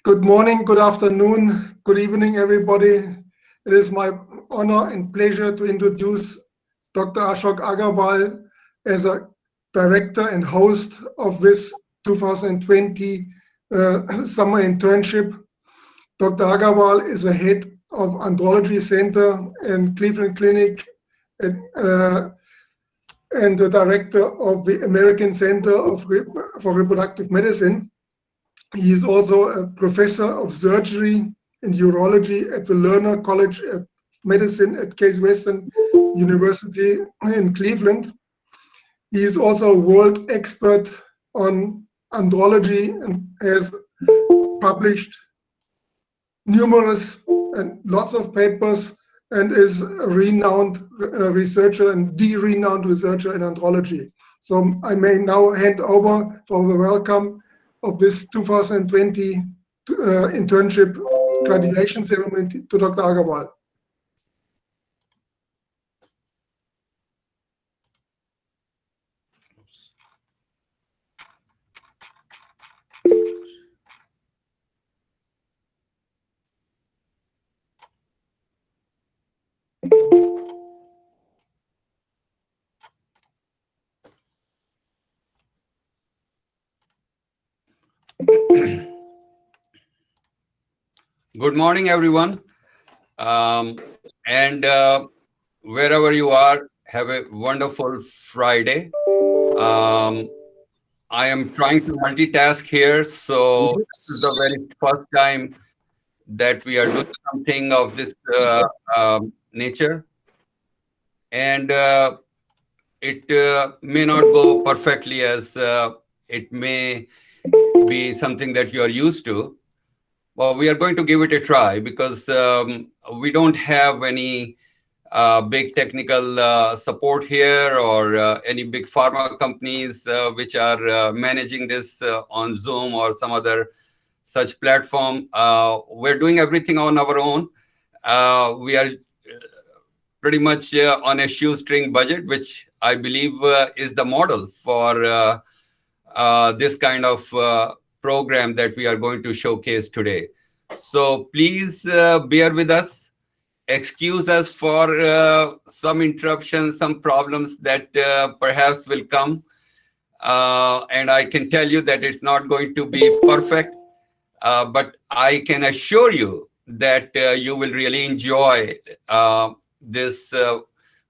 Good morning, good afternoon, good evening, everybody. It is my honor and pleasure to introduce Dr. Ashok Agarwal as a director and host of this 2020 summer internship. Dr. Agarwal is the head of Andrology Center and Cleveland Clinic and the director of the American Center for Reproductive Medicine. He is also a professor of surgery and urology at the Lerner College of Medicine at Case Western University in Cleveland. He is also a world expert on andrology and has published numerous and lots of papers and is a renowned researcher and the renowned researcher in andrology. So I may now hand over for the welcome of this 2020 internship graduation ceremony to Dr. Agarwal. Good morning, everyone. Wherever you are, have a wonderful Friday. I am trying to multitask here, so this is the very first time that we are doing something of this nature. And it may not go perfectly as it may be something that you are used to. Well, we are going to give it a try because we don't have any big technical support here or any big pharma companies which are managing this on Zoom or some other such platform. We're doing everything on our own. We are pretty much on a shoestring budget, which I believe is the model for this kind of program that we are going to showcase today. So please bear with us. Excuse us for some interruptions, some problems that perhaps will come. And I can tell you that it's not going to be perfect, but I can assure you that you will really enjoy this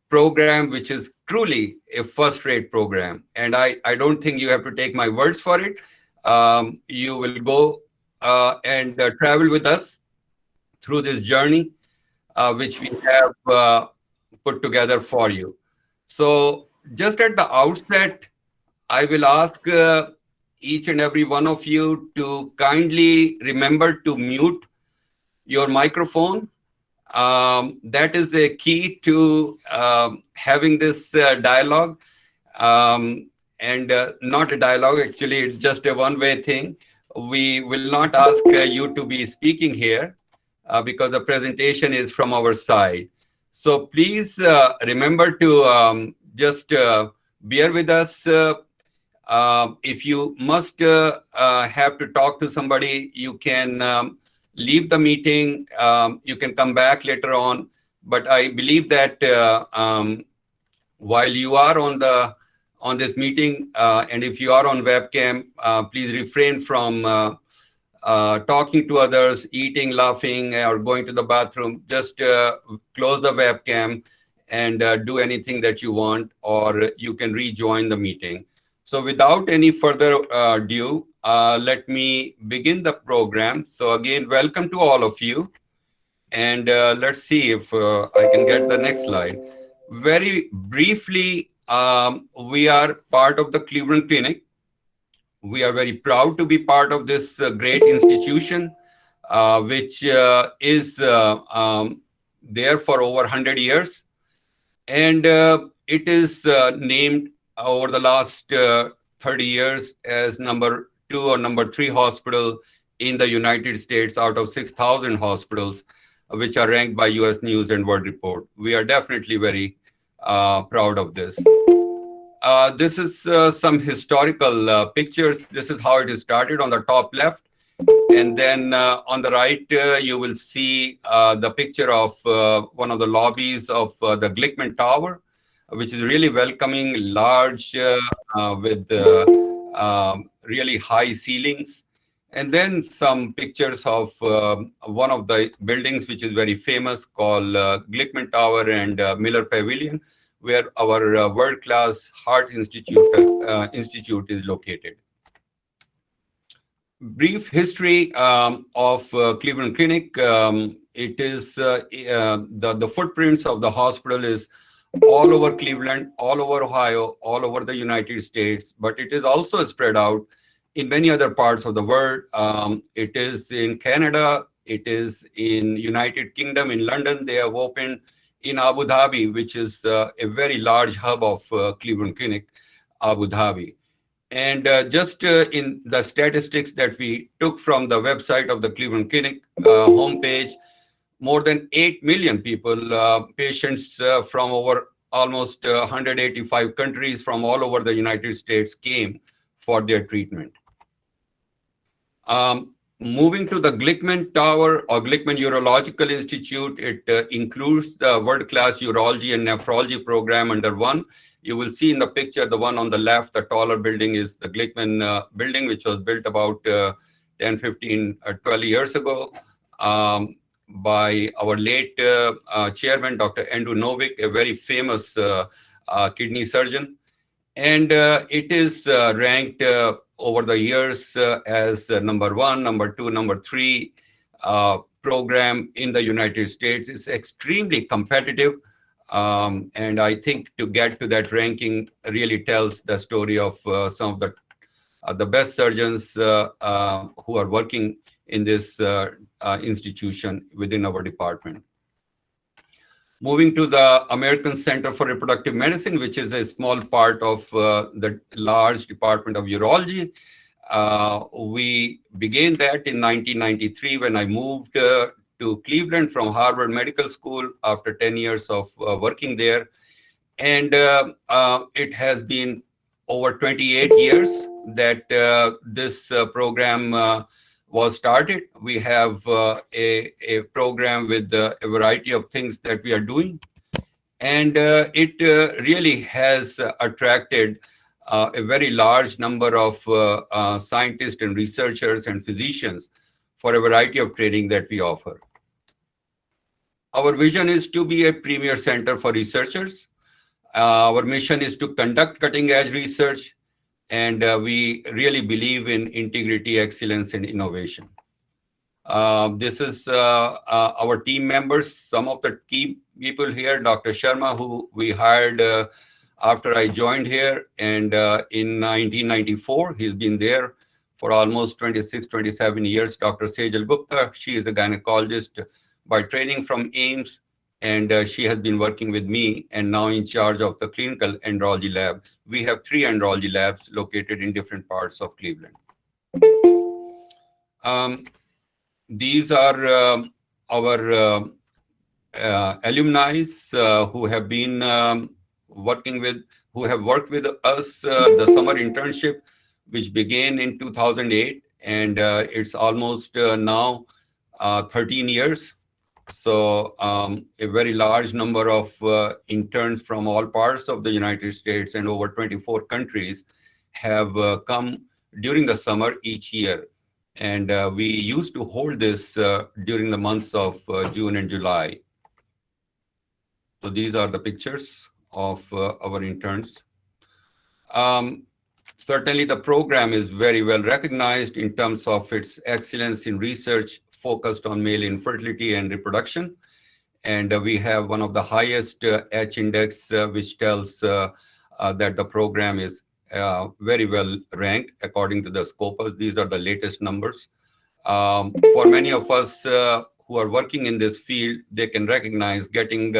program, which is truly a first-rate program. And I don't think you have to take my words for it. You will go and travel with us through this journey, which we have put together for you. So just at the outset, I will ask each and every one of you to kindly remember to mute your microphone. That is a key to having this dialogue. And not a dialogue, actually, it's just a one-way thing. We will not ask you to be speaking here because the presentation is from our side. So please remember to just bear with us. If you must have to talk to somebody, you can leave the meeting. You can come back later on. But I believe that while you are on this meeting, and if you are on webcam, please refrain from talking to others, eating, laughing, or going to the bathroom. Just close the webcam and do anything that you want, or you can rejoin the meeting. So without any further ado, let me begin the program. So again, welcome to all of you. And let's see if I can get the next slide. Very briefly, we are part of the Cleveland Clinic. We are very proud to be part of this great institution, which is there for over 100 years. And it is named over the last 30 years as number 2 or number 3 hospital in the United States out of 6,000 hospitals, which are ranked by US News and World Report. We are definitely very proud of this. This is some historical pictures. This is how it is started on the top left. And then on the right, you will see the picture of one of the lobbies of the Glickman Tower, which is really welcoming, large, with really high ceilings. And then some pictures of one of the buildings, which is very famous, called Glickman Tower and Miller Pavilion, where our world-class Heart Institute is located. Brief history of Cleveland Clinic. It is the footprints of the hospital is all over Cleveland, all over Ohio, all over the United States, but it is also spread out in many other parts of the world. It is in Canada, it is in United Kingdom, in London. They have opened in Abu Dhabi, which is a very large hub of Cleveland Clinic, Abu Dhabi. And just in the statistics that we took from the website of the Cleveland Clinic homepage, more than 8 million people, patients from over almost 185 countries from all over the United States came for their treatment. Moving to the Glickman Tower or Glickman Urological Institute, it includes the world-class urology and nephrology program under one. You will see in the picture, the one on the left, the taller building is the Glickman building, which was built about 10, 15, 12 years ago by our late chairman, Dr. Andrew Novick, a very famous kidney surgeon. And it is ranked over the years as number 1, number 2, number 3 program in the United States. It's extremely competitive. And I think to get to that ranking really tells the story of some of the best surgeons who are working in this institution within our department. Moving to the American Center for Reproductive Medicine, which is a small part of the large Department of Urology. We began that in 1993 when I moved to Cleveland from Harvard Medical School after 10 years of working there. And it has been over 28 years that this program was started. We have a program with a variety of things that we are doing. And it really has attracted a very large number of scientists and researchers and physicians for a variety of training that we offer. Our vision is to be a premier center for researchers. Our mission is to conduct cutting-edge research, and we really believe in integrity, excellence, and innovation. This is our team members. Some of the key people here, Dr. Sharma, who we hired after I joined here, and in 1994, he's been there for almost 26, 27 years. Dr. Sejal Gupta, she is a gynecologist by training from AIMS, and she has been working with me and now in charge of the clinical andrology lab. We have 3 andrology labs located in different parts of Cleveland. These are our alumni who have been who have worked with us, the summer internship, which began in 2008, and it's almost now 13 years. So a very large number of interns from all parts of the United States and over 24 countries have come during the summer each year. And we used to hold this during the months of June and July. So these are the pictures of our interns. Certainly the program is very well recognized in terms of its excellence in research focused on male infertility and reproduction. And we have one of the highest H index, which tells that the program is very well ranked according to the Scopus. These are the latest numbers. For many of us who are working in this field, they can recognize getting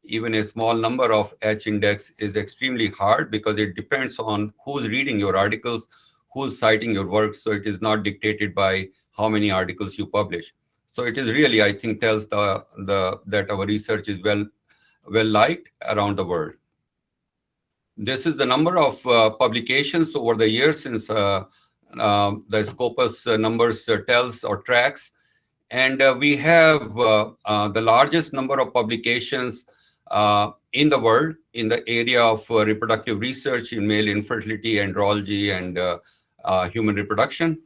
even a small number of H index is extremely hard because it depends on who's reading your articles, who's citing your work. So it is not dictated by how many articles you publish. So it is really, I think, tells that our research is well liked around the world. This is the number of publications over the years since the Scopus numbers tells or tracks. And we have the largest number of publications in the world in the area of reproductive research in male infertility, andrology, and human reproduction.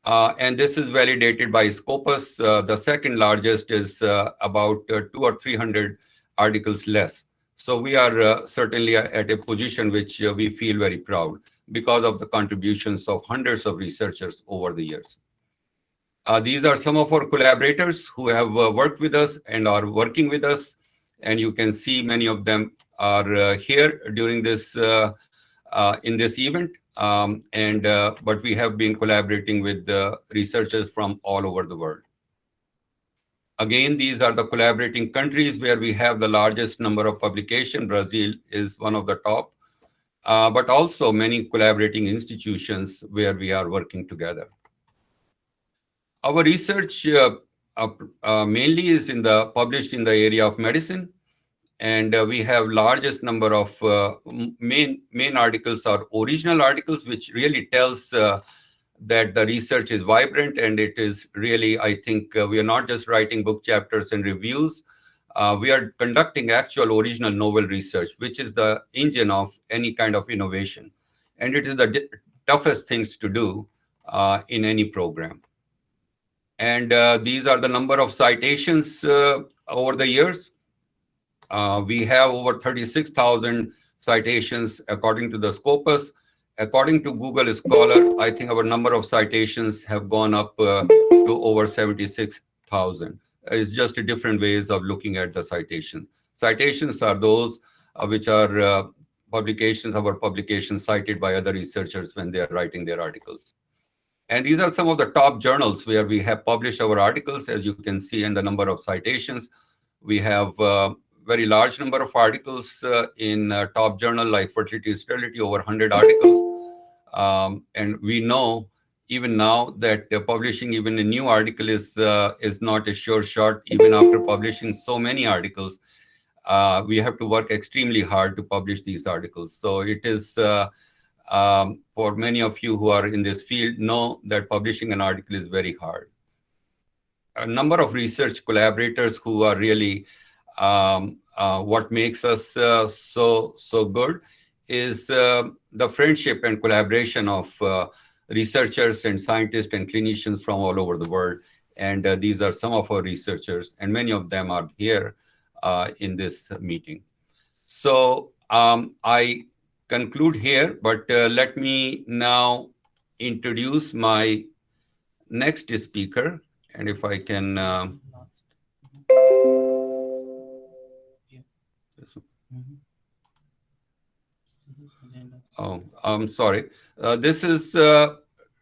And this is validated by Scopus. The second largest is about 200 or 300 articles less. So we are certainly at a position which we feel very proud because of the contributions of hundreds of researchers over the years. These are some of our collaborators who have worked with us and are working with us. And you can see many of them are here during this in this event. But we have been collaborating with researchers from all over the world. Again, these are the collaborating countries where we have the largest number of publications. Brazil is one of the top, but also many collaborating institutions where we are working together. Our research mainly is published in the area of medicine, and we have largest number of main articles are original articles, which really tells that the research is vibrant, and it is really, I think, we are not just writing book chapters and reviews. We are conducting actual original novel research, which is the engine of any kind of innovation. And it is the toughest things to do in any program. And these are the number of citations over the years. We have over 36,000 citations according to the Scopus. According to Google Scholar, I think our number of citations have gone up to over 76,000. It's just a different ways of looking at the citation. Citations are those which are publications, our publications cited by other researchers when they are writing their articles. And these are some of the top journals where we have published our articles, as you can see in the number of citations. We have very large number of articles in top journal like Fertility Sterility, over 100 articles. And we know even now that publishing even a new article is not a sure shot. Even after publishing so many articles, we have to work extremely hard to publish these articles. So it is, for many of you who are in this field, know that publishing an article is very hard. A number of research collaborators who are really what makes us so good is the friendship and collaboration of researchers and scientists and clinicians from all over the world. And these are some of our researchers, and many of them are here in this meeting. So I conclude here, but let me now introduce my next speaker. And if I can... Oh, I'm sorry. This is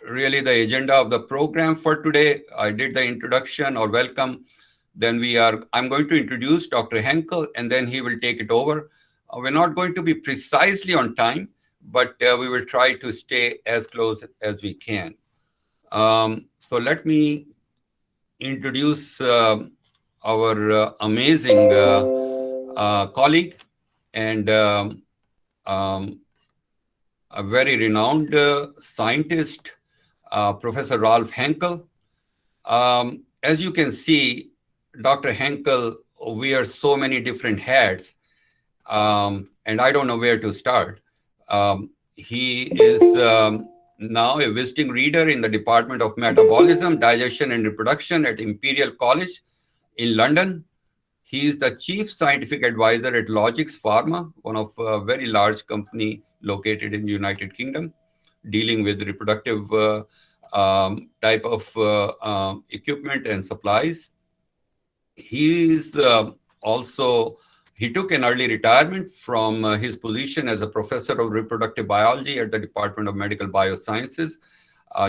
really the agenda of the program for today. I did the introduction or welcome. Then I'm going to introduce Dr. Henkel, and then he will take it over. We're not going to be precisely on time, but we will try to stay as close as we can. So let me introduce our amazing colleague and a very renowned scientist, Professor Ralph Henkel. As you can see, Dr. Henkel wears so many different hats, and I don't know where to start. He is now a visiting reader in the Department of Metabolism, Digestion and Reproduction at Imperial College in London. He is the chief scientific advisor at Logix Pharma, one of a very large company located in the United Kingdom, dealing with reproductive type of equipment and supplies. He is he took an early retirement from his position as a professor of reproductive biology at the Department of Medical Biosciences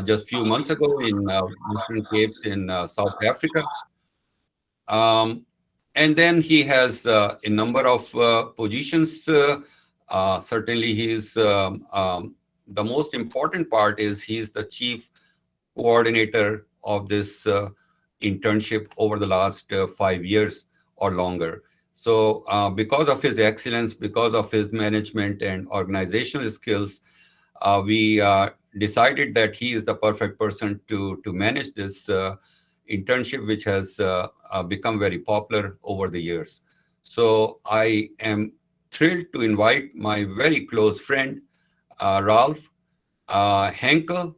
just a few months ago in Eastern Cape in South Africa. And then he has a number of positions. Certainly, the most important part is he's the chief coordinator of this internship over the last 5 years or longer. So because of his excellence, because of his management and organizational skills, we decided that he is the perfect person to manage this internship, which has become very popular over the years. So I am thrilled to invite my very close friend, Ralph Henkel,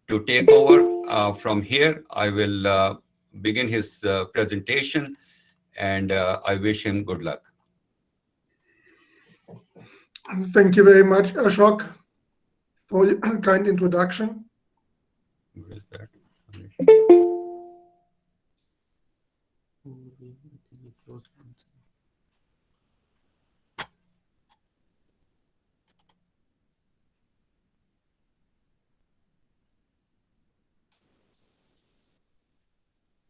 to take over from here. I will begin his presentation, and I wish him good luck. Thank you very much, Ashok, for your kind introduction. Where is that?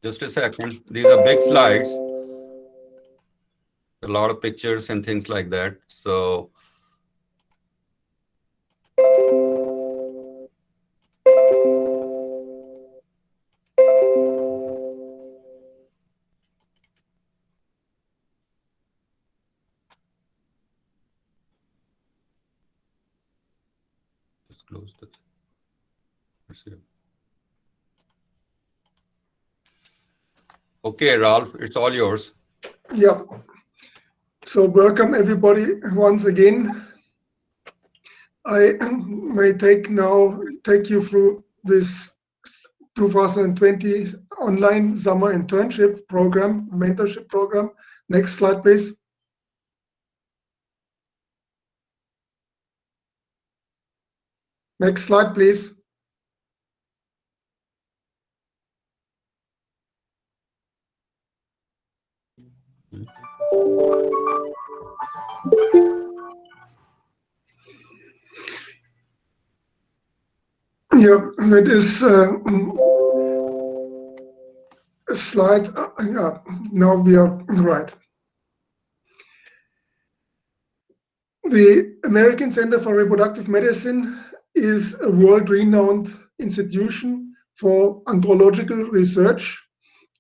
Just a second. These are big slides. A lot of pictures and things like that. So just close this. Let's see. Okay, Ralph, it's all yours. Yeah. So welcome everybody once again. I may take you through this 2020 online summer internship program, mentorship program. Next slide, please. Next slide, please. Yeah, that is a slide. Now we are right. The American Center for Reproductive Medicine is a world-renowned institution for andrological research,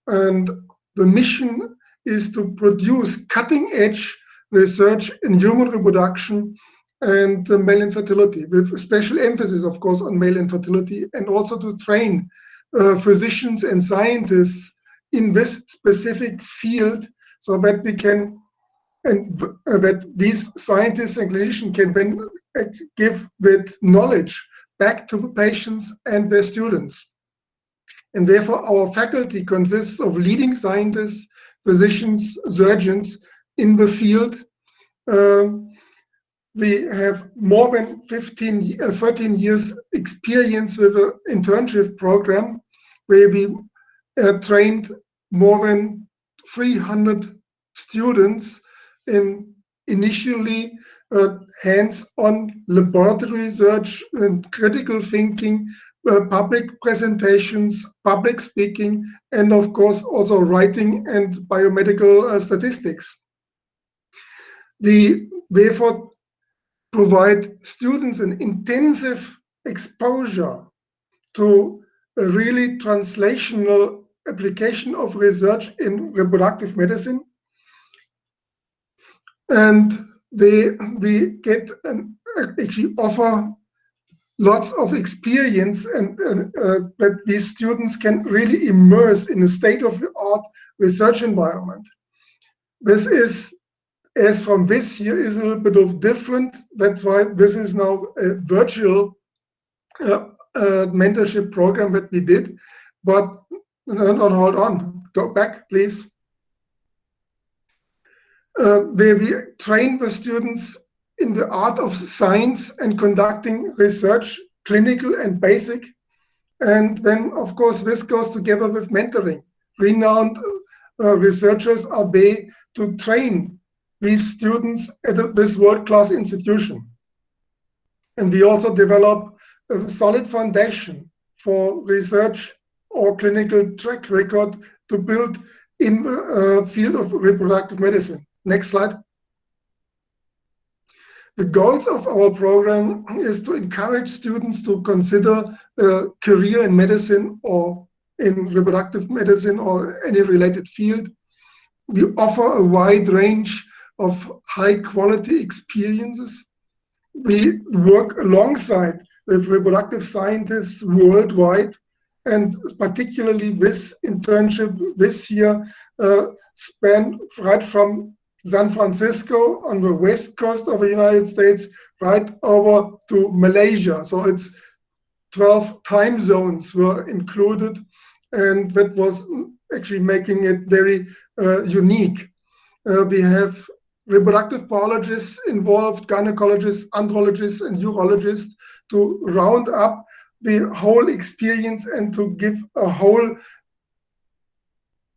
and the mission is to produce cutting-edge research in human reproduction and male infertility, with special emphasis, of course, on male infertility, and also to train physicians and scientists in this specific field, so that we can, and that these scientists and clinicians can then give with knowledge back to the patients and their students. And therefore, our faculty consists of leading scientists, physicians, surgeons in the field. We have more than 13 years experience with an internship program where we trained more than 300 students in initially hands-on laboratory research and critical thinking, public presentations, public speaking, and of course also writing and biomedical statistics. We therefore provide students an intensive exposure to a really translational application of research in reproductive medicine. And we get actually offer lots of experience, and that these students can really immerse in a state-of-the-art research environment. This is, as from this year, is a little bit of different. That's why this is now a virtual mentorship program that we did. But hold on, go back, please. Where we train the students in the art of science and conducting research, clinical and basic. And then, of course, this goes together with mentoring. Renowned researchers are there to train these students at this world-class institution. And we also develop a solid foundation for research or clinical track record to build in the field of reproductive medicine. Next slide. The goals of our program is to encourage students to consider a career in medicine or in reproductive medicine or any related field. We offer a wide range of high quality experiences. We work alongside with reproductive scientists worldwide, and particularly this internship this year spanned right from San Francisco on the west coast of the United States right over to Malaysia. So it's 12 time zones were included, and that was actually making it very unique. We have reproductive biologists involved, gynecologists, andrologists, and urologists to round up the whole experience and to give a whole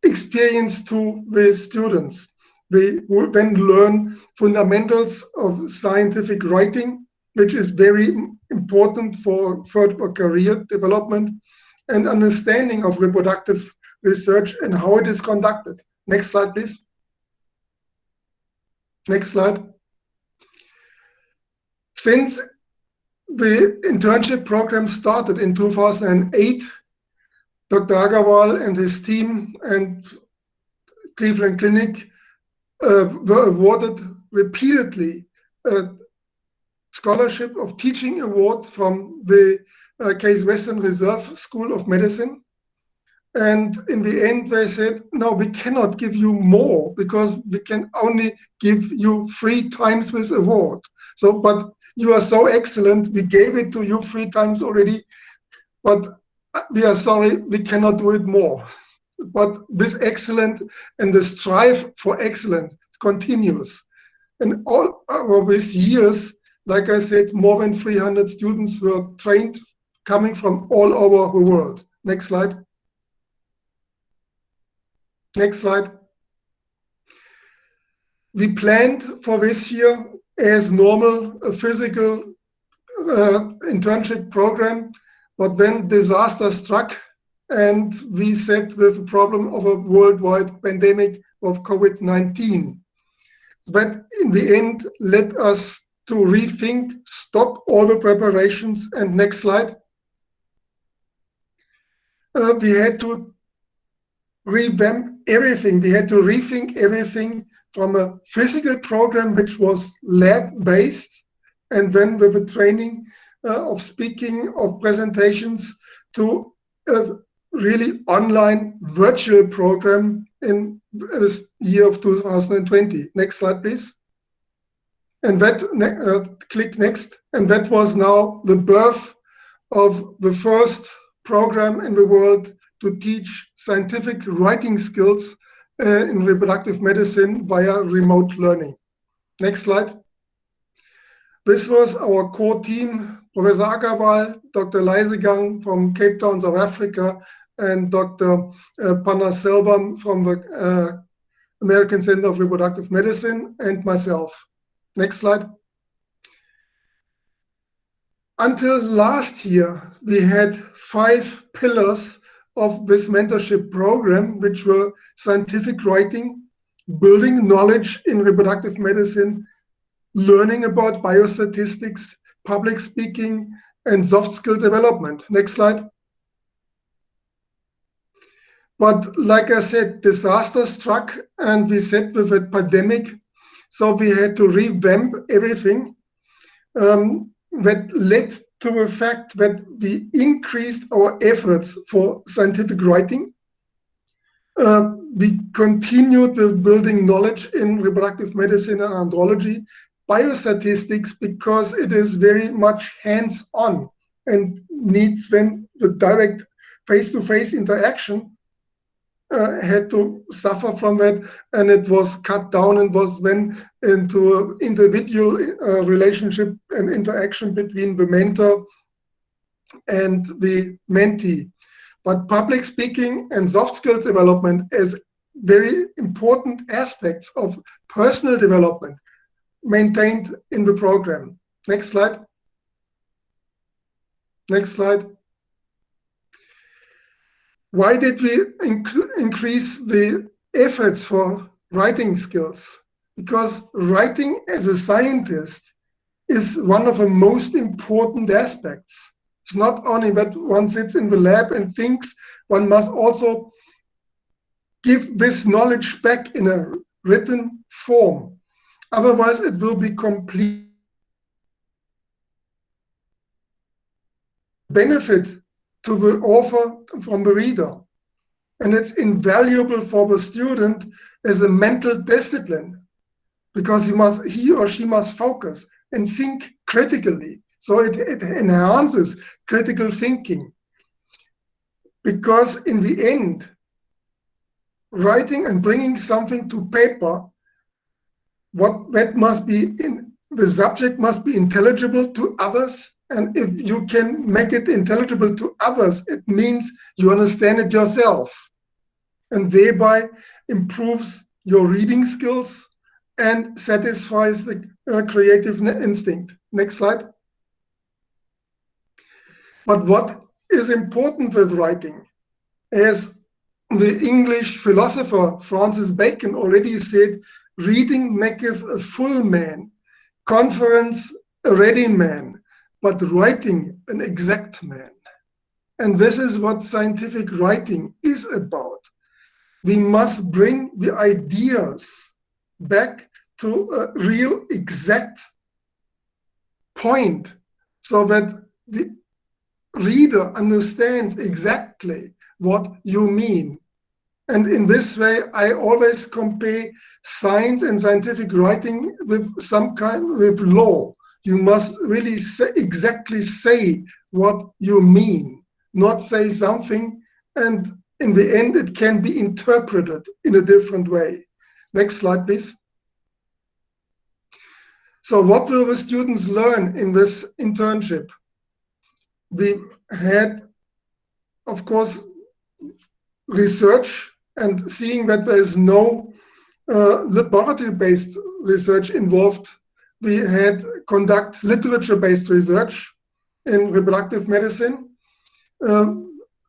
experience to the students. They will then learn fundamentals of scientific writing, which is very important for further career development, and understanding of reproductive research and how it is conducted. Next slide, please. Next slide. Since the internship program started in 2008, Dr. Agarwal and his team and Cleveland Clinic were awarded repeatedly a scholarship of teaching award from the Case Western Reserve School of Medicine. And in the end, they said, no, we cannot give you more because we can only give you 3 times this award. So, but you are so excellent, we gave it to you 3 times already, but we are sorry, we cannot do it more. But this excellence and the strive for excellence continues. And all over these years, like I said, more than 300 students were trained coming from all over the world. Next slide. Next slide. We planned for this year as normal a physical internship program, but then disaster struck and we sat with the problem of a worldwide pandemic of COVID-19. That in the end led us to rethink, stop all the preparations, and next slide. We had to revamp everything. We had to rethink everything from a physical program which was lab-based, and then with the training of speaking, of presentations, to a really online virtual program in this year of 2020. Next slide, please. And that, click next. And that was now the birth of the first program in the world to teach scientific writing skills in reproductive medicine via remote learning. Next slide. This was our core team, Professor Agarwal, Dr. Lizegun from Cape Town, South Africa, and Dr. Panna Selvam from the American Center of Reproductive Medicine, and myself. Next slide. Until last year, we had 5 pillars of this mentorship program, which were scientific writing, building knowledge in reproductive medicine, learning about biostatistics, public speaking, and soft skill development. Next slide. But like I said, disaster struck and we sat with a pandemic. So we had to revamp everything. That led to the fact that we increased our efforts for scientific writing. We continued with building knowledge in reproductive medicine and andrology, biostatistics, because it is very much hands-on and needs then the direct face-to-face interaction. Had to suffer from that, and it was cut down and was then into an individual relationship and interaction between the mentor and the mentee. But public speaking and soft skill development as very important aspects of personal development maintained in the program. Next slide. Next slide. Why did we increase the efforts for writing skills? Because writing as a scientist is one of the most important aspects. It's not only that one sits in the lab and thinks, one must also give this knowledge back in a written form. Otherwise, it will be complete. benefit to the author from the reader. And it's invaluable for the student as a mental discipline, because he or she must focus and think critically. So it enhances critical thinking. Because in the end, writing and bringing something to paper, the subject must be intelligible to others. And if you can make it intelligible to others, it means you understand it yourself, and thereby improves your reading skills and satisfies the creative instinct. Next slide. But what is important with writing, as the English philosopher Francis Bacon already said, reading maketh a full man, conference a ready man, but writing an exact man. And this is what scientific writing is about. We must bring the ideas back to a real exact point, so that the reader understands exactly what you mean. And in this way, I always compare science and scientific writing with with law. You must really exactly say what you mean, not say something, and in the end, it can be interpreted in a different way. Next slide, please. So what will the students learn in this internship? We had, of course, research, and seeing that there is no laboratory-based research involved, we had conduct literature-based research in reproductive medicine,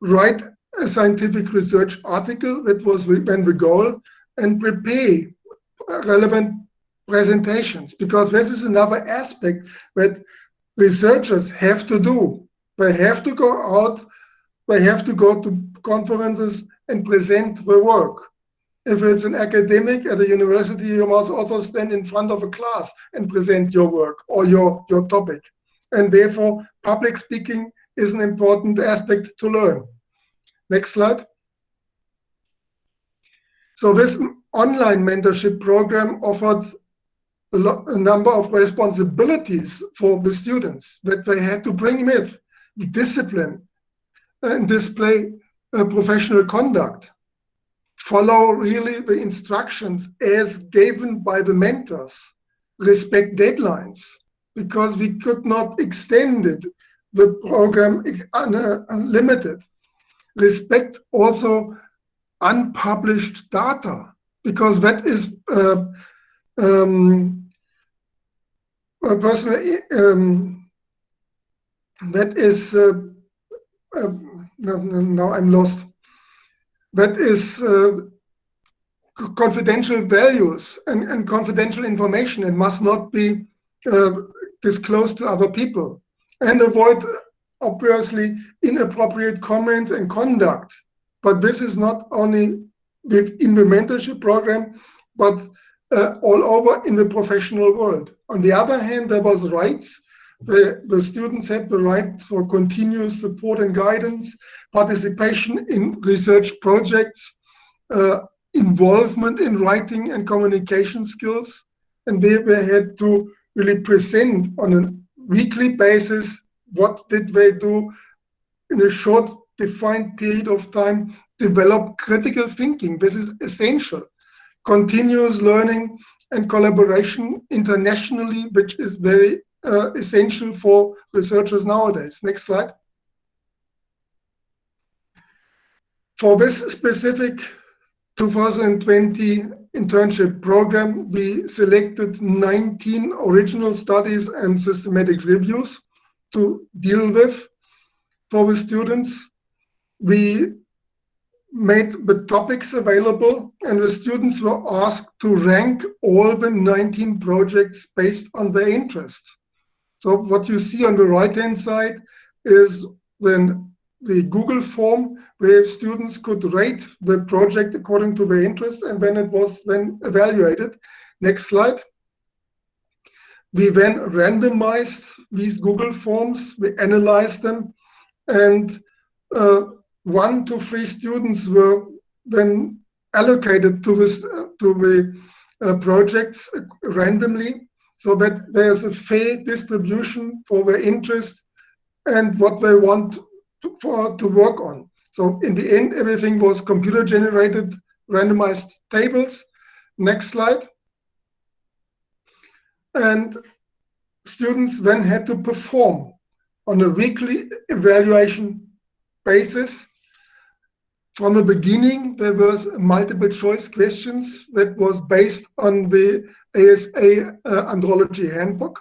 write a scientific research article, that was then the goal, and prepare relevant presentations, because this is another aspect that researchers have to do. They have to go out, they have to go to conferences and present their work. If it's an academic at a university, you must also stand in front of a class and present your work or your topic. And therefore, public speaking is an important aspect to learn. Next slide. So this online mentorship program offered a number of responsibilities for the students that they had to bring with discipline and display professional conduct. Follow really the instructions as given by the mentors. Respect deadlines, because we could not extend it, the program unlimited. Respect also unpublished data, because that is personally that is now I'm lost. That is confidential values and confidential information, and must not be disclosed to other people. And avoid, obviously, inappropriate comments and conduct. But this is not only within the mentorship program, but all over in the professional world. On the other hand, there was rights. The students had the right for continuous support and guidance, participation in research projects, involvement in writing and communication skills, and they had to really present on a weekly basis what did they do in a short defined period of time, develop critical thinking. This is essential. Continuous learning and collaboration internationally, which is very essential for researchers nowadays. Next slide. For this specific 2020 internship program, we selected 19 original studies and systematic reviews to deal with. For the students, we made the topics available, and the students were asked to rank all the 19 projects based on their interest. So what you see on the right-hand side is then the Google form where students could rate the project according to their interest, and then it was then evaluated. Next slide. We then randomized these Google forms, we analyzed them, and 1 to 3 students were then allocated to the projects randomly, so that there's a fair distribution for their interest and what they want to work on. So in the end, everything was computer-generated, randomized tables. Next slide. And students then had to perform on a weekly evaluation basis. From the beginning, there was multiple choice questions that was based on the ASA Andrology Handbook.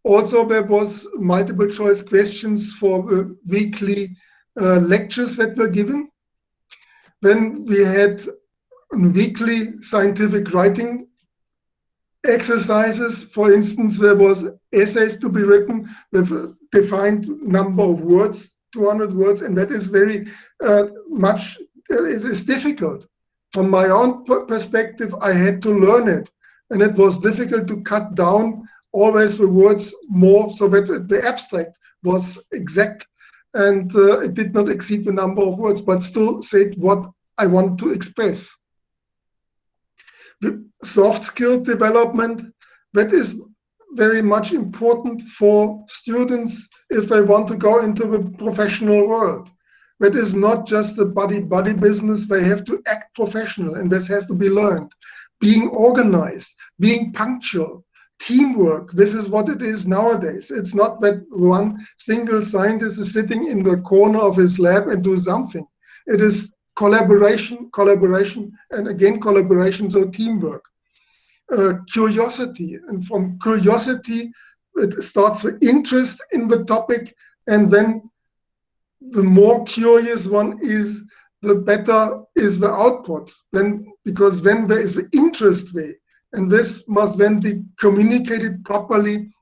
Also, there was multiple choice questions for the weekly lectures that were given. Then we had weekly scientific writing exercises. For instance, there was essays to be written with a defined number of words, 200 words, and that is very much, it is difficult. From my own perspective, I had to learn it, and it was difficult to cut down always the words more so that the abstract was exact, and it did not exceed the number of words, but still said what I want to express. The soft skill development, that is very much important for students if they want to go into the professional world. That is not just a buddy business, they have to act professional, and this has to be learned. Being organized, being punctual, teamwork, this is what it is nowadays. It's not that one single scientist is sitting in the corner of his lab and do something. It is collaboration, and again collaboration, so teamwork. Curiosity, and from curiosity it starts with interest in the topic, and then the more curious one is, the better is the output. Then, because when there is the interest way, and this must then be communicated properly.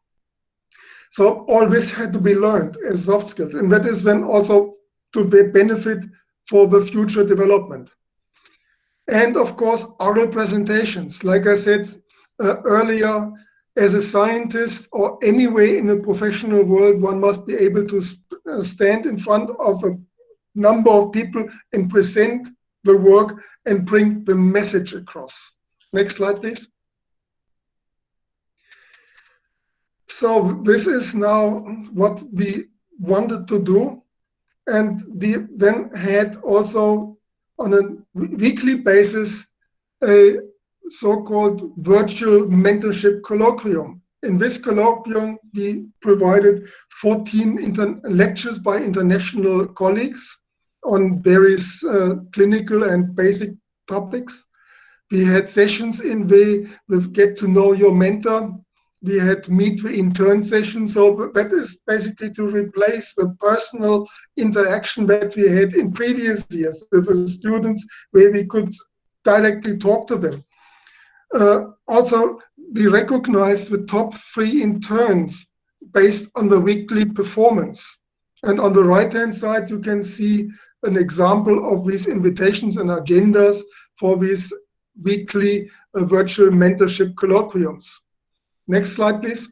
So all this had to be learned as soft skills, and that is then also to be benefit for the future development. And of course, oral presentations. Like I said earlier, as a scientist or anyway in a professional world, one must be able to stand in front of a number of people and present the work and bring the message across. Next slide, please. So this is now what we wanted to do, and we then had also on a weekly basis a so-called virtual mentorship colloquium. In this colloquium, we provided 14 lectures by international colleagues on various clinical and basic topics. We had sessions in with Get to Know Your Mentor. We had Meet the Intern sessions. So that is basically to replace the personal interaction that we had in previous years with the students, where we could directly talk to them. Also, we recognized the top 3 interns based on the weekly performance. And on the right-hand side, you can see an example of these invitations and agendas for these weekly virtual mentorship colloquiums. Next slide, please.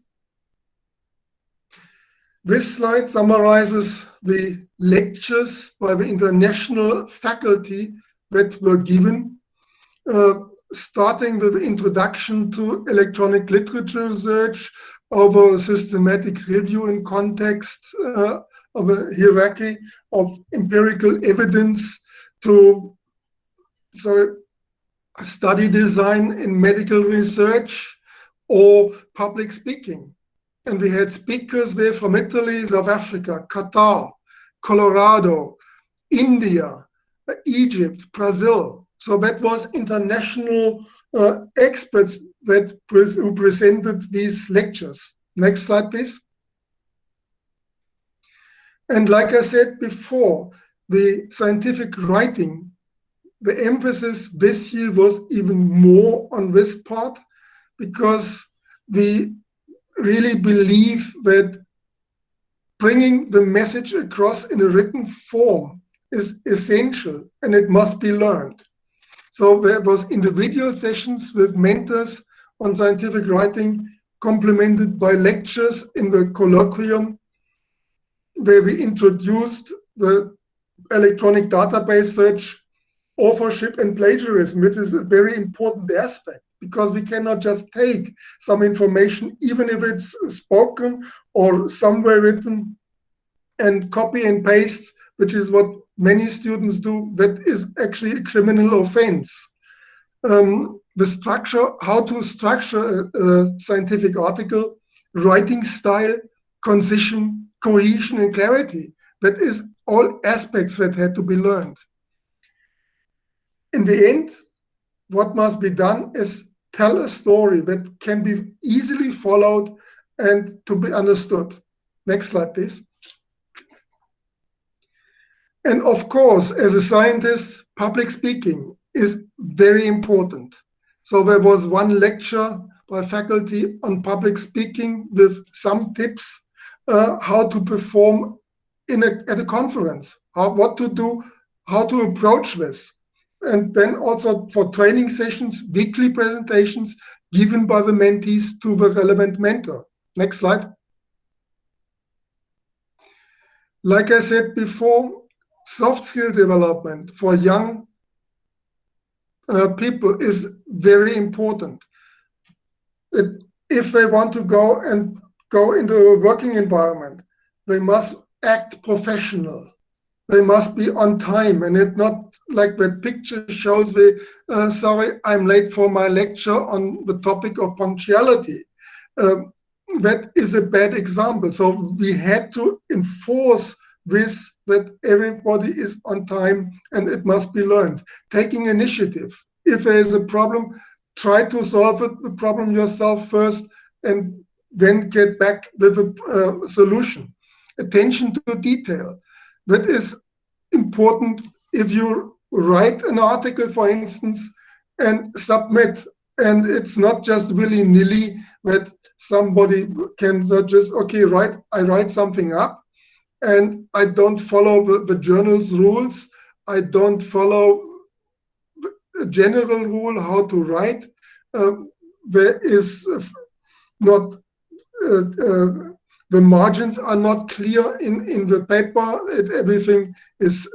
This slide summarizes the lectures by the international faculty that were given, starting with the introduction to electronic literature research, over systematic review in context of a hierarchy of empirical evidence, to study design in medical research, or public speaking. And we had speakers there from Italy, South Africa, Qatar, Colorado, India, Egypt, Brazil. So that was international experts who presented these lectures. Next slide, please. And like I said before, the scientific writing, the emphasis this year was even more on this part, because we really believe that bringing the message across in a written form is essential, and it must be learned. So there was individual sessions with mentors on scientific writing, complemented by lectures in the colloquium. where we introduced the electronic database search, authorship and plagiarism, which is a very important aspect, because we cannot just take some information, even if it's spoken or somewhere written, and copy and paste, which is what many students do. That is actually a criminal offense. The structure, how to structure a scientific article, writing style, concision, cohesion, and clarity. That is all aspects that had to be learned. In the end, what must be done is tell a story that can be easily followed and to be understood. Next slide, please. And of course, as a scientist, public speaking is very important. So there was one lecture by faculty on public speaking with some tips how to perform at a conference, what to do, how to approach this. And then also for training sessions, weekly presentations given by the mentees to the relevant mentor. Next slide. Like I said before, soft skill development for young people is very important. If they want to go into a working environment, they must act professional. They must be on time, and it's not like the picture shows me, sorry, I'm late for my lecture on the topic of punctuality. That is a bad example. So we had to enforce this, that everybody is on time and it must be learned. Taking initiative. If there is a problem, try to solve the problem yourself first and then get back with a solution. Attention to detail. That is important if you write an article, for instance, and submit, and it's not just willy-nilly that somebody can just, okay, I write something up and I don't follow the journal's rules. I don't follow a general rule how to write. There is not the margins are not clear in the paper. Everything is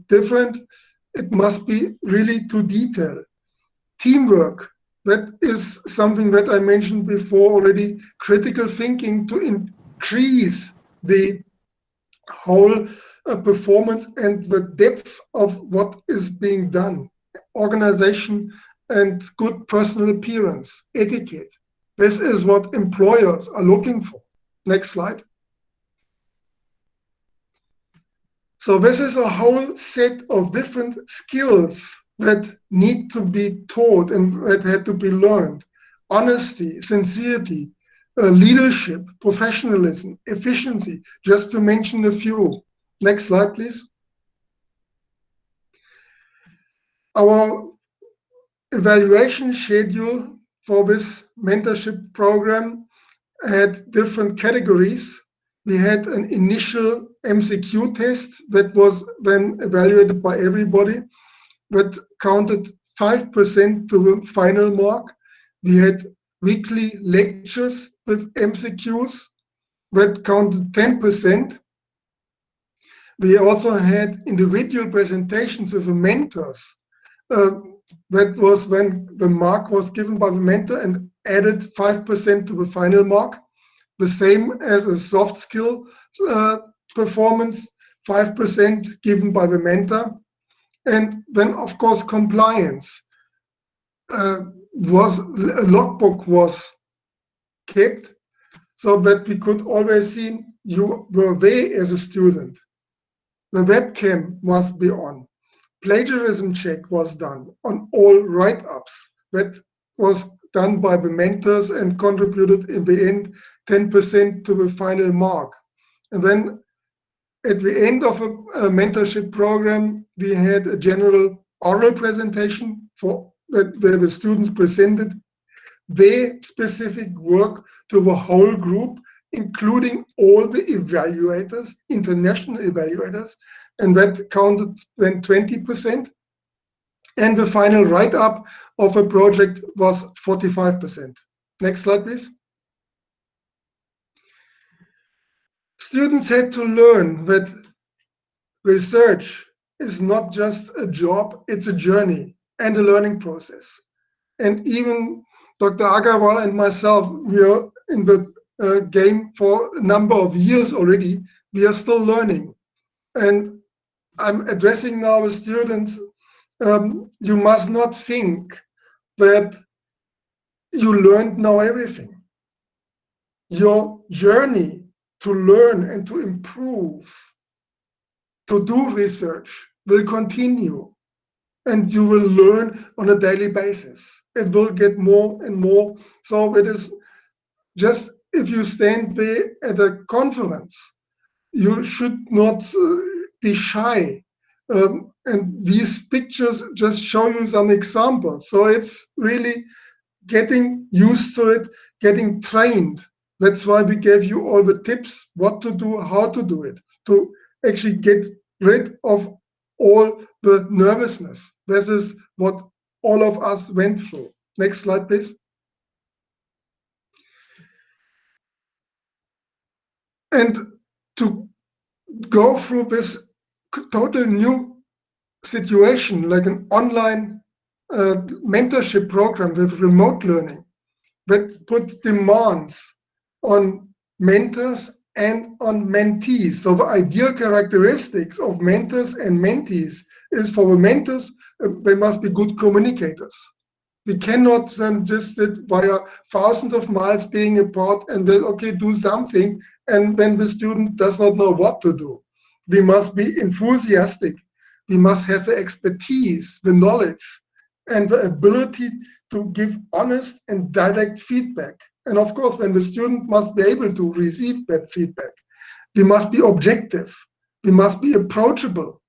different. It must be really to detail. Teamwork, that is something that I mentioned before already. Critical thinking to increase the whole performance and the depth of what is being done. Organization and good personal appearance, etiquette. This is what employers are looking for. Next slide. So this is a whole set of different skills that need to be taught and that had to be learned. Honesty, sincerity, leadership, professionalism, efficiency, just to mention a few. Next slide, please. Our evaluation schedule for this mentorship program had different categories. We had an initial MCQ test that was then evaluated by everybody, that counted 5% to the final mark. We had weekly lectures with MCQs that counted 10%. We also had individual presentations with the mentors. That was when the mark was given by the mentor and added 5% to the final mark. The same as a soft skill performance, 5% given by the mentor. And then, of course, compliance. A logbook was kept so that we could always see you were there as a student. The webcam must be on. Plagiarism check was done on all write-ups. That was done by the mentors and contributed in the end 10% to the final mark. And then at the end of a mentorship program, we had a general oral presentation where the students presented their specific work to the whole group, including all the evaluators, international evaluators, and that counted then 20%. And the final write-up of a project was 45%. Next slide, please. students had to learn that research is not just a job, it's a journey and a learning process. And even Dr. Agarwal and myself, we are in the game for a number of years already. We are still learning. And I'm addressing now the students, you must not think that you learned now everything. Your journey to learn and to improve, to do research will continue, and you will learn on a daily basis. It will get more and more. So it is just, if you stand there at a conference, you should not be shy. And these pictures just show you some examples. So it's really getting used to it, getting trained. That's why we gave you all the tips, what to do, how to do it, to actually get rid of all the nervousness. This is what all of us went through. Next slide, please. And to go through this total new situation, like an online mentorship program with remote learning, that put demands on mentors and on mentees. So the ideal characteristics of mentors and mentees is, for the mentors, they must be good communicators. We cannot then just sit via thousands of miles being apart and then, okay, do something, and then the student does not know what to do. We must be enthusiastic. We must have the expertise, the knowledge, and the ability to give honest and direct feedback. And of course, when the student must be able to receive that feedback, we must be objective, we must be approachable,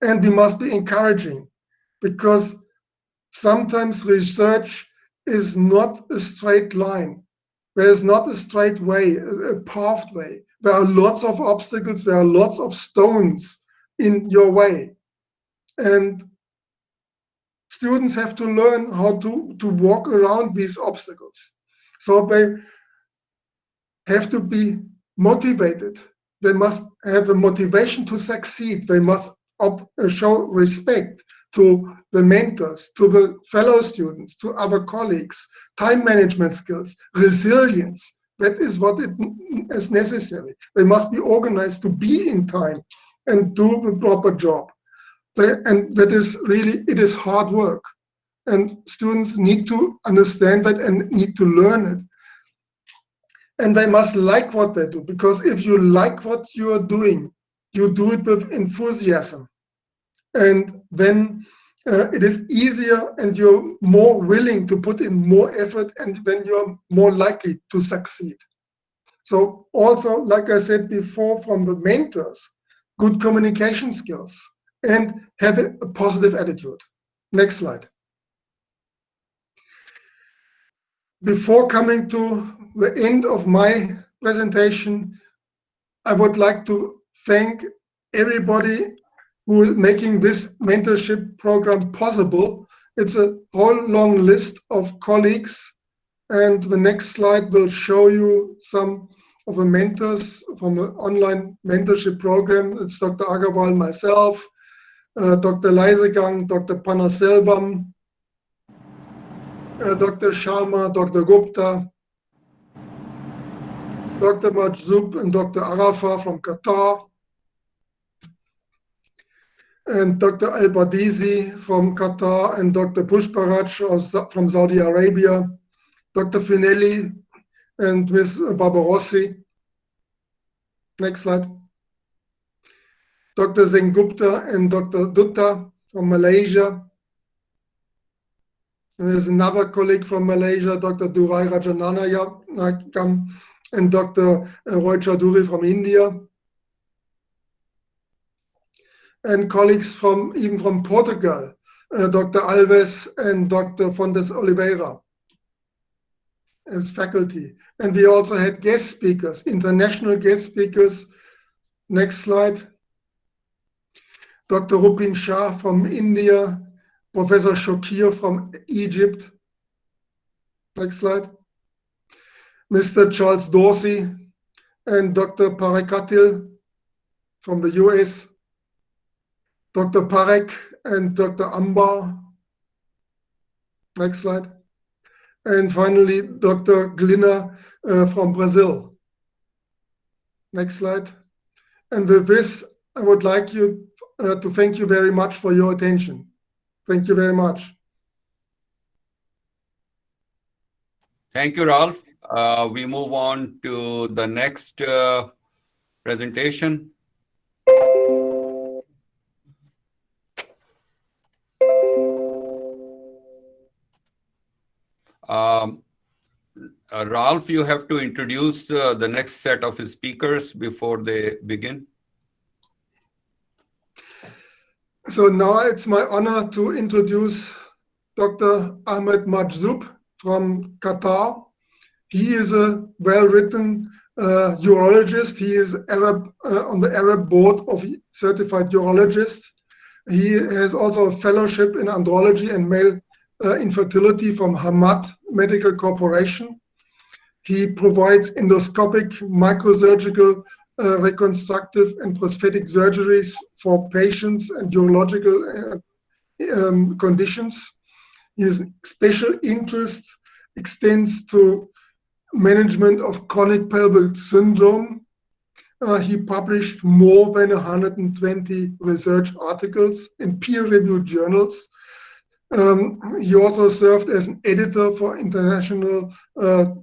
and we must be encouraging, because sometimes research is not a straight line. There is not a straight way, a pathway. There are lots of obstacles, there are lots of stones in your way. And students have to learn how to walk around these obstacles. So they have to be motivated. They must have a motivation to succeed. They must show respect to the mentors, to the fellow students, to other colleagues, time management skills, resilience. That is what is necessary. They must be organized to be in time and do the proper job. And that is really, it is hard work. And students need to understand that and need to learn it. And they must like what they do, because if you like what you are doing, you do it with enthusiasm. And then it is easier, and you're more willing to put in more effort, and then you're more likely to succeed. So also, like I said before, from the mentors, good communication skills and have a positive attitude. Next slide. Before coming to the end of my presentation, I would like to thank everybody who is making this mentorship program possible. It's a whole long list of colleagues, and the next slide will show you some of the mentors from the online mentorship program. It's Dr. Agarwal, myself, Dr. Lizegun, Dr. Panaselvam, Dr. Sharma, Dr. Gupta, Dr. Majzoub and Dr. Arafah from Qatar, and Dr. Al-Badizi from Qatar, and Dr. Pushparaj from Saudi Arabia, Dr. Finelli and Ms. Barbarossi. Next slide. Dr. Sengupta and Dr. Dutta from Malaysia. And there's another colleague from Malaysia, Dr. Durai Rajananayagam, and Dr. Roy Chaudhuri from India. And colleagues from even from Portugal, Dr. Alves and Dr. Fontes Oliveira as faculty. And we also had guest speakers, international guest speakers. Next slide. Dr. Rupin Shah from India, Professor Shokir from Egypt. Next slide. Mr. Charles Dorsey, and Dr. Parekatil from the US, Dr. Parek and Dr. Ambar. Next slide. And finally, Dr. Glina from Brazil. Next slide. And with this, I would like you to thank you very much for your attention. Thank you very much. Thank you, Ralph. We move on to the next presentation. Ralph, you have to introduce the next set of speakers before they begin. So now it's my honor to introduce Dr. Ahmed Majzoub from Qatar. He is a well-written urologist. He is on the Arab board of certified urologists. He has also a fellowship in andrology and male infertility from Hamad Medical Corporation. He provides endoscopic, microsurgical, reconstructive and prosthetic surgeries for patients and urological conditions. His special interest extends to management of chronic pelvic syndrome. He published more than 120 research articles in peer-reviewed journals. He also served as an editor for international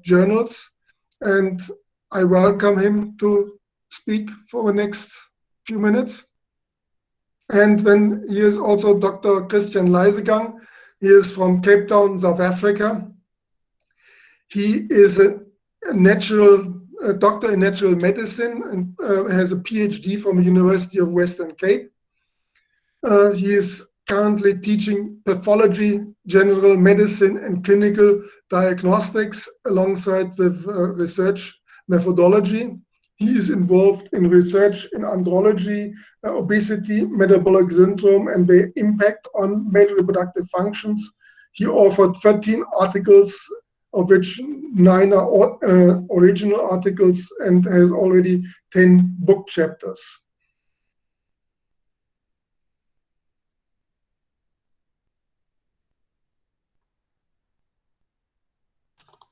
journals, and I welcome him to speak for the next few minutes. And then he is also Dr. Christian Lizegun. He is from Cape Town, South Africa. He is a doctor in natural medicine and has a PhD from the University of Western Cape. He is currently teaching pathology, general medicine, and clinical diagnostics alongside with research methodology. He is involved in research in andrology, obesity, metabolic syndrome, and their impact on male reproductive functions. He authored 13 articles, of which 9 are original articles, and has already 10 book chapters.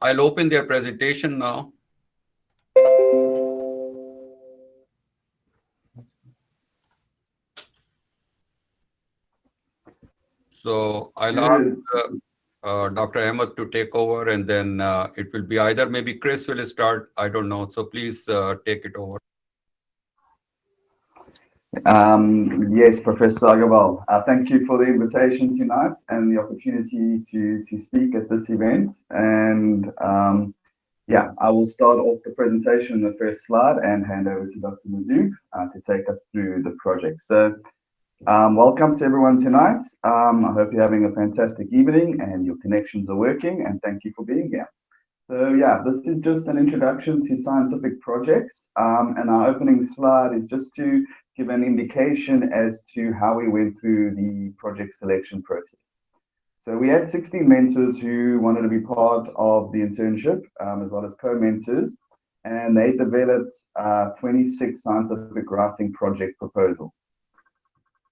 I'll open their presentation now. So I'll ask Dr. Ahmed to take over, and then it will be either maybe Chris will start, I don't know. So please take it over. Yes, Professor Agarwal, thank you for the invitation tonight and the opportunity to speak at this event. And yeah, I will start off the presentation in the first slide and hand over to Dr. Majzoub to take us through the project. So welcome to everyone tonight. I hope you're having a fantastic evening and your connections are working, and thank you for being here. So yeah, this is just an introduction to scientific projects, and our opening slide is just to give an indication as to how we went through the project selection process. So we had 16 mentors who wanted to be part of the internship, as well as co-mentors, and they developed 26 scientific writing project proposals.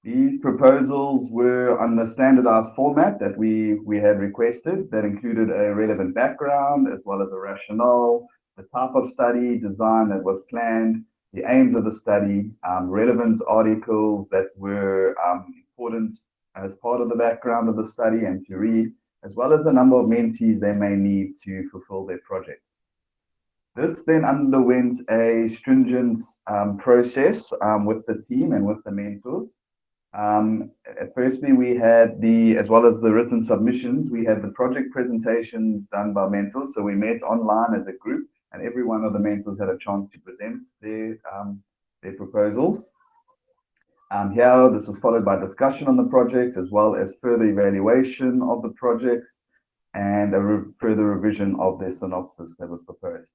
These proposals were on the standardized format that we had requested, that included a relevant background, as well as a rationale, the type of study design that was planned, the aims of the study, relevant articles that were important as part of the background of the study and to read, as well as the number of mentees they may need to fulfill their project. This then underwent a stringent process with the team and with the mentors. Firstly, we had as well as the written submissions, we had the project presentations done by mentors. So we met online as a group, and every one of the mentors had a chance to present their proposals. Here, this was followed by discussion on the projects, as well as further evaluation of the projects and a further revision of their synopsis that was proposed.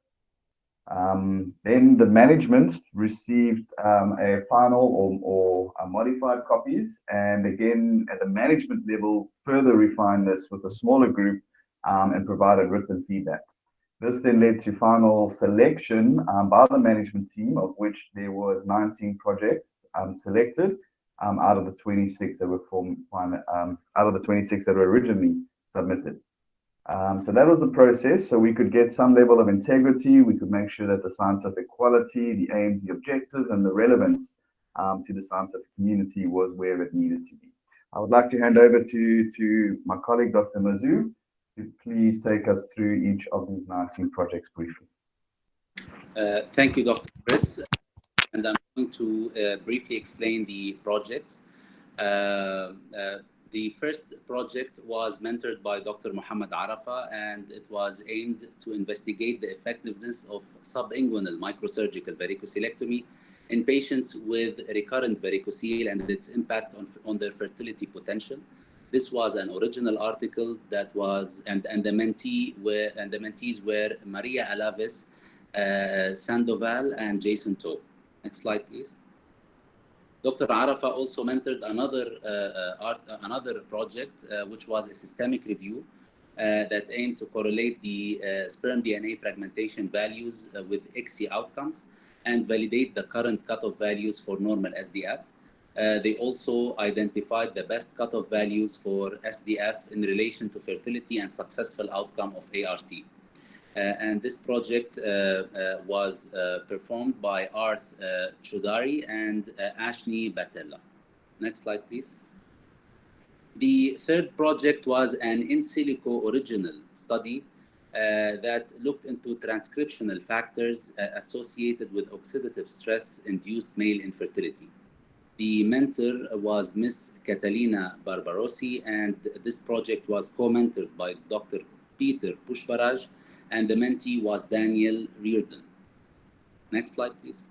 Then the management received a final or modified copies, and again at the management level further refined this with a smaller group and provided written feedback. This then led to final selection by the management team, of which there were 19 projects selected out of the 26 that were originally submitted. So that was the process. So we could get some level of integrity. We could make sure that the scientific quality, the aims, the objectives, and the relevance to the scientific community was where it needed to be. I would like to hand over to my colleague, Dr. Mazu, to please take us through each of these 19 projects briefly. Thank you, Dr. Chris. And I'm going to briefly explain the projects. The first project was mentored by Dr. Muhammad Arafa, and it was aimed to investigate the effectiveness of subinguinal microsurgical varicocelectomy in patients with recurrent varicocele and its impact on their fertility potential. This was an original article that was, and the mentees were Maria Alaves, Sandoval, and Jason To. Next slide, please. Dr. Arafa also mentored another project, which was a systemic review that aimed to correlate the sperm DNA fragmentation values with ICSI outcomes and validate the current cutoff values for normal SDF. They also identified the best cutoff values for SDF in relation to fertility and successful outcome of ART. And this project was performed by Arth Choudhary and Ashni Batella. Next slide, please. The third project was an in silico original study that looked into transcriptional factors associated with oxidative stress-induced male infertility. The mentor was Miss Catalina Barbarossi, and this project was co-mentored by Dr. Peter Pushparaj, and the mentee was Daniel Riordan. Next slide, please.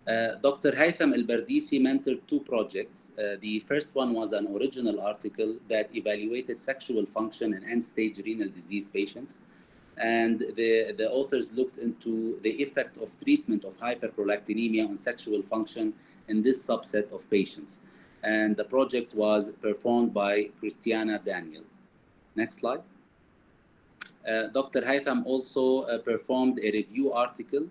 Dr. Haytham El-Bardisi mentored two projects. The first one was an original article that evaluated sexual function in end-stage renal disease patients. And the authors looked into the effect of treatment of hyperprolactinemia on sexual function in this subset of patients. And the project was performed by Christiana Daniel. Next slide. Dr. Haytham also performed a review article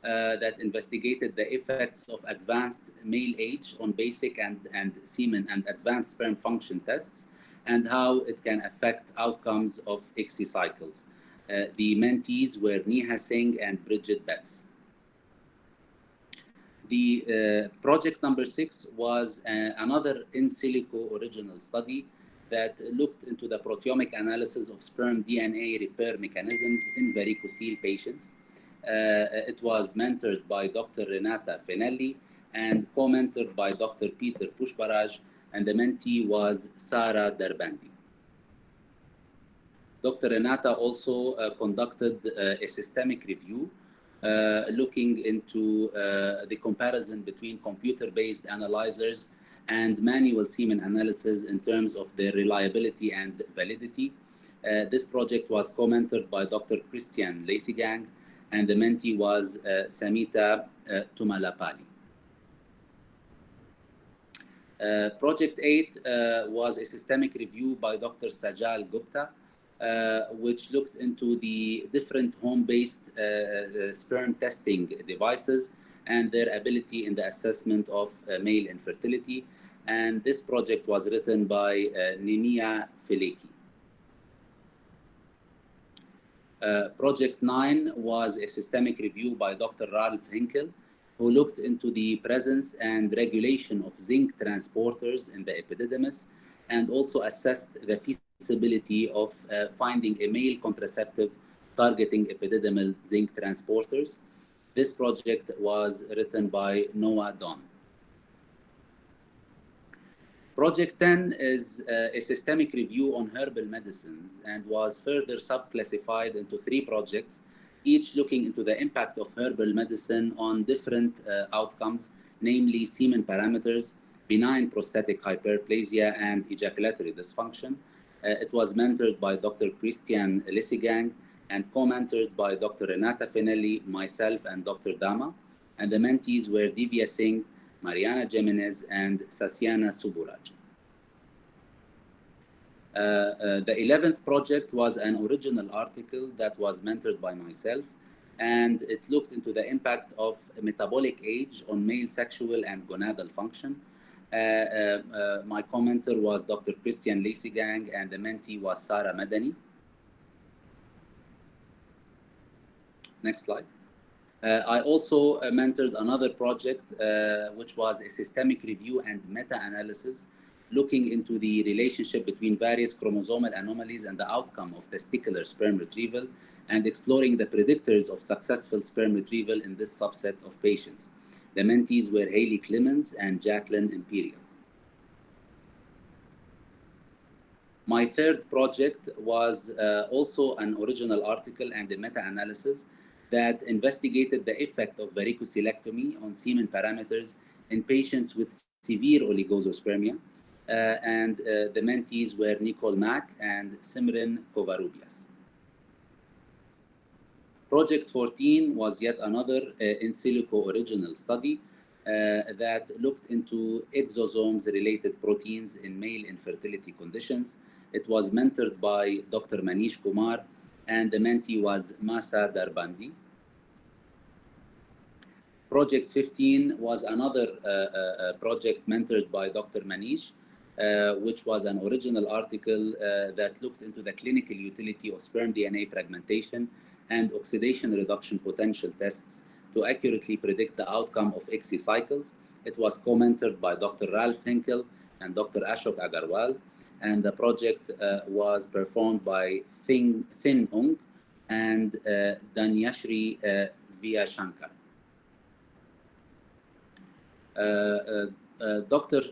that investigated the effects of advanced male age on basic and semen and advanced sperm function tests and how it can affect outcomes of ICSI cycles. The mentees were Neha Singh and Bridget Betts. The project number 6 was another in silico original study that looked into the proteomic analysis of sperm DNA repair mechanisms in varicocele patients. It was mentored by Dr. Renata Fenelli and co-mentored by Dr. Peter Pushparaj, and the mentee was Sara Darbandi. Dr. Renata also conducted a systemic review looking into the comparison between computer-based analyzers and manual semen analysis in terms of their reliability and validity. This project was co-mentored by Dr. Christian Lizegun, and the mentee was Samita Tumalapali. Project 8 was a systemic review by Dr. Sajal Gupta, which looked into the different home-based sperm testing devices and their ability in the assessment of male infertility. And this project was written by Nahemia Felika. Project 9 was a systemic review by Dr. Ralph Henkel, who looked into the presence and regulation of zinc transporters in the epididymis and also assessed the feasibility of finding a male contraceptive targeting epididymal zinc transporters. This project was written by Noah Don. Project 10 is a systemic review on herbal medicines and was further subclassified into 3 projects, each looking into the impact of herbal medicine on different outcomes, namely semen parameters, benign prostatic hyperplasia, and ejaculatory dysfunction. It was mentored by Dr. Christian Lizegun and co-mentored by Dr. Renata Fenelli, myself, and Dr. Dama. And the mentees were Divya Singh, Mariana Jimenez, and Sasyana Suburaj. The 11th project was an original article that was mentored by myself, and it looked into the impact of metabolic age on male sexual and gonadal function. My commenter was Dr. Christian Lizegun, and the mentee was Sarah Madani. Next slide. I also mentored another project, which was a systemic review and meta-analysis looking into the relationship between various chromosomal anomalies and the outcome of testicular sperm retrieval, and exploring the predictors of successful sperm retrieval in this subset of patients. The mentees were Haley Clemens and Jacqueline Imperial. My third project was also an original article and a meta-analysis that investigated the effect of varicocele on semen parameters in patients with severe oligosospermia. The mentees were Nicole Mack and Simran Kovarubias. Project 14 was yet another in silico original study that looked into exosomes-related proteins in male infertility conditions. It was mentored by Dr. Manish Kumar, and the mentee was Masa Darbandi. Project 15 was another project mentored by Dr. Manish, which was an original article that looked into the clinical utility of sperm DNA fragmentation and oxidation reduction potential tests to accurately predict the outcome of ICSI cycles. It was co-mentored by Dr. Ralph Henkel and Dr. Ashok Agarwal, and the project was performed by Thin Ung and Danyashri Viyashankar. Dr.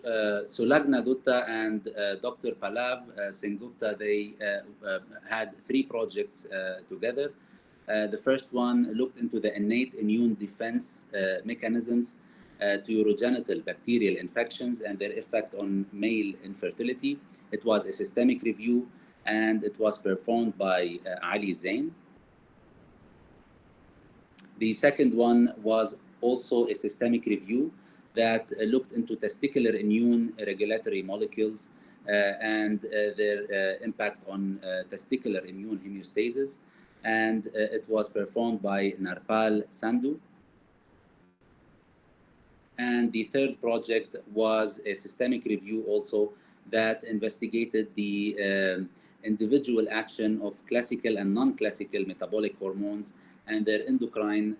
Sulagna Dutta and Dr. Pallav Sengupta, they had 3 projects together. The first one looked into the innate immune defense mechanisms to urogenital bacterial infections and their effect on male infertility. It was a systemic review, and it was performed by Ali Zain. The second one was also a systemic review that looked into testicular immune regulatory molecules and their impact on testicular immune homeostasis. And it was performed by Narpal Sandhu. And the third project was a systemic review also that investigated the individual action of classical and non-classical metabolic hormones and their endocrine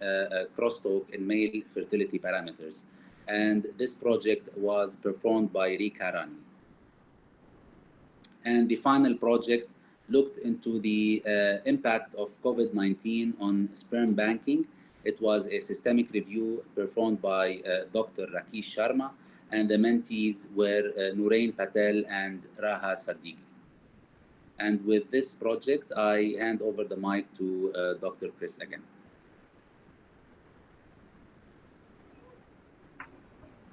crosstalk in male fertility parameters. And this project was performed by Reika Rani. And the final project looked into the impact of COVID-19 on sperm banking. It was a systemic review performed by Dr. Rakesh Sharma, and the mentees were Nourain Patel and Raha Saddiqui. And with this project, I hand over the mic to Dr. Chris again.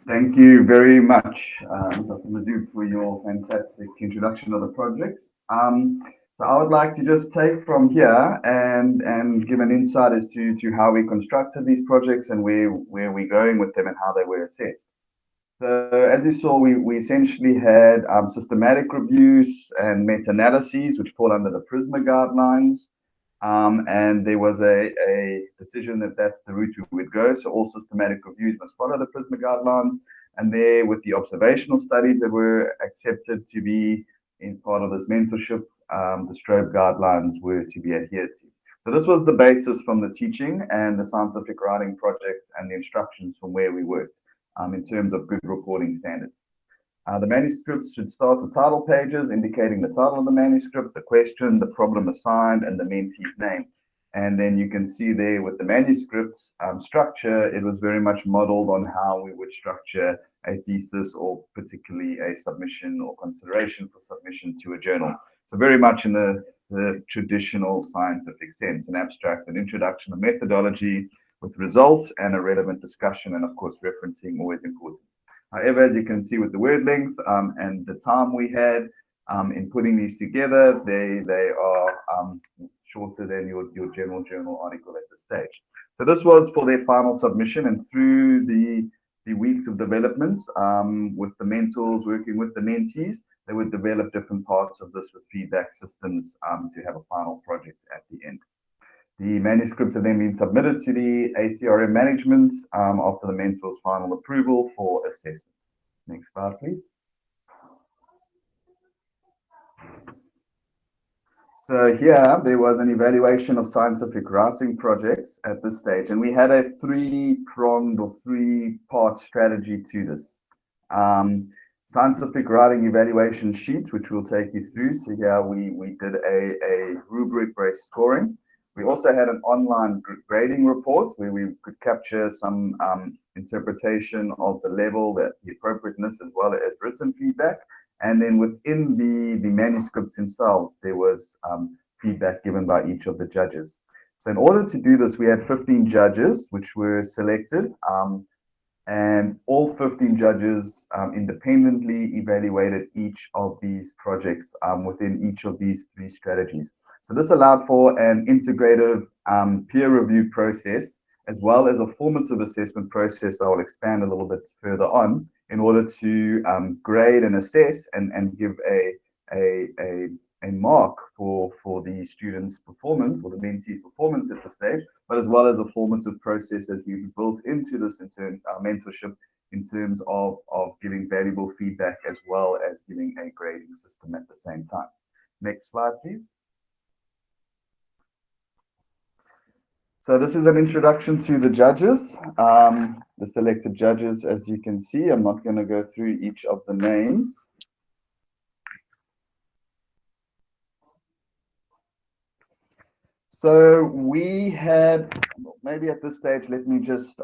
Thank you very much, Dr. Mazood, for your fantastic introduction of the projects. So I would like to just take from here and give an insight as to how we constructed these projects and where we're going with them and how they were assessed. So as you saw, we essentially had systematic reviews and meta-analyses, which fall under the PRISMA guidelines. And there was a decision that that's the route we would go. So all systematic reviews must follow the PRISMA guidelines. And there, with the observational studies that were accepted to be in part of this mentorship, the STROBE guidelines were to be adhered to. So this was the basis from the teaching and the scientific writing projects and the instructions from where we worked in terms of good reporting standards. The manuscripts should start with title pages indicating the title of the manuscript, the question, the problem assigned, and the mentee's name. And then you can see there with the manuscripts structure, it was very much modeled on how we would structure a thesis or particularly a submission or consideration for submission to a journal. So very much in the traditional scientific sense, an abstract, an introduction, a methodology with results and a relevant discussion, and of course referencing always important. However, as you can see with the word length and the time we had in putting these together, they are shorter than your general journal article at this stage. So this was for their final submission, and through the the weeks of developments with the mentors, working with the mentees, they would develop different parts of this with feedback systems to have a final project at the end. The manuscripts have then been submitted to the ACRM management after the mentor's final approval for assessment. Next slide, please. So here there was an evaluation of scientific writing projects at this stage, and we had a three-pronged or three-part strategy to this. Scientific writing evaluation sheet, which we'll take you through. So here we did a rubric-based scoring. We also had an online grading report where we could capture some interpretation of the level, the appropriateness, as well as written feedback. And then within the manuscripts themselves, there was feedback given by each of the judges. So in order to do this, we had 15 judges which were selected, and all 15 judges independently evaluated each of these projects within each of these three strategies. So this allowed for an integrative peer review process, as well as a formative assessment process I will expand a little bit further on, in order to grade and assess and give a mark for the student's performance or the mentee's performance at the stage, but as well as a formative process that we've built into this mentorship in terms of giving valuable feedback as well as giving a grading system at the same time. Next slide, please. So this is an introduction to the judges, the selected judges, as you can see. I'm not going to go through each of the names. So we had, maybe at this stage, let me just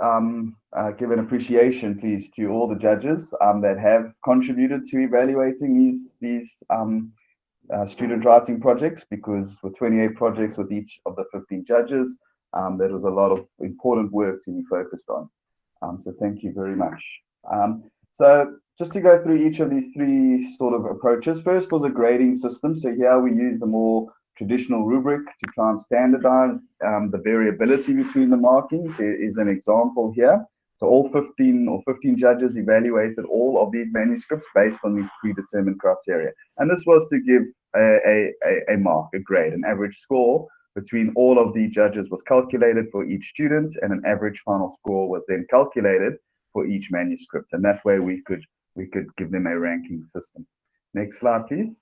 give an appreciation, please, to all the judges that have contributed to evaluating these student writing projects, because with 28 projects with each of the 15 judges, there was a lot of important work to be focused on. So thank you very much. So just to go through each of these three sort of approaches. First was a grading system. So here we use the more traditional rubric to try and standardize the variability between the marking. There is an example here. So all 15 judges evaluated all of these manuscripts based on these predetermined criteria. And this was to give a mark, a grade, an average score between all of the judges was calculated for each student, and an average final score was then calculated for each manuscript. And that way we could give them a ranking system. Next slide, please.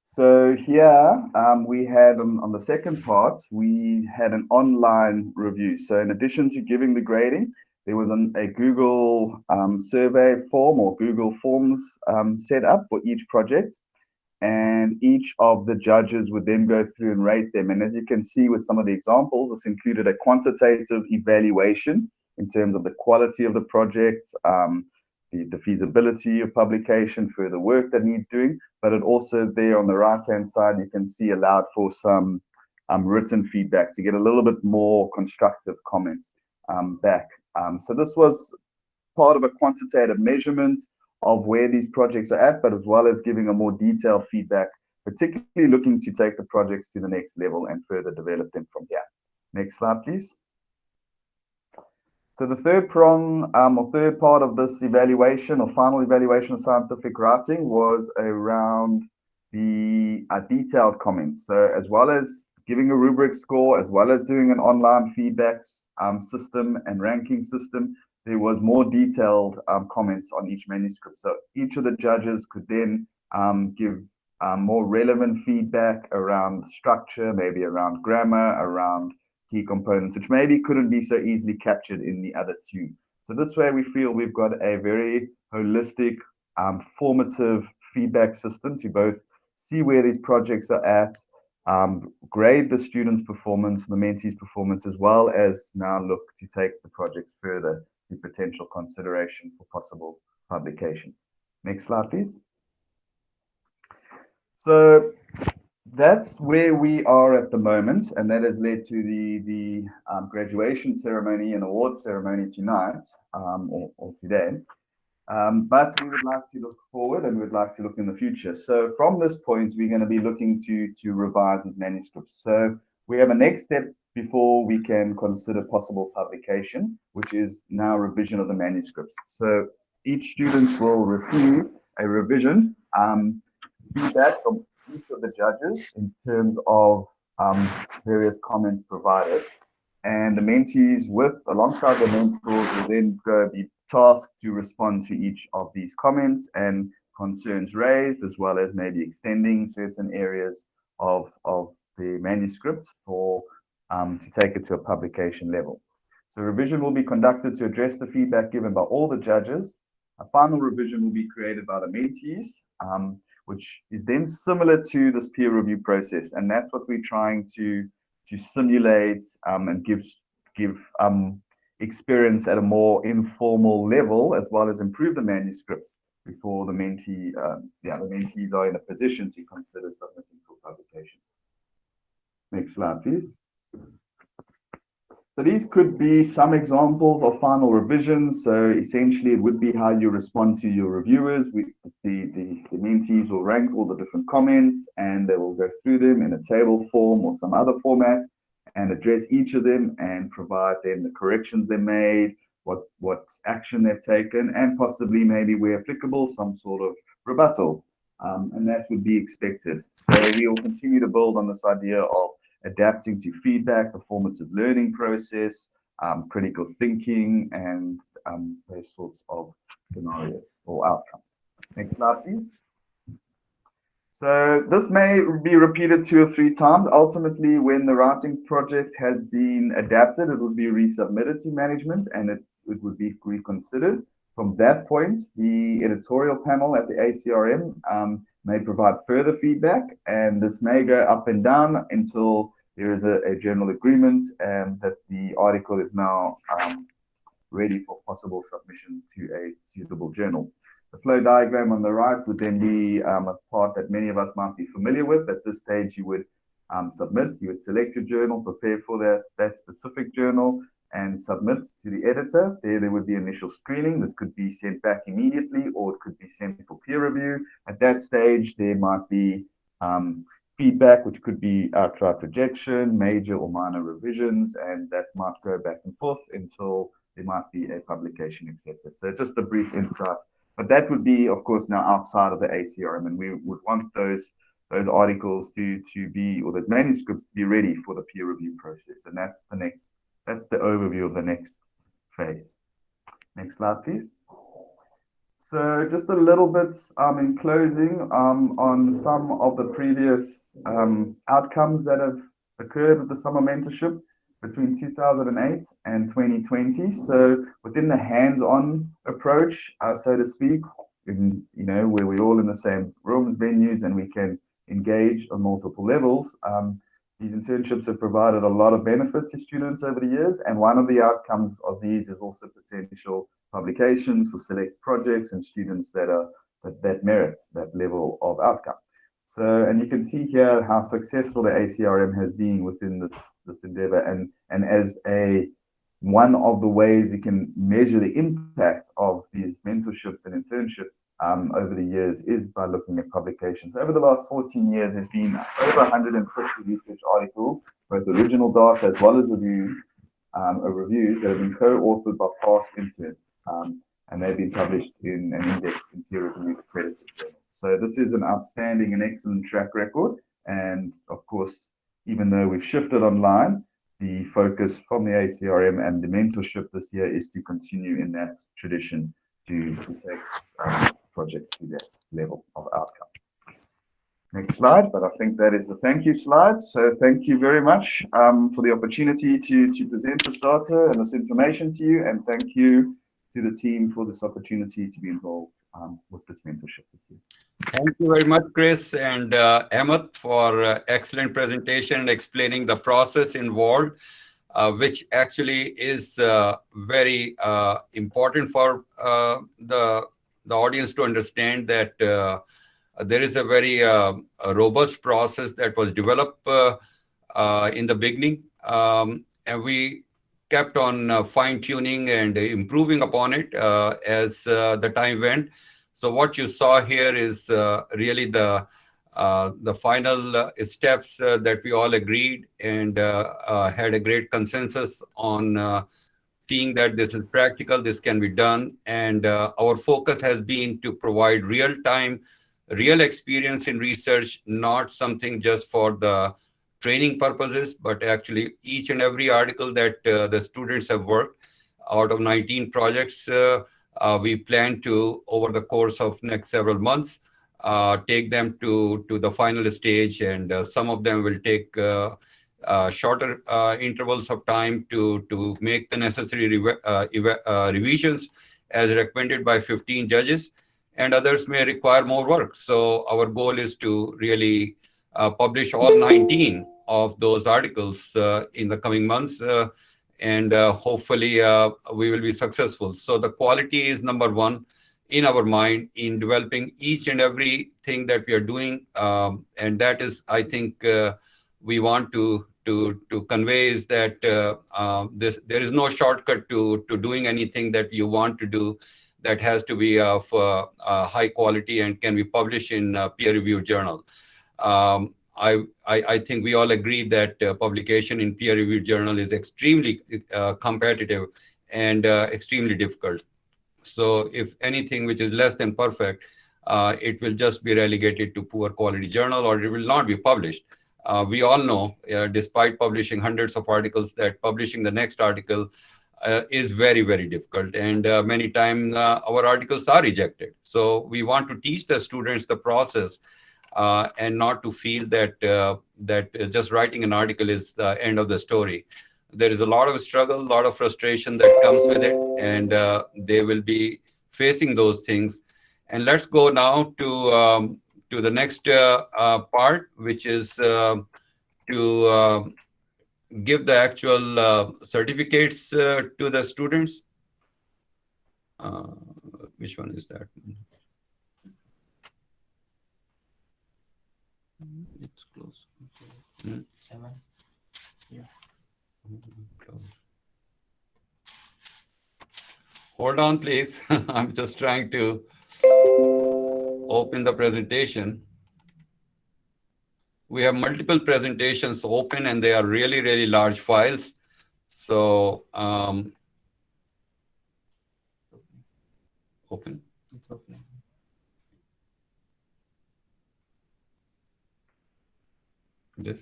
So here we had on the second part, we had an online review. So in addition to giving the grading, there was a Google survey form or Google Forms set up for each project. And each of the judges would then go through and rate them. And as you can see with some of the examples, this included a quantitative evaluation in terms of the quality of the project, the feasibility of publication, further work that needs doing. But it also there on the right-hand side, you can see allowed for some written feedback to get a little bit more constructive comments back. So this was part of a quantitative measurement of where these projects are at, but as well as giving a more detailed feedback, particularly looking to take the projects to the next level and further develop them from here. Next slide, please. So the third prong or third part of this evaluation or final evaluation of scientific writing was around the detailed comments. So as well as giving a rubric score, as well as doing an online feedback system and ranking system, there was more detailed comments on each manuscript. So each of the judges could then give more relevant feedback around structure, maybe around grammar, around key components, which maybe couldn't be so easily captured in the other two. So this way we feel we've got a very holistic, formative feedback system to both see where these projects are at, grade the students' performance, the mentees' performance, as well as now look to take the projects further to potential consideration for possible publication. Next slide, please. So that's where we are at the moment, and that has led to the graduation ceremony and awards ceremony tonight, or today. But we would like to look forward and we'd like to look in the future. So from this point, we're going to be looking to revise these manuscripts. So we have a next step before we can consider possible publication, which is now revision of the manuscripts. So each student will receive a revision, feedback from each of the judges in terms of various comments provided. And the mentees alongside the mentors will then be tasked to respond to each of these comments and concerns raised, as well as maybe extending certain areas of the manuscript for to take it to a publication level. So revision will be conducted to address the feedback given by all the judges. A final revision will be created by the mentees, which is then similar to this peer review process. And that's what we're trying to simulate and give experience at a more informal level, as well as improve the manuscripts before the mentees are in a position to consider submitting for publication. Next slide, please. So these could be some examples of final revisions. So essentially, it would be how you respond to your reviewers. The mentees will rank all the different comments, and they will go through them in a table form or some other format and address each of them and provide them the corrections they made, what action they've taken, and possibly maybe where applicable, some sort of rebuttal. And that would be expected. So we will continue to build on this idea of adapting to feedback, the formative learning process, critical thinking, and those sorts of scenarios or outcomes. Next slide, please. So this may be repeated 2 or 3 times. Ultimately, when the writing project has been adapted, it would be resubmitted to management and it would be reconsidered. From that point, the editorial panel at the ACRM may provide further feedback, and this may go up and down until there is a general agreement that the article is now ready for possible submission to a suitable journal. The flow diagram on the right would then be a part that many of us might be familiar with. At this stage, you would submit, you would select your journal, prepare for that specific journal, and submit to the editor. There would be initial screening. This could be sent back immediately, or it could be sent for peer review. At that stage, there might be feedback, which could be outright rejection, major or minor revisions, and that might go back and forth until there might be a publication accepted. So just a brief insight. But that would be, of course, now outside of the ACRM, and we would want those articles to be, or those manuscripts to be ready for the peer review process. And that's the overview of the next phase. Next slide, please. So just a little bit in closing on some of the previous outcomes that have occurred with the summer mentorship between 2008 and 2020. So within the hands-on approach, so to speak, where we're all in the same rooms, venues, and we can engage on multiple levels, these internships have provided a lot of benefit to students over the years, and one of the outcomes of these is also potential publications for select projects and students that merit that level of outcome. So, and you can see here how successful the ACRM has been within this endeavor, and as one of the ways you can measure the impact of these mentorships and internships over the years is by looking at publications. Over the last 14 years, there's been over 150 research articles, both original data as well as reviews that have been co-authored by past interns, and they've been published in and indexed in peer-reviewed accredited journals. So this is an outstanding and excellent track record. And of course, even though we've shifted online, the focus from the ACRM and the mentorship this year is to continue in that tradition to take projects to that level of outcome. Next slide, but I think that is the thank you slide. So thank you very much for the opportunity to present this data and this information to you, and thank you to the team for this opportunity to be involved with this mentorship this year. Thank you very much, Chris and Ahmed, for excellent presentation and explaining the process involved, which actually is very important for the audience to understand that there is a very robust process that was developed in the beginning, and we kept on fine-tuning and improving upon it as the time went. So what you saw here is really the the final steps that we all agreed and had a great consensus on seeing that this is practical, this can be done. And our focus has been to provide real-time, real experience in research, not something just for the training purposes, but actually each and every article that the students have worked out of 19 projects, we plan to, over the course of next several months, take them to the final stage, and some of them will take shorter intervals of time to make the necessary revisions as recommended by 15 judges, and others may require more work. So our goal is to really publish all 19 of those articles in the coming months, and hopefully we will be successful. So the quality is number one in our mind in developing each and everything that we are doing, and that is, I think, we want to convey is that there is no shortcut to doing anything that you want to do that has to be of high quality and can be published in a peer-reviewed journal. I think we all agree that publication in peer-reviewed journal is extremely competitive and extremely difficult. So if anything which is less than perfect, it will just be relegated to poor quality journal, or it will not be published. We all know, despite publishing hundreds of articles, that publishing the next article is very, very difficult. And many times our articles are rejected. So we want to teach the students the process and not to feel that just writing an article is the end of the story. There is a lot of struggle, a lot of frustration that comes with it, and they will be facing those things. And let's go now to the next part, which is to give the actual certificates to the students. Which one is that? It's close. Hmm? 7. Yeah. Close. Hold on, please. I'm just trying to open the presentation. We have multiple presentations open, and they are really, really large files. So, open. It's opening. This.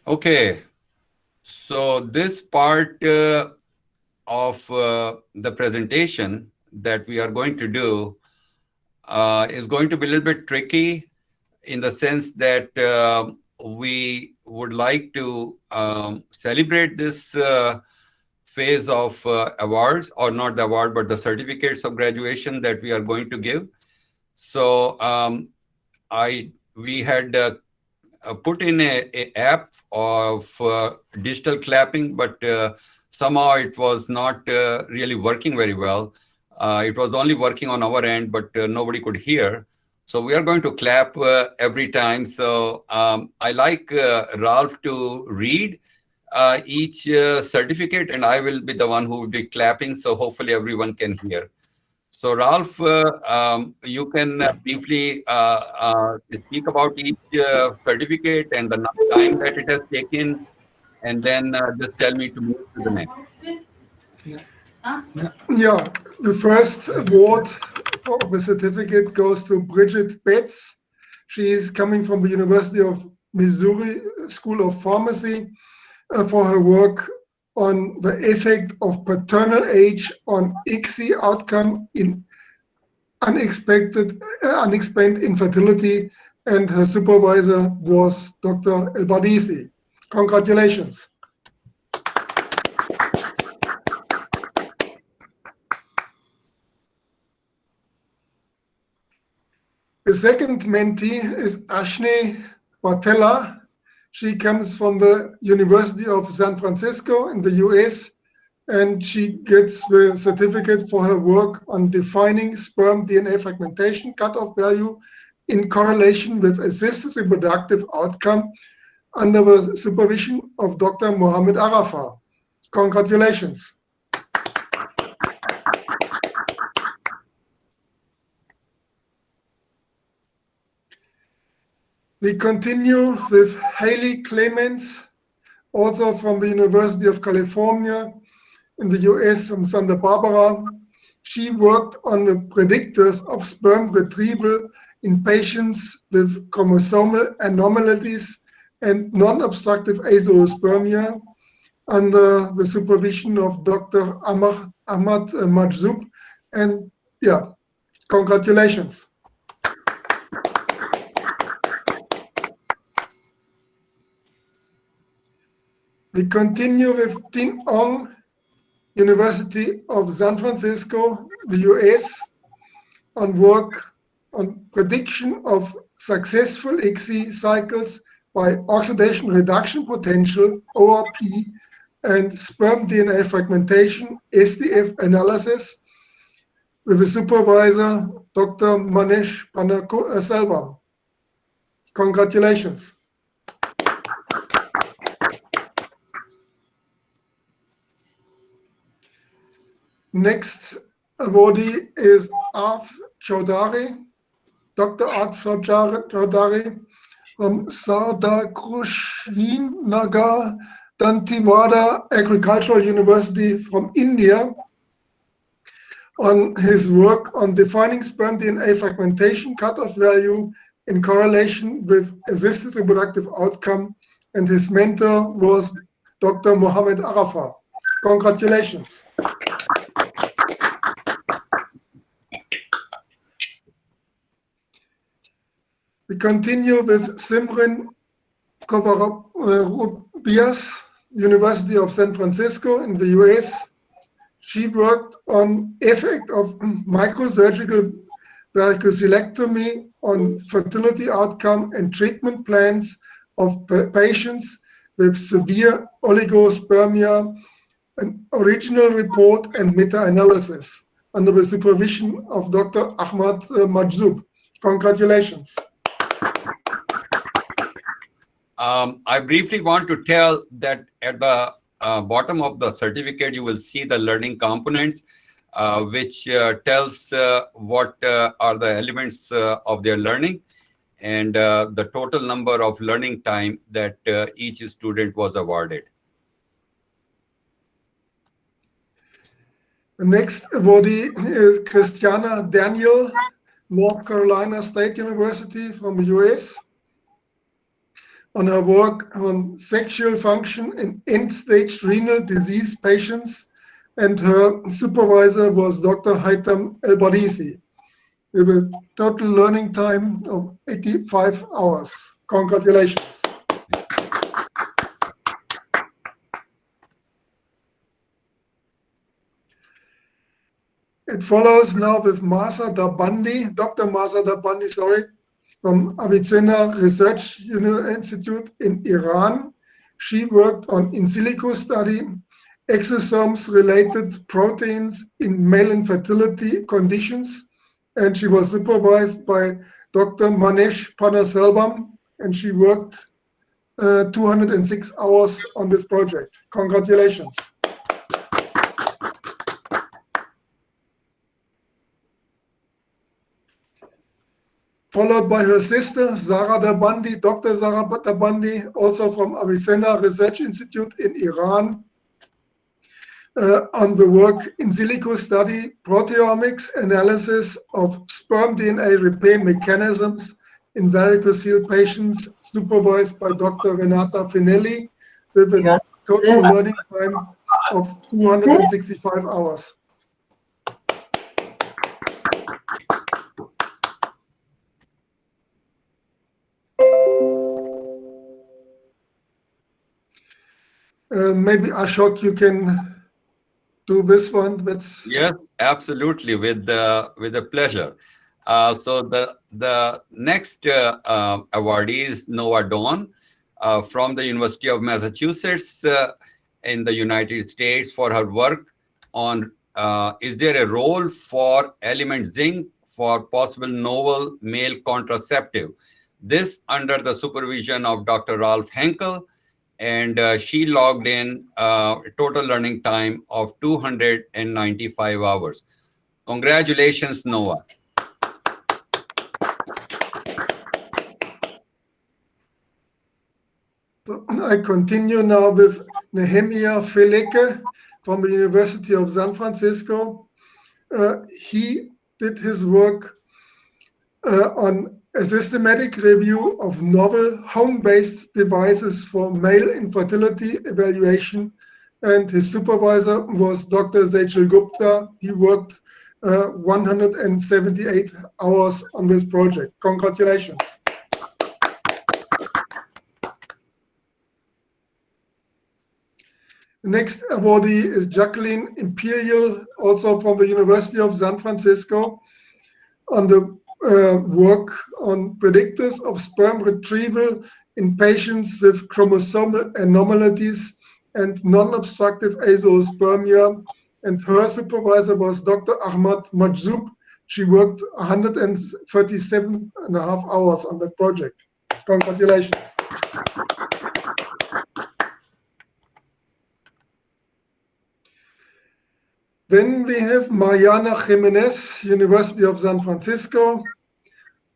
Okay, so this part of the presentation that we are going to do is going to be a little bit tricky in the sense that we would like to celebrate this phase of awards, or not the award, but the certificates of graduation that we are going to give. So we had put in a app of digital clapping, but somehow it was not really working very well. It was only working on our end, but nobody could hear. So we are going to clap every time. So I like Ralph to read each certificate, and I will be the one who will be clapping. So hopefully everyone can hear. So Ralph, you can briefly speak about each certificate and the time that it has taken, and then just tell me to move to the next. Yeah, the first award of the certificate goes to Bridget Betts. She is coming from the University of Missouri School of Pharmacy for her work on the effect of paternal age on ICSI outcome in unexplained infertility, and her supervisor was Dr. El-Badisi. Congratulations. The second mentee is Ashni Bartella. She comes from the University of San Francisco in the US, and she gets the certificate for her work on defining sperm DNA fragmentation cutoff value in correlation with assisted reproductive outcome under the supervision of Dr. Mohammed Arafat. Congratulations. We continue with Haley Clements, also from the University of California in the US, from Santa Barbara. She worked on the predictors of sperm retrieval in patients with chromosomal anomalies and non-obstructive azoospermia under the supervision of Dr. Ahmad Majzoub. And yeah, congratulations. We continue with Tin Ong, University of San Francisco, the US, on work on prediction of successful ICSI cycles by oxidation reduction potential, ORP, and sperm DNA fragmentation, SDF analysis, with a supervisor, Dr. Manesh Selvam. Congratulations. Next awardee is Arth Chaudhary, Dr. Arth Chaudhary from Sardar-Kushinagar Dantewada Agricultural University from India, on his work on defining sperm DNA fragmentation cutoff value in correlation with assisted reproductive outcome, and his mentor was Dr. Mohammed Arafat. Congratulations. We continue with Simran Kovarubias, University of San Francisco in the US. She worked on effect of microsurgical varicocelectomy on fertility outcome and treatment plans of patients with severe oligospermia, an original report and meta-analysis under the supervision of Dr. Ahmad Majzoub. Congratulations. I briefly want to tell that at the bottom of the certificate, you will see the learning components, which tells what are the elements of their learning and the total number of learning time that each student was awarded. The next awardee is Christiana Daniel, North Carolina State University from the US, on her work on sexual function in end-stage renal disease patients, and her supervisor was Dr. Haitham El-Badisi, with a total learning time of 85 hours. Congratulations. It follows now with Masa Dabandi, Dr. Masa Dabandi, sorry, from Avicenna Research Institute in Iran. She worked on in silico study, exosomes-related proteins in male infertility conditions, and she was supervised by Dr. Manesh Panaselvam, and she worked 206 hours on this project. Congratulations. Followed by her sister, Zara Dabandi, Dr. Zara Dabandi, also from Avicenna Research Institute in Iran, on the work in silico study, proteomics analysis of sperm DNA repair mechanisms in varicocele patients, supervised by Dr. Renata Finelli, with a total learning time of 265 hours. Maybe Ashok, you can do this one. That's yes, absolutely, with a pleasure. So the next awardee is Noah Dawn from the University of Massachusetts in the United States for her work on is there a role for element zinc for possible novel male contraceptive This under the supervision of Dr. Ralph Henkel, and she logged in total learning time of 295 hours. Congratulations, Noah. So I continue now with Nahemia Felika from the University of San Francisco. He did his work on a systematic review of novel home-based devices for male infertility evaluation, and his supervisor was Dr. Sejal Gupta. He worked 178 hours on this project. Congratulations. The next awardee is Jacqueline Imperial, also from the University of San Francisco, on the work on predictors of sperm retrieval in patients with chromosomal anomalies and non-obstructive azoospermia. And her supervisor was Dr. Ahmad Majzoub. She worked 137.5 hours on that project. Congratulations. Then we have Mariana Jimenez, University of San Francisco.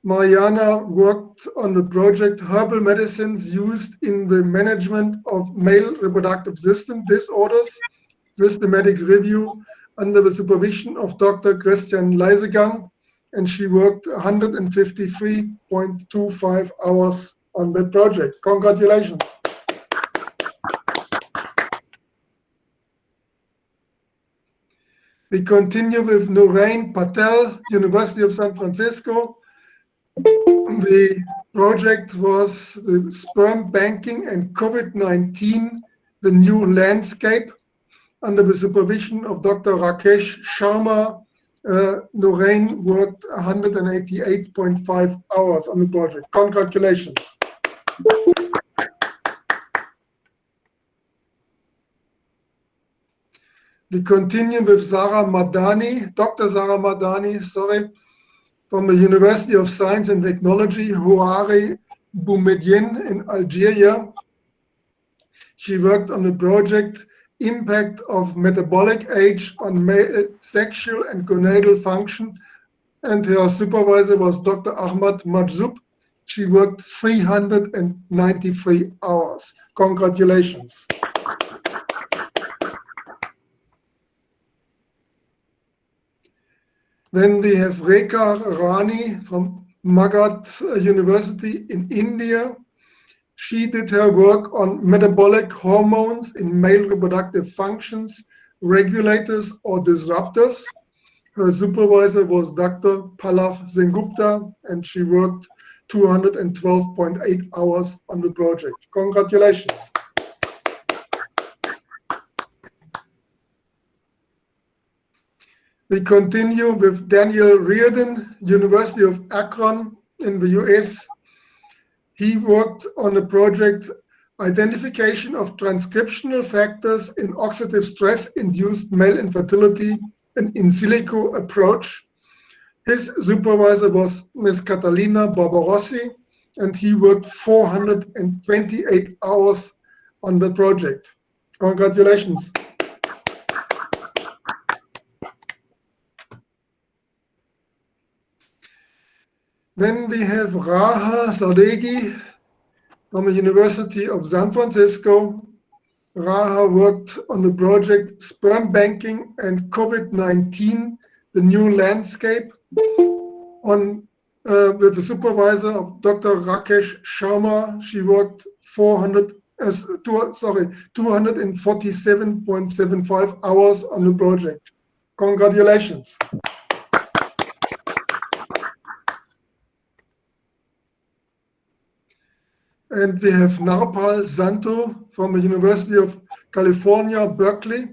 Mariana worked on the project Herbal Medicines used in the management of male reproductive system disorders, systematic review under the supervision of Dr. Christian Lizegun, and she worked 153.25 hours on that project. Congratulations. We continue with Nurain Patel, University of San Francisco. The project was the sperm banking and COVID-19, the new landscape, under the supervision of Dr. Rakesh Sharma. Nurain worked 188.5 hours on the project. Congratulations. We continue with Zara Madani, Dr. Zara Madani, from the University of Science and Technology, Houari Boumediene in Algeria. She worked on the project Impact of Metabolic Age on Male Sexual and Gonadal Function, and her supervisor was Dr. Ahmad Majzoub. She worked 393 hours. Congratulations. Then we have Reika Rani from Magadh University in India. She did her work on metabolic hormones in male reproductive functions, regulators or disruptors. Her supervisor was Dr. Pallav Sengupta, and she worked 212.8 hours on the project. Congratulations. We continue with Daniel Riordan, University of Akron in the US. He worked on a project Identification of Transcriptional Factors in Oxidative Stress-Induced Male Infertility, an in silico approach. His supervisor was Ms. Catalina Barbarossi, and he worked 428 hours on the project. Congratulations. Then we have Raha Sadeghi from the University of San Francisco. Raha worked on the project Sperm Banking and COVID-19, the New Landscape, with the supervisor of Dr. Rakesh Sharma. She worked 247.75 hours on the project. Congratulations. And we have Narpal Santo from the University of California, Berkeley.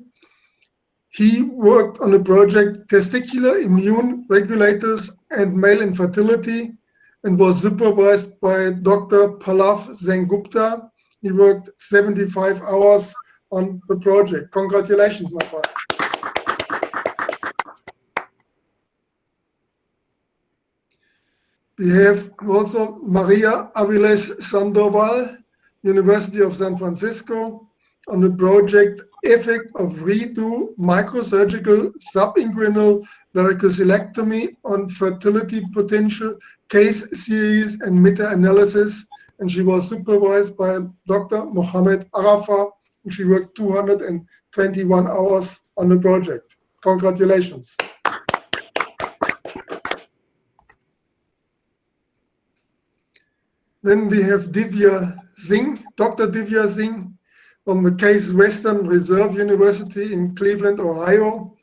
He worked on the project Testicular Immune Regulators and Male Infertility and was supervised by Dr. Pallav Sengupta. He worked 75 hours on the project. Congratulations, Narpal. We have also Maria Aviles Sandoval, University of San Francisco, on the project Effect of Redo Microsurgical Subinguinal Varicosilectomy on Fertility Potential Case Series and Meta-Analysis. And she was supervised by Dr. Mohammed Arafat. And she worked 221 hours on the project. Congratulations. Then we have Divya Singh, Dr. Divya Singh from the Case Western Reserve University in Cleveland, Ohio.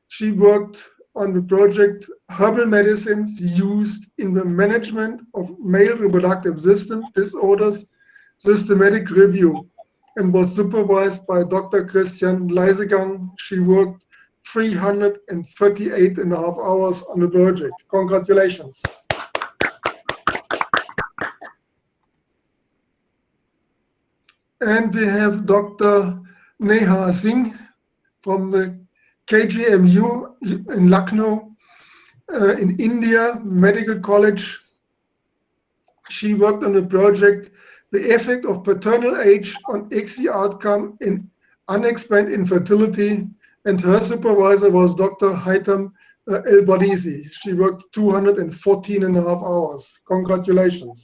She worked on the project Herbal Medicines Used in the Management of Male Reproductive System Disorders Systematic Review and was supervised by Dr. Christian Lizegun. She worked 338.5 hours on the project. Congratulations. And we have Dr. Neha Singh from the KGMU in Lucknow in India Medical College. She worked on the project The Effect of Paternal Age on ICSI Outcome in Unexplained Infertility, and her supervisor was Dr. Haitham El-Badisi. She worked 214.5 hours. Congratulations.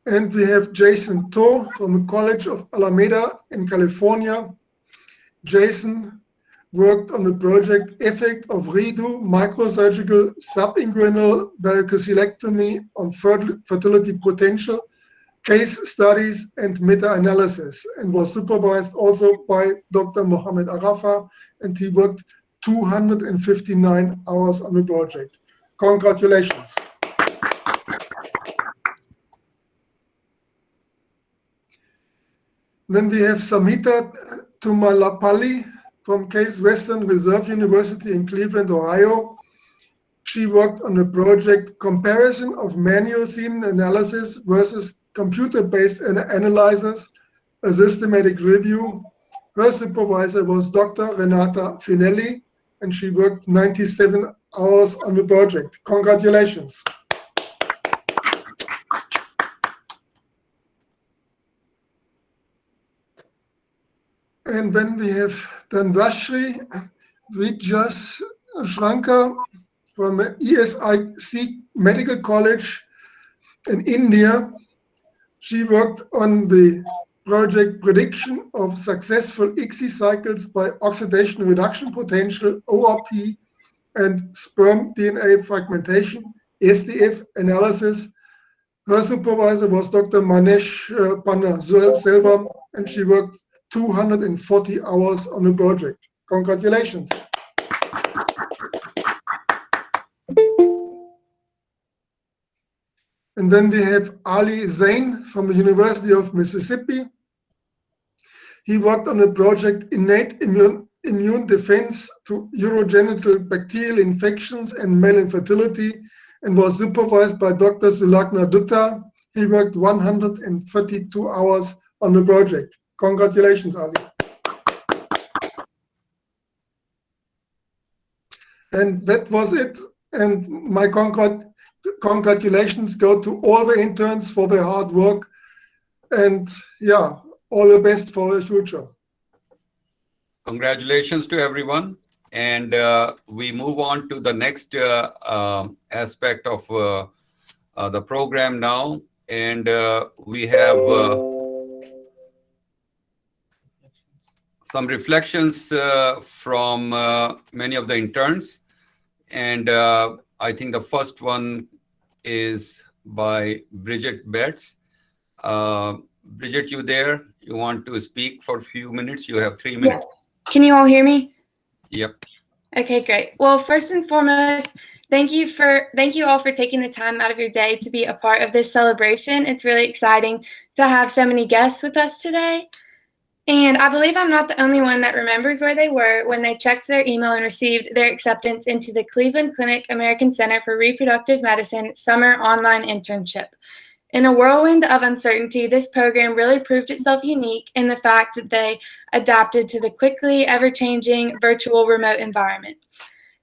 And we have Jason To from the College of Alameda in California. Jason worked on the project Effect of Redo Microsurgical Subinguinal Varicosilectomy on Fertility Potential, Case Studies and Meta-Analysis, and was supervised also by Dr. Mohammed Arafat, and he worked 259 hours on the project. Congratulations. Then we have Samhita Tumalapalli from Case Western Reserve University in Cleveland, Ohio. She worked on the project Comparison of Manual Semen Analysis versus Computer-Based Analyzers, a Systematic Review. Her supervisor was Dr. Renata Finelli, and she worked 97 hours on the project. Congratulations. And then we have Dhanvashri Vijas Shranka from ESIC Medical College in India. She worked on the project Prediction of Successful ICSI Cycles by Oxidation Reduction Potential, ORP, and Sperm DNA Fragmentation, SDF Analysis. Her supervisor was Dr. Manesh Panna Selvam, and she worked 240 hours on the project. Congratulations. And then we have Ali Zain from the University of Mississippi. He worked on the project Innate Immune Defense to Urogenital Bacterial Infections and Male Infertility, and was supervised by Dr. Sulagna Dutta. He worked 132 hours on the project. Congratulations, Ali. And that was it. And my congratulations go to all the interns for their hard work. And yeah, all the best for the future. Congratulations to everyone. And we move on to the next aspect of the program now. And we have some reflections from many of the interns. And I think the first one is by Bridget Betts. Bridget, you there? You want to speak for a few minutes? You have 3 minutes. Yes. Can you all hear me? Yep. Okay, great. Well, first and foremost, thank you all for taking the time out of your day to be a part of this celebration. It's really exciting to have so many guests with us today. And I believe I'm not the only one that remembers where they were when they checked their email and received their acceptance into the Cleveland Clinic American Center for Reproductive Medicine Summer Online Internship. In a whirlwind of uncertainty, this program really proved itself unique in the fact that they adapted to the quickly ever-changing virtual remote environment.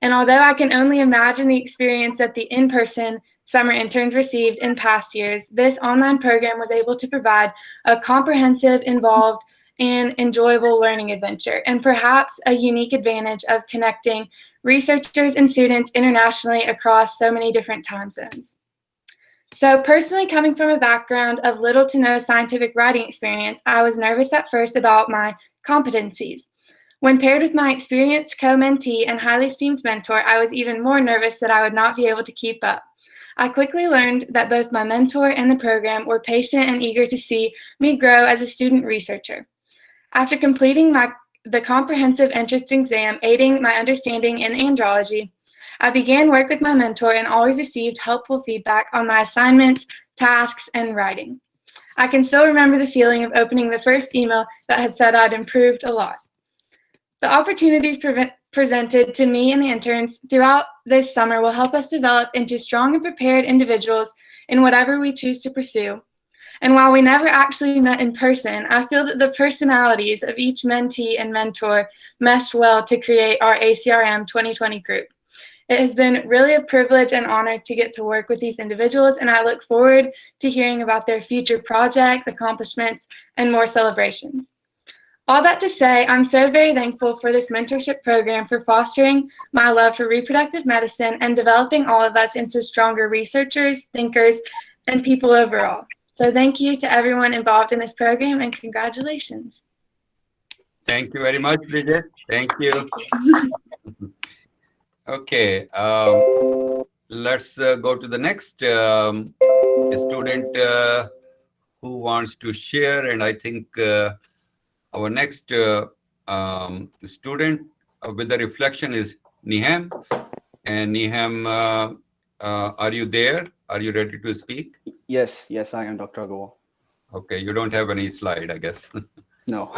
And although I can only imagine the experience that the in-person summer interns received in past years, this online program was able to provide a comprehensive, involved, and enjoyable learning adventure, and perhaps a unique advantage of connecting researchers and students internationally across so many different time zones. So personally, coming from a background of little to no scientific writing experience, I was nervous at first about my competencies. When paired with my experienced co-mentee and highly esteemed mentor, I was even more nervous that I would not be able to keep up. I quickly learned that both my mentor and the program were patient and eager to see me grow as a student researcher. After completing the comprehensive entrance exam, aiding my understanding in andrology, I began work with my mentor and always received helpful feedback on my assignments, tasks, and writing. I can still remember the feeling of opening the first email that had said I'd improved a lot. The opportunities presented to me and the interns throughout this summer will help us develop into strong and prepared individuals in whatever we choose to pursue. And while we never actually met in person, I feel that the personalities of each mentee and mentor meshed well to create our ACRM 2020 group. It has been really a privilege and honor to get to work with these individuals, and I look forward to hearing about their future projects, accomplishments, and more celebrations. All that to say, I'm so very thankful for this mentorship program for fostering my love for reproductive medicine and developing all of us into stronger researchers, thinkers, and people overall. So thank you to everyone involved in this program, and congratulations. Thank you very much, Bridget. Thank you. Okay, let's go to the next student who wants to share. And I think our next student with the reflection is Neha. And Neha, are you there? Are you ready to speak? Yes, I am, Dr. Agarwal. Okay, you don't have any slide, I guess. No.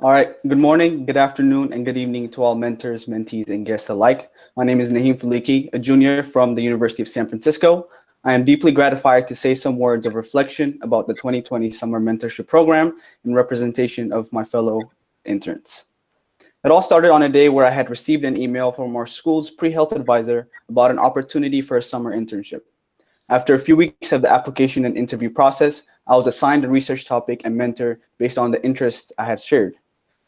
All right. Good morning, good afternoon, and good evening to all mentors, mentees, and guests alike. My name is Nahemia Felika, a junior from the University of San Francisco. I am deeply gratified to say some words of reflection about the 2020 Summer Mentorship Program in representation of my fellow interns. It all started on a day where I had received an email from our school's pre-health advisor about an opportunity for a summer internship. After a few weeks of the application and interview process, I was assigned a research topic and mentor based on the interests I had shared.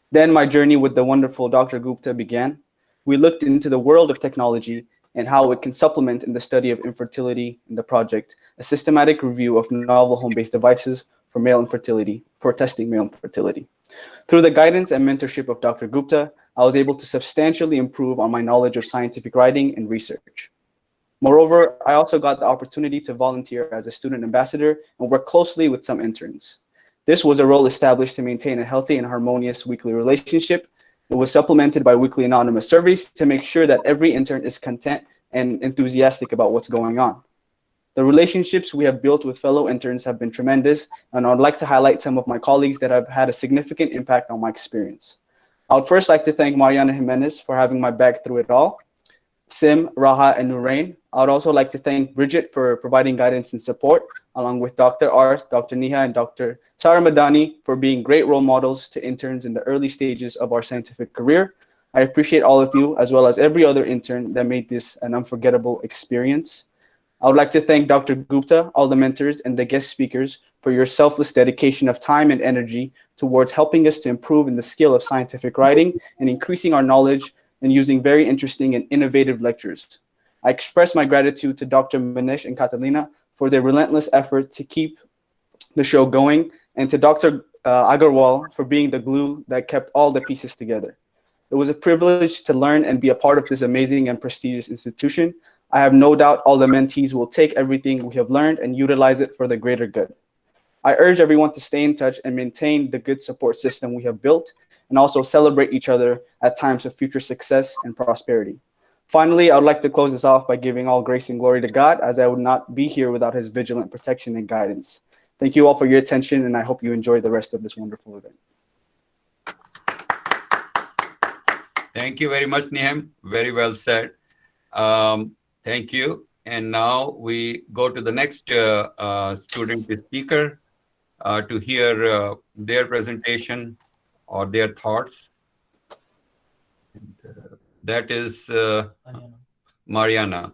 Then my journey with the wonderful Dr. Gupta began. We looked into the world of technology and how it can supplement in the study of infertility in the project, a systematic review of novel home-based devices for testing male infertility. Through the guidance and mentorship of Dr. Gupta, I was able to substantially improve on my knowledge of scientific writing and research. Moreover, I also got the opportunity to volunteer as a student ambassador and work closely with some interns. This was a role established to maintain a healthy and harmonious weekly relationship. It was supplemented by weekly anonymous surveys to make sure that every intern is content and enthusiastic about what's going on. The relationships we have built with fellow interns have been tremendous, and I'd like to highlight some of my colleagues that have had a significant impact on my experience. I would first like to thank Mariana Jimenez for having my back through it all, Sim, Raha, and Nurain. I would also like to thank Bridget for providing guidance and support, along with Dr. Arth, Dr. Neha, and Dr. Sarah Madani for being great role models to interns in the early stages of our scientific career. I appreciate all of you, as well as every other intern that made this an unforgettable experience. I would like to thank Dr. Gupta, all the mentors, and the guest speakers for your selfless dedication of time and energy towards helping us to improve in the skill of scientific writing and increasing our knowledge and using very interesting and innovative lectures. I express my gratitude to Dr. Manish and Catalina for their relentless effort to keep the show going, and to Dr. Agarwal for being the glue that kept all the pieces together. It was a privilege to learn and be a part of this amazing and prestigious institution. I have no doubt all the mentees will take everything we have learned and utilize it for the greater good. I urge everyone to stay in touch and maintain the good support system we have built, and also celebrate each other at times of future success and prosperity. Finally, I would like to close this off by giving all grace and glory to God, as I would not be here without his vigilant protection and guidance. Thank you all for your attention, and I hope you enjoy the rest of this wonderful event. Thank you very much, Neha. Very well said. Thank you. And now we go to the next student speaker to hear their presentation or their thoughts. That is Mariana.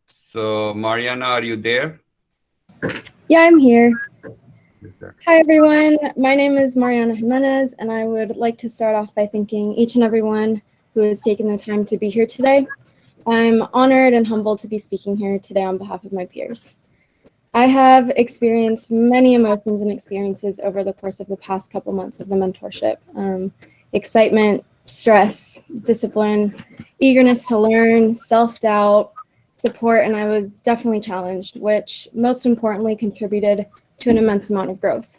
So Mariana, are you there? Yeah, I'm here. Yes, sir. Hi, everyone. My name is Mariana Jimenez, and I would like to start off by thanking each and everyone who has taken the time to be here today. I'm honored and humbled to be speaking here today on behalf of my peers. I have experienced many emotions and experiences over the course of the past couple months of the mentorship. Excitement, stress, discipline, eagerness to learn, self-doubt, support, and I was definitely challenged, which most importantly contributed to an immense amount of growth.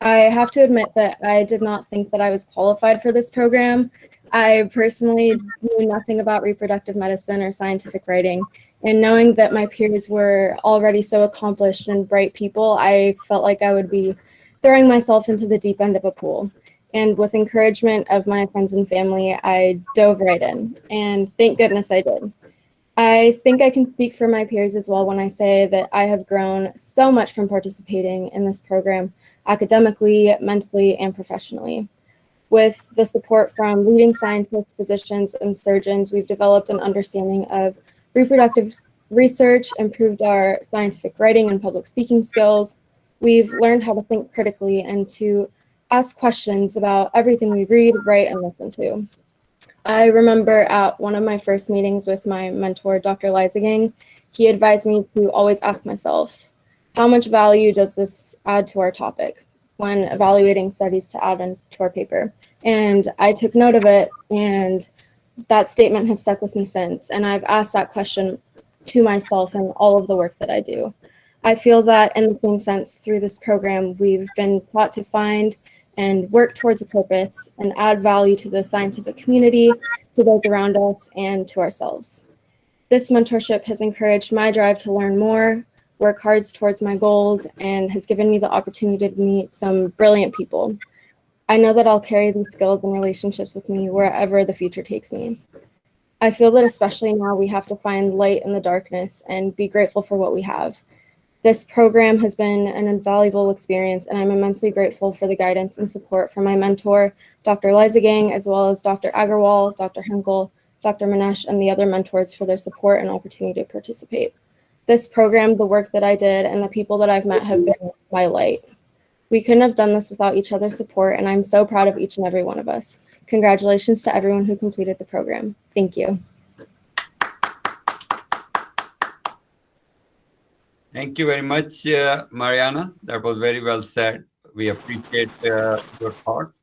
I have to admit that I did not think that I was qualified for this program. I personally knew nothing about reproductive medicine or scientific writing, and knowing that my peers were already so accomplished and bright people, I felt like I would be throwing myself into the deep end of a pool. And with encouragement of my friends and family, I dove right in, and thank goodness I did. I think I can speak for my peers as well when I say that I have grown so much from participating in this program, academically, mentally, and professionally. With the support from leading scientists, physicians, and surgeons, we've developed an understanding of reproductive research, improved our scientific writing and public speaking skills. We've learned how to think critically and to ask questions about everything we read, write, and listen to. I remember at one of my first meetings with my mentor, Dr. Lizegun, he advised me to always ask myself, how much value does this add to our topic when evaluating studies to add into our paper? And I took note of it, and that statement has stuck with me since. And I've asked that question to myself in all of the work that I do. I feel that in the same sense, through this program, we've been taught to find and work towards a purpose and add value to the scientific community, to those around us, and to ourselves. This mentorship has encouraged my drive to learn more, work hard towards my goals, and has given me the opportunity to meet some brilliant people. I know that I'll carry these skills and relationships with me wherever the future takes me. I feel that especially now we have to find light in the darkness and be grateful for what we have. This program has been an invaluable experience, and I'm immensely grateful for the guidance and support from my mentor, Dr. Lizegun, as well as Dr. Agarwal, Dr. Henkel, Dr. Manesh, and the other mentors for their support and opportunity to participate. This program, the work that I did, and the people that I've met have been my light. We couldn't have done this without each other's support, and I'm so proud of each and every one of us. Congratulations to everyone who completed the program. Thank you. Thank you very much, Mariana. That was very well said. We appreciate your thoughts.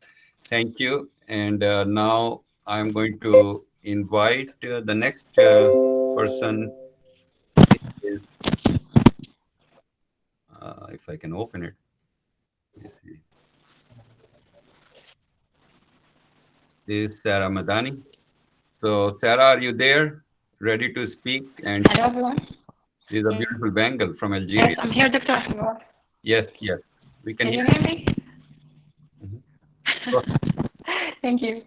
Thank you. And now I'm going to invite the next person. Is, if I can open it. Let's see. This is Sarah Madani. So Sarah, are you there? Ready to speak? And hello, everyone. This is a beautiful bangle from Algeria. Yes, I'm here, Dr. Agarwal. Yes, yes. We can you hear hear me? Thank you.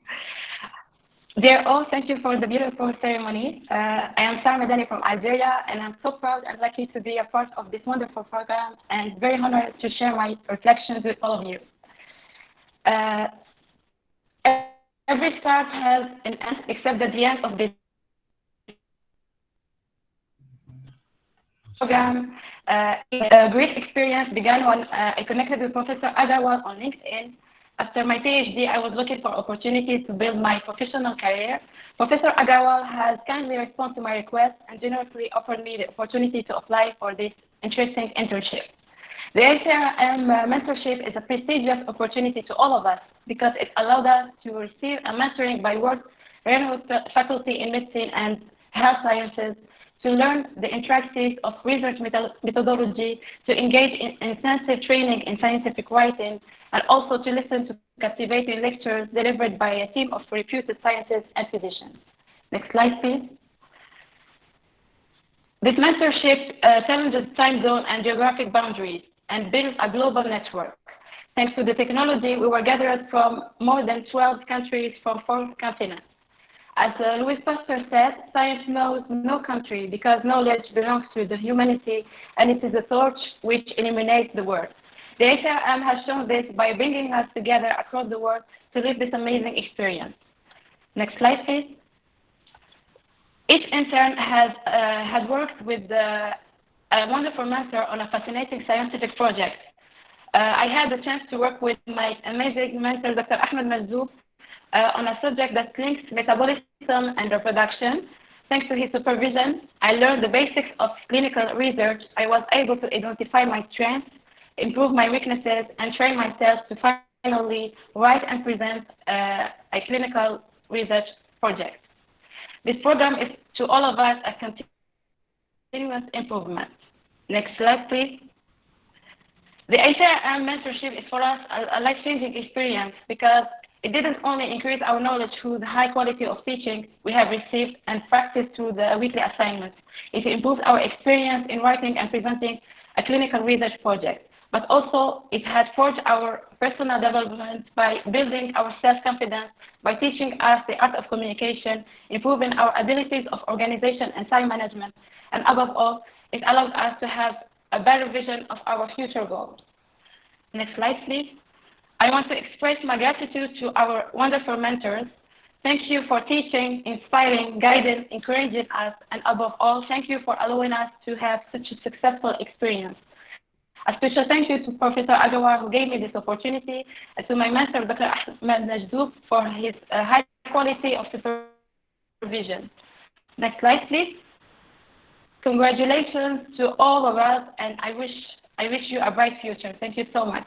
Dear all, thank you for the beautiful ceremony. I am Sarah Madani from Algeria, and I'm so proud and lucky to be a part of this wonderful program and very honored to share my reflections with all of you. Every start has an end, except that the end of this program. A great experience began when I connected with Professor Agarwal on LinkedIn. After my PhD, I was looking for opportunities to build my professional career. Professor Agarwal has kindly responded to my request and generously offered me the opportunity to apply for this interesting internship. The ACRM mentorship is a prestigious opportunity to all of us because it allowed us to receive a mentoring by world-renowned faculty in medicine and health sciences, to learn the intricacies of research methodology, to engage in intensive training in scientific writing, and also to listen to captivating lectures delivered by a team of reputed scientists and physicians. Next slide, please. This mentorship challenges time zone and geographic boundaries and builds a global network. Thanks to the technology, we were gathered from more than 12 countries from 4 continents. As Louis Pasteur said, science knows no country because knowledge belongs to the humanity and it is a torch which illuminates the world. The ACRM has shown this by bringing us together across the world to live this amazing experience. Next slide, please. Each intern has worked with a wonderful mentor on a fascinating scientific project. I had the chance to work with my amazing mentor, Dr. Ahmed Mazzoub, on a subject that links metabolism and reproduction. Thanks to his supervision, I learned the basics of clinical research. I was able to identify my strengths, improve my weaknesses, and train myself to finally write and present a clinical research project. This program is to all of us a continuous improvement. Next slide, please. The ACRM mentorship is for us a life-changing experience because it didn't only increase our knowledge through the high quality of teaching we have received and practiced through the weekly assignments. It improved our experience in writing and presenting a clinical research project, but also it has forged our personal development by building our self-confidence, by teaching us the art of communication, improving our abilities of organization and time management, and above all, it allows us to have a better vision of our future goals. Next slide, please. I want to express my gratitude to our wonderful mentors. Thank you for teaching, inspiring, guiding, encouraging us, and above all, thank you for allowing us to have such a successful experience. A special thank you to Professor Agarwal who gave me this opportunity, and to my mentor, Dr. Ahmed Mazzoub, for his high quality of supervision. Next slide, please. Congratulations to all of us, and I wish you a bright future. Thank you so much.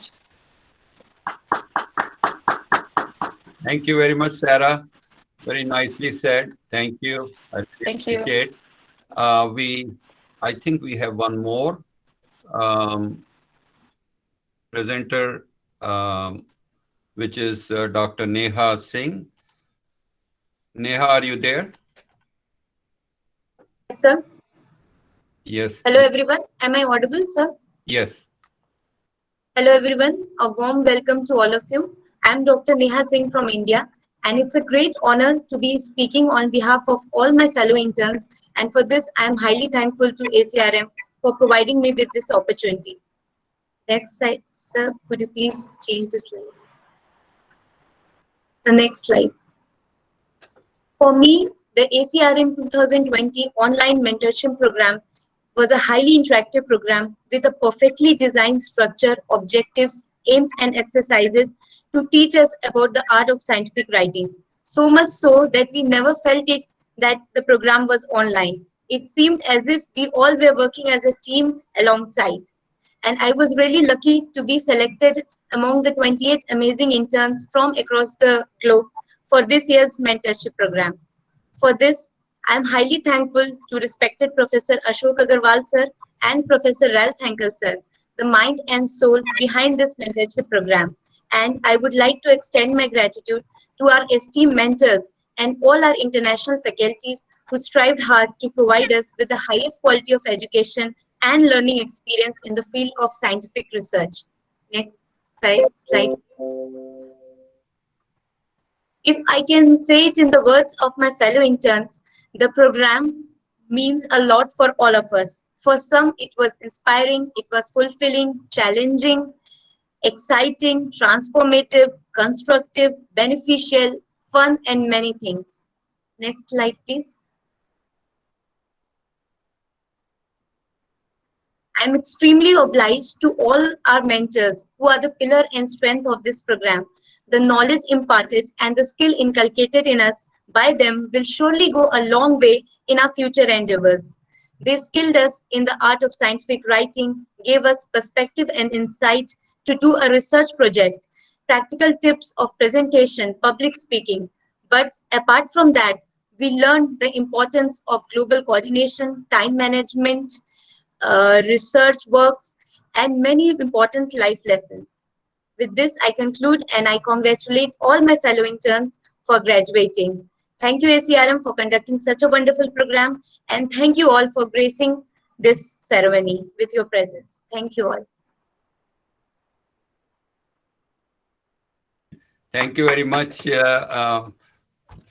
Thank you very much, Sarah. Very nicely said. Thank you. Thank you. I think we have one more presenter, which is Dr. Neha Singh. Neha, are you there? Yes, sir. Yes. Hello, everyone. Am I audible, sir? Yes. Hello, everyone. A warm welcome to all of you. I'm Dr. Neha Singh from India, and it's a great honor to be speaking on behalf of all my fellow interns. And for this, I'm highly thankful to ACRM for providing me with this opportunity. Next slide, sir. Could you please change the slide? The next slide. For me, the ACRM 2020 Online Mentorship Program was a highly interactive program with a perfectly designed structure, objectives, aims, and exercises to teach us about the art of scientific writing. So much so that we never felt it that the program was online. It seemed as if we all were working as a team alongside. And I was really lucky to be selected among the 28 amazing interns from across the globe for this year's mentorship program. For this, I am highly thankful to respected Professor Ashok Agarwal sir and Professor Henkel sir, the mind and soul behind this mentorship program. And I would like to extend my gratitude to our esteemed mentors and all our international faculties who strived hard to provide us with the highest quality of education and learning experience in the field of scientific research. Next slide, please. If I can say it in the words of my fellow interns, the program means a lot for all of us. For some, it was inspiring, it was fulfilling, challenging, exciting, transformative, constructive, beneficial, fun, and many things. Next slide, please. I'm extremely obliged to all our mentors who are the pillar and strength of this program. The knowledge imparted and the skill inculcated in us by them will surely go a long way in our future endeavors. They skilled us in the art of scientific writing, gave us perspective and insight to do a research project, practical tips of presentation, public speaking. But apart from that, we learned the importance of global coordination, time management, research works, and many important life lessons. With this, I conclude and I congratulate all my fellow interns for graduating. Thank you, ACRM, for conducting such a wonderful program, and thank you all for gracing this ceremony with your presence. Thank you all. Thank you very much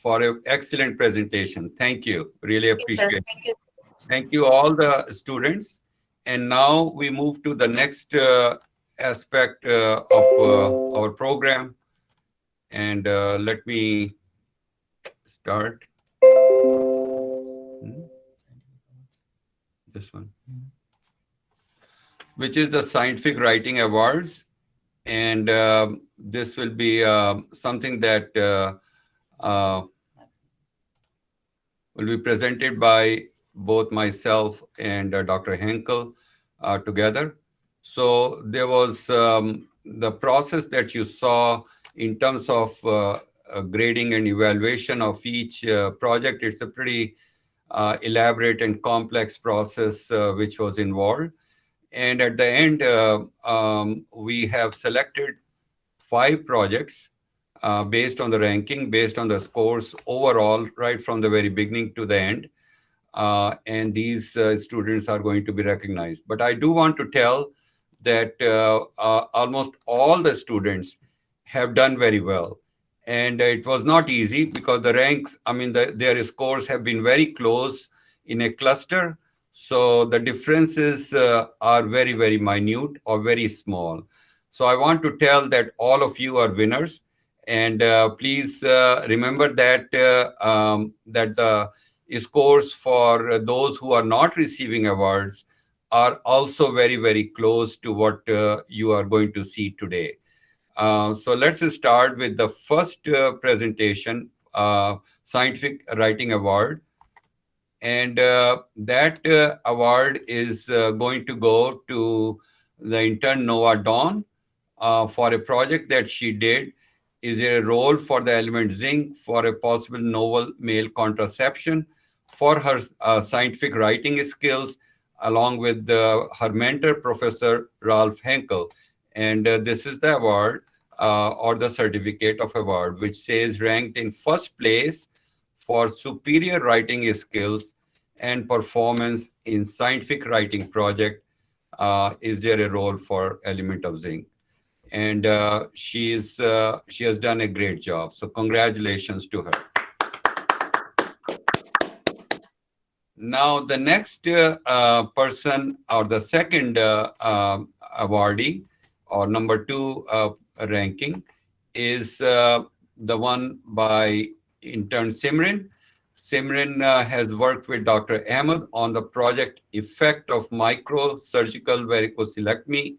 for an excellent presentation. Thank you. Really appreciate it. Thank you so much. Thank you all the students. And now we move to the next aspect of our program. And let me start. This one, which is the Scientific Writing Awards. And this will be something that will be presented by both myself and Dr. Henkel together. So there was the process that you saw in terms of grading and evaluation of each project. It's a pretty elaborate and complex process which was involved. And at the end, we have selected 5 projects based on the ranking, based on the scores overall, right from the very beginning to the end. And these students are going to be recognized. But I do want to tell that almost all the students have done very well. And it was not easy because the ranks, I mean, their scores have been very close in a cluster. So the differences are very, very minute or very small. So I want to tell that all of you are winners. And please remember that, that the scores for those who are not receiving awards are also very, very close to what you are going to see today. So let's start with the first presentation, Scientific Writing Award. And that award is going to go to the intern Noah Dawn for a project that she did. Is a role for the element zinc for a possible novel male contraception for her scientific writing skills, along with her mentor, Professor Ralph Henkel. And this is the award or the certificate of award, which says ranked in first place for superior writing skills and performance in scientific writing project. Is there a role for element of zinc? And she has done a great job. So congratulations to her. Now the next person, or the second awardee, or number 2 ranking, is the one by intern Simran. Simran has worked with Dr. Ahmed on the project Effect of Microsurgical Varicosilectomy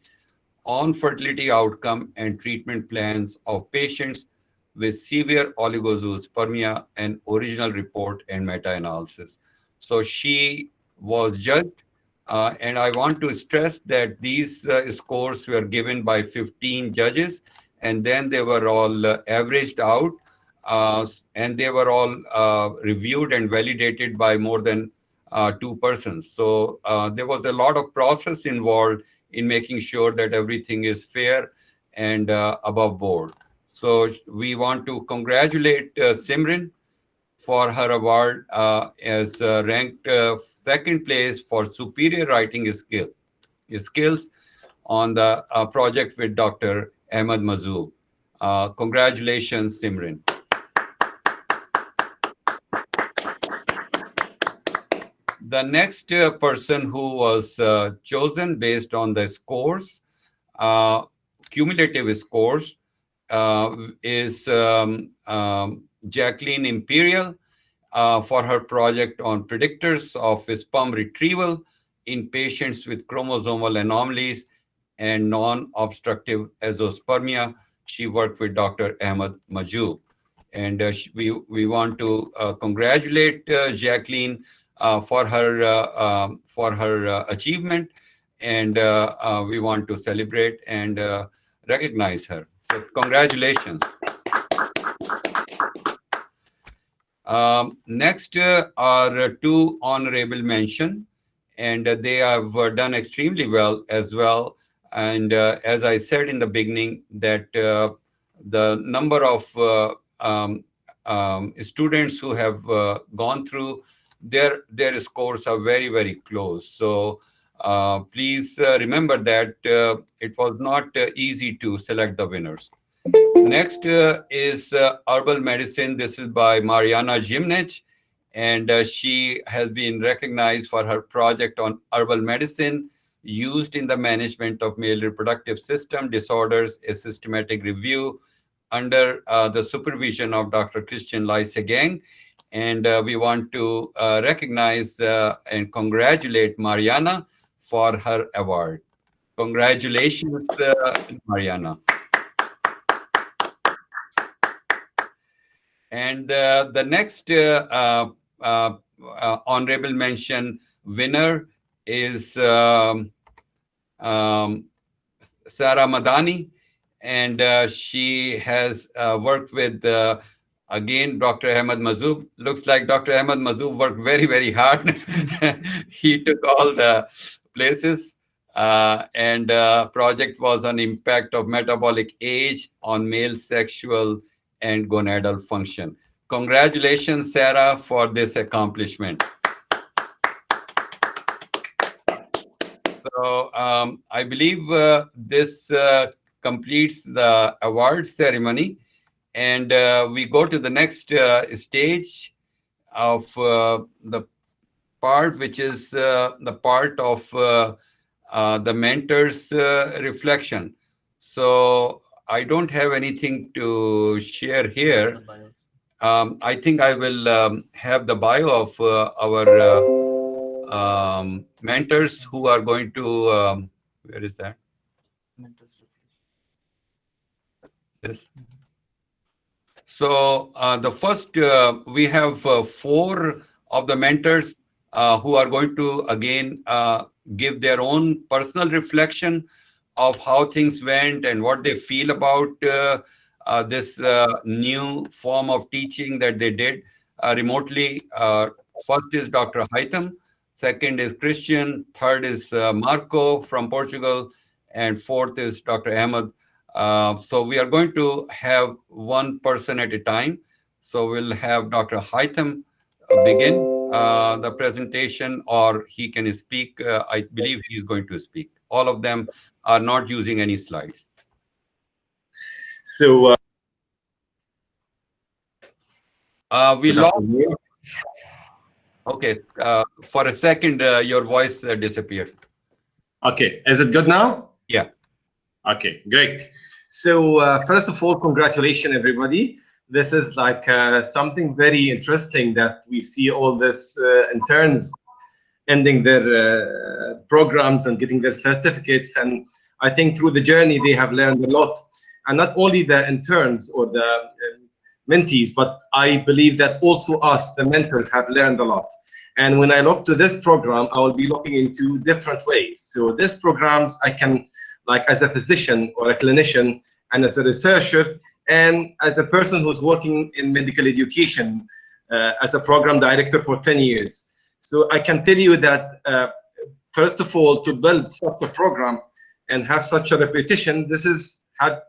on fertility outcome and treatment plans of patients with severe oligozoospermia, and original report and meta-analysis. So she was judged, and I want to stress that these scores were given by 15 judges, and then they were all averaged out, and they were all reviewed and validated by more than 2 persons. So there was a lot of process involved in making sure that everything is fair and above board. So we want to congratulate Simran for her award as ranked second place for superior writing skills on the project with Dr. Ahmed Mazoub. Congratulations, Simran. The next person who was chosen based on the scores, cumulative scores, is Jacqueline Imperial for her project on predictors of sperm retrieval in patients with chromosomal anomalies and non-obstructive azoospermia. She worked with Dr. Ahmed Majoub. And we want to congratulate Jacqueline for her achievement, and we want to celebrate and recognize her. So congratulations. Next are 2 honorable mention, and they have done extremely well as well. And as I said in the beginning, that the number of students who have gone through, their scores are very, very close. So please remember that it was not easy to select the winners. Next is Herbal Medicine. This is by Mariana Jimenez, and she has been recognized for her project on herbal medicine used in the management of male reproductive system disorders, a systematic review under the supervision of Dr. Christian Lizegun. And we want to recognize and congratulate Mariana for her award. Congratulations, Mariana. And the next honorable mention winner is Sarah Madani, and she has worked with again Dr. Ahmed Mazoub. Looks like Dr. Ahmed Mazoub worked very, very hard. He took all the places, and project was on impact of metabolic age on male sexual and gonadal function. Congratulations, Sarah, for this accomplishment. So I believe this completes the award ceremony, and we go to the next stage of the part, which is the part of the mentor's reflection. So I don't have anything to share here. I think I will have the bio of our mentors who are going to, where is that? Yes. So the first, we have 4 of the mentors who are going to again give their own personal reflection of how things went and what they feel about this new form of teaching that they did remotely. First is Dr. Haitham, second is Christian, third is Marco from Portugal, and fourth is Dr. Ahmed. So we are going to have one person at a time. So we'll have Dr. Haitham begin the presentation, or he can speak. I believe he's going to speak. All of them are not using any slides. So we lost. Okay, for a second, your voice disappeared. Okay, is it good now? Yeah. Okay, great. So first of all, congratulations, everybody. This is like something very interesting that we see all this interns ending their programs and getting their certificates. And I think through the journey, they have learned a lot. And not only the interns or the mentees, but I believe that also us, the mentors, have learned a lot. And when I look to this program, I will be looking into different ways. So this programs, I can, like as a physician or a clinician, and as a researcher, and as a person who's working in medical education as a program director for 10 years. So I can tell you that, first of all, to build such a program and have such a reputation, this had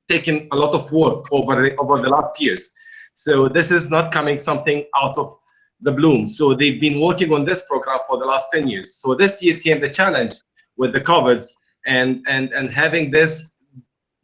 taken a lot of work over the last years. So this is not coming something out of the bloom. So they've been working on this program for the last 10 years. So this year came the challenge with the COVID and having this,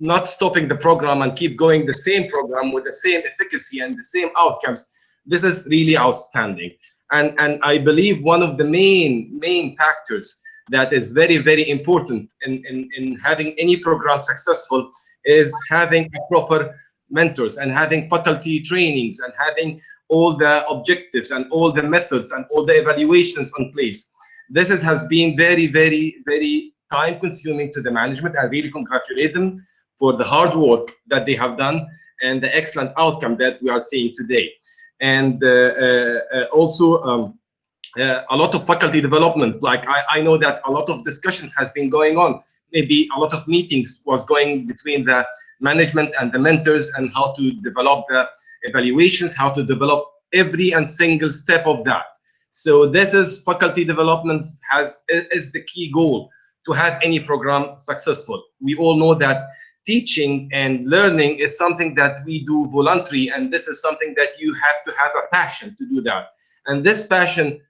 not stopping the program and keep going the same program with the same efficacy and the same outcomes. This is really outstanding. And I believe one of the main factors that is very, very important in having any program successful is having proper mentors and having faculty trainings and having all the objectives and all the methods and all the evaluations in place. This has been very, very, very time consuming to the management. I really congratulate them for the hard work that they have done and the excellent outcome that we are seeing today. And also a lot of faculty developments. Like I know that a lot of discussions has been going on. Maybe a lot of meetings was going between the management and the mentors and how to develop the evaluations, how to develop every and single step of that. So this is faculty developments is the key goal to have any program successful. We all know that teaching and learning is something that we do voluntary, and this is something that you have to have a passion to do that. And this passion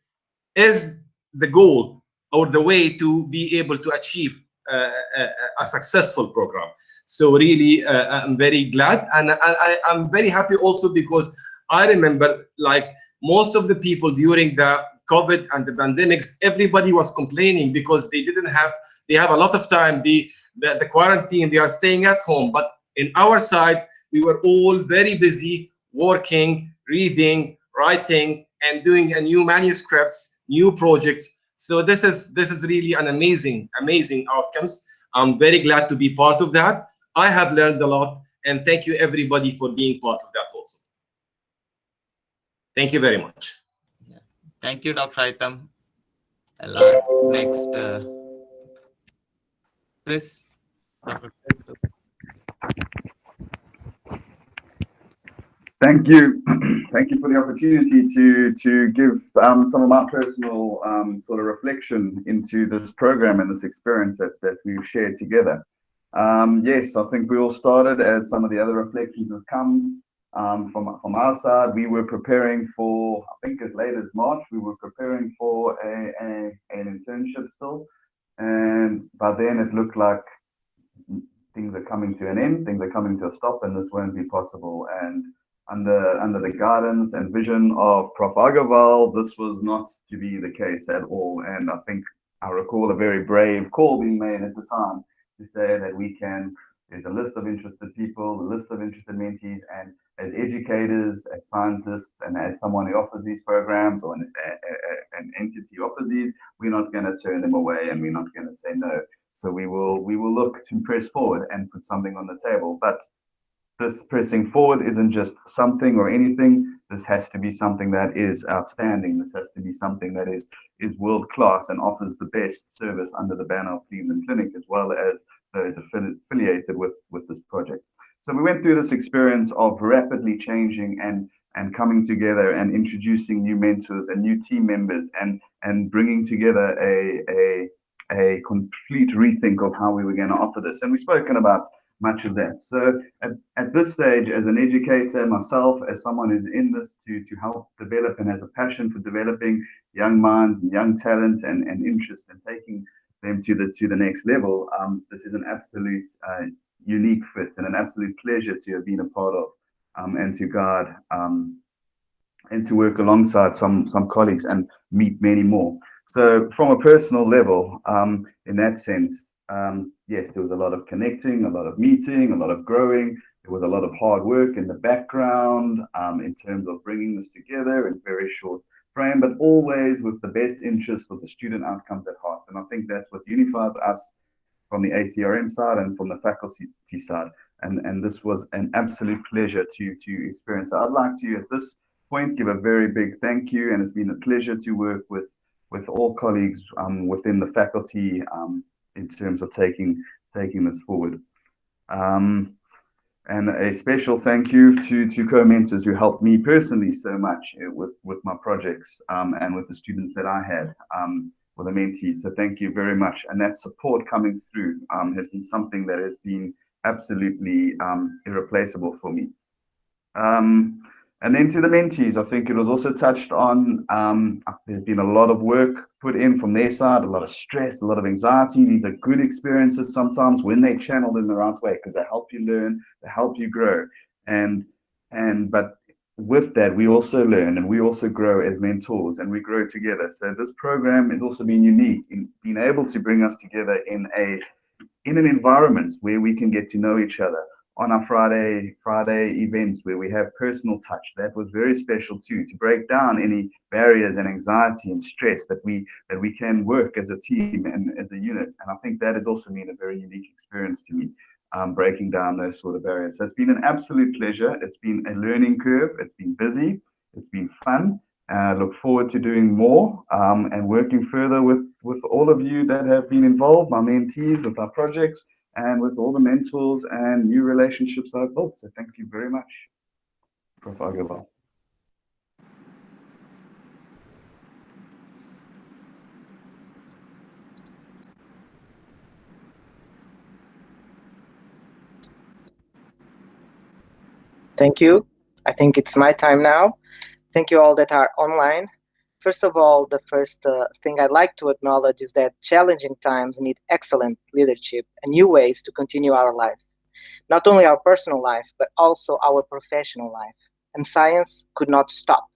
is the goal or the way to be able to achieve a successful program. So really, I'm very glad, and I'm very happy also because I remember, like, most of the people during the COVID and the pandemics, everybody was complaining because they have a lot of time, the quarantine, they are staying at home. But in our side, we were all very busy working, reading, writing, and doing a new manuscripts, new projects. So this is really an amazing outcomes. I'm very glad to be part of that. I have learned a lot, and thank you everybody for being part of that also. Thank you very much. Yeah. Thank you, Dr. Haitham. Next, Chris. Dr. Chris. Thank you. Thank you for the opportunity to give some of my personal sort of reflection into this program and this experience that we've shared together. Yes, I think we all started, as some of the other reflections have come from our side. We were preparing for, I think as late as March, we were preparing for an internship still. And by then it looked like things are coming to an end, things are coming to a stop, and this won't be possible. And under the guidance and vision of Prof. Agarwal, this was not to be the case at all. And I think I recall a very brave call being made at the time to say that there's a list of interested people, a list of interested mentees, and as educators, as scientists, and as someone who offers these programs, or an entity who offers these, we're not going to turn them away, and we're not going to say no. So we will look to press forward and put something on the table. But this pressing forward isn't just something or anything. This has to be something that is outstanding. This has to be something that is world class and offers the best service under the banner of Cleveland Clinic, as well as those affiliated with this project. So we went through this experience of rapidly changing and coming together and introducing new mentors and new team members and bringing together a complete rethink of how we were going to offer this. And we've spoken about much of that. So at this stage, as an educator, myself, as someone who's in this to help develop and has a passion for developing young minds and young talents and interest and taking them to the next level, this is an absolute unique fit and an absolute pleasure to have been a part of, and to guide and to work alongside some colleagues and meet many more. So from a personal level, in that sense, yes, there was a lot of connecting, a lot of meeting, a lot of growing. There was a lot of hard work in the background in terms of bringing this together in very short frame, but always with the best interest of the student outcomes at heart. And I think that's what unifies us from the ACRM side and from the faculty side. And this was an absolute pleasure to experience. So I'd like to, at this point, give a very big thank you, and it's been a pleasure to work with all colleagues within the faculty in terms of taking this forward. And a special thank you to co-mentors who helped me personally so much with my projects and with the students that I had with the mentees. So thank you very much. And that support coming through has been something that has been absolutely irreplaceable for me. And then to the mentees, I think it was also touched on, there's been a lot of work put in from their side, a lot of stress, a lot of anxiety. These are good experiences sometimes when they're channeled in the right way, because they help you learn, they help you grow. But with that, we also learn and we also grow as mentors, and we grow together. So this program has also been unique in being able to bring us together in an environment where we can get to know each other. On our Friday events where we have personal touch, that was very special too, to break down any barriers and anxiety and stress that we can work as a team and as a unit. And I think that has also been a very unique experience to me, breaking down those sort of barriers. So it's been an absolute pleasure. It's been a learning curve. It's been busy. It's been fun. I look forward to doing more and working further with all of you that have been involved, my mentees, with our projects, and with all the mentors and new relationships I've built. So thank you very much, Prof. Agarwal. Thank you. I think it's my time now. Thank you all that are online. First of all, the first thing I'd like to acknowledge is that challenging times need excellent leadership and new ways to continue our life. Not only our personal life, but also our professional life. And science could not stop.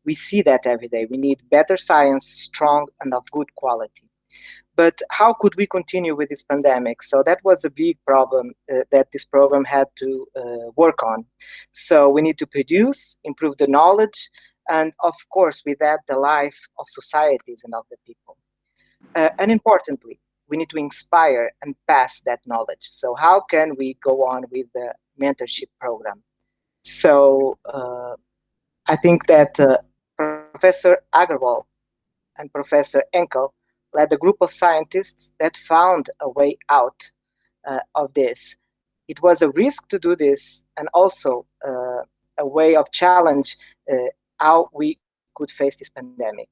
We see that every day. We need better science, strong and of good quality. But how could we continue with this pandemic? So that was a big problem that this program had to work on. So we need to produce, improve the knowledge, and of course, with that, the life of societies and of the people. And importantly, we need to inspire and pass that knowledge. So how can we go on with the mentorship program? So I think that Professor Agarwal and Professor Henkel led a group of scientists that found a way out of this. It was a risk to do this, and also a way of challenge how we could face this pandemic.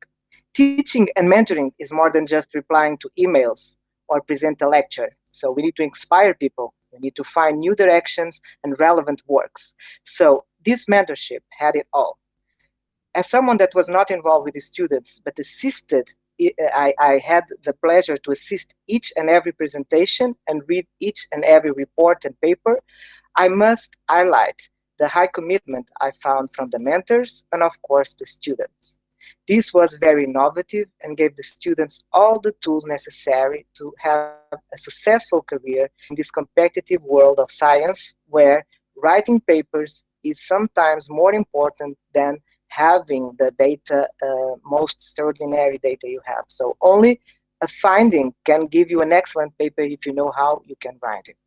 Teaching and mentoring is more than just replying to emails or present a lecture. So we need to inspire people. We need to find new directions and relevant works. So this mentorship had it all. As someone that was not involved with the students, but assisted, I had the pleasure to assist each and every presentation and read each and every report and paper. I must highlight the high commitment I found from the mentors and of course the students. This was very innovative and gave the students all the tools necessary to have a successful career in this competitive world of science, where writing papers is sometimes more important than having the data, most extraordinary data you have. So only a finding can give you an excellent paper if you know how you can write it.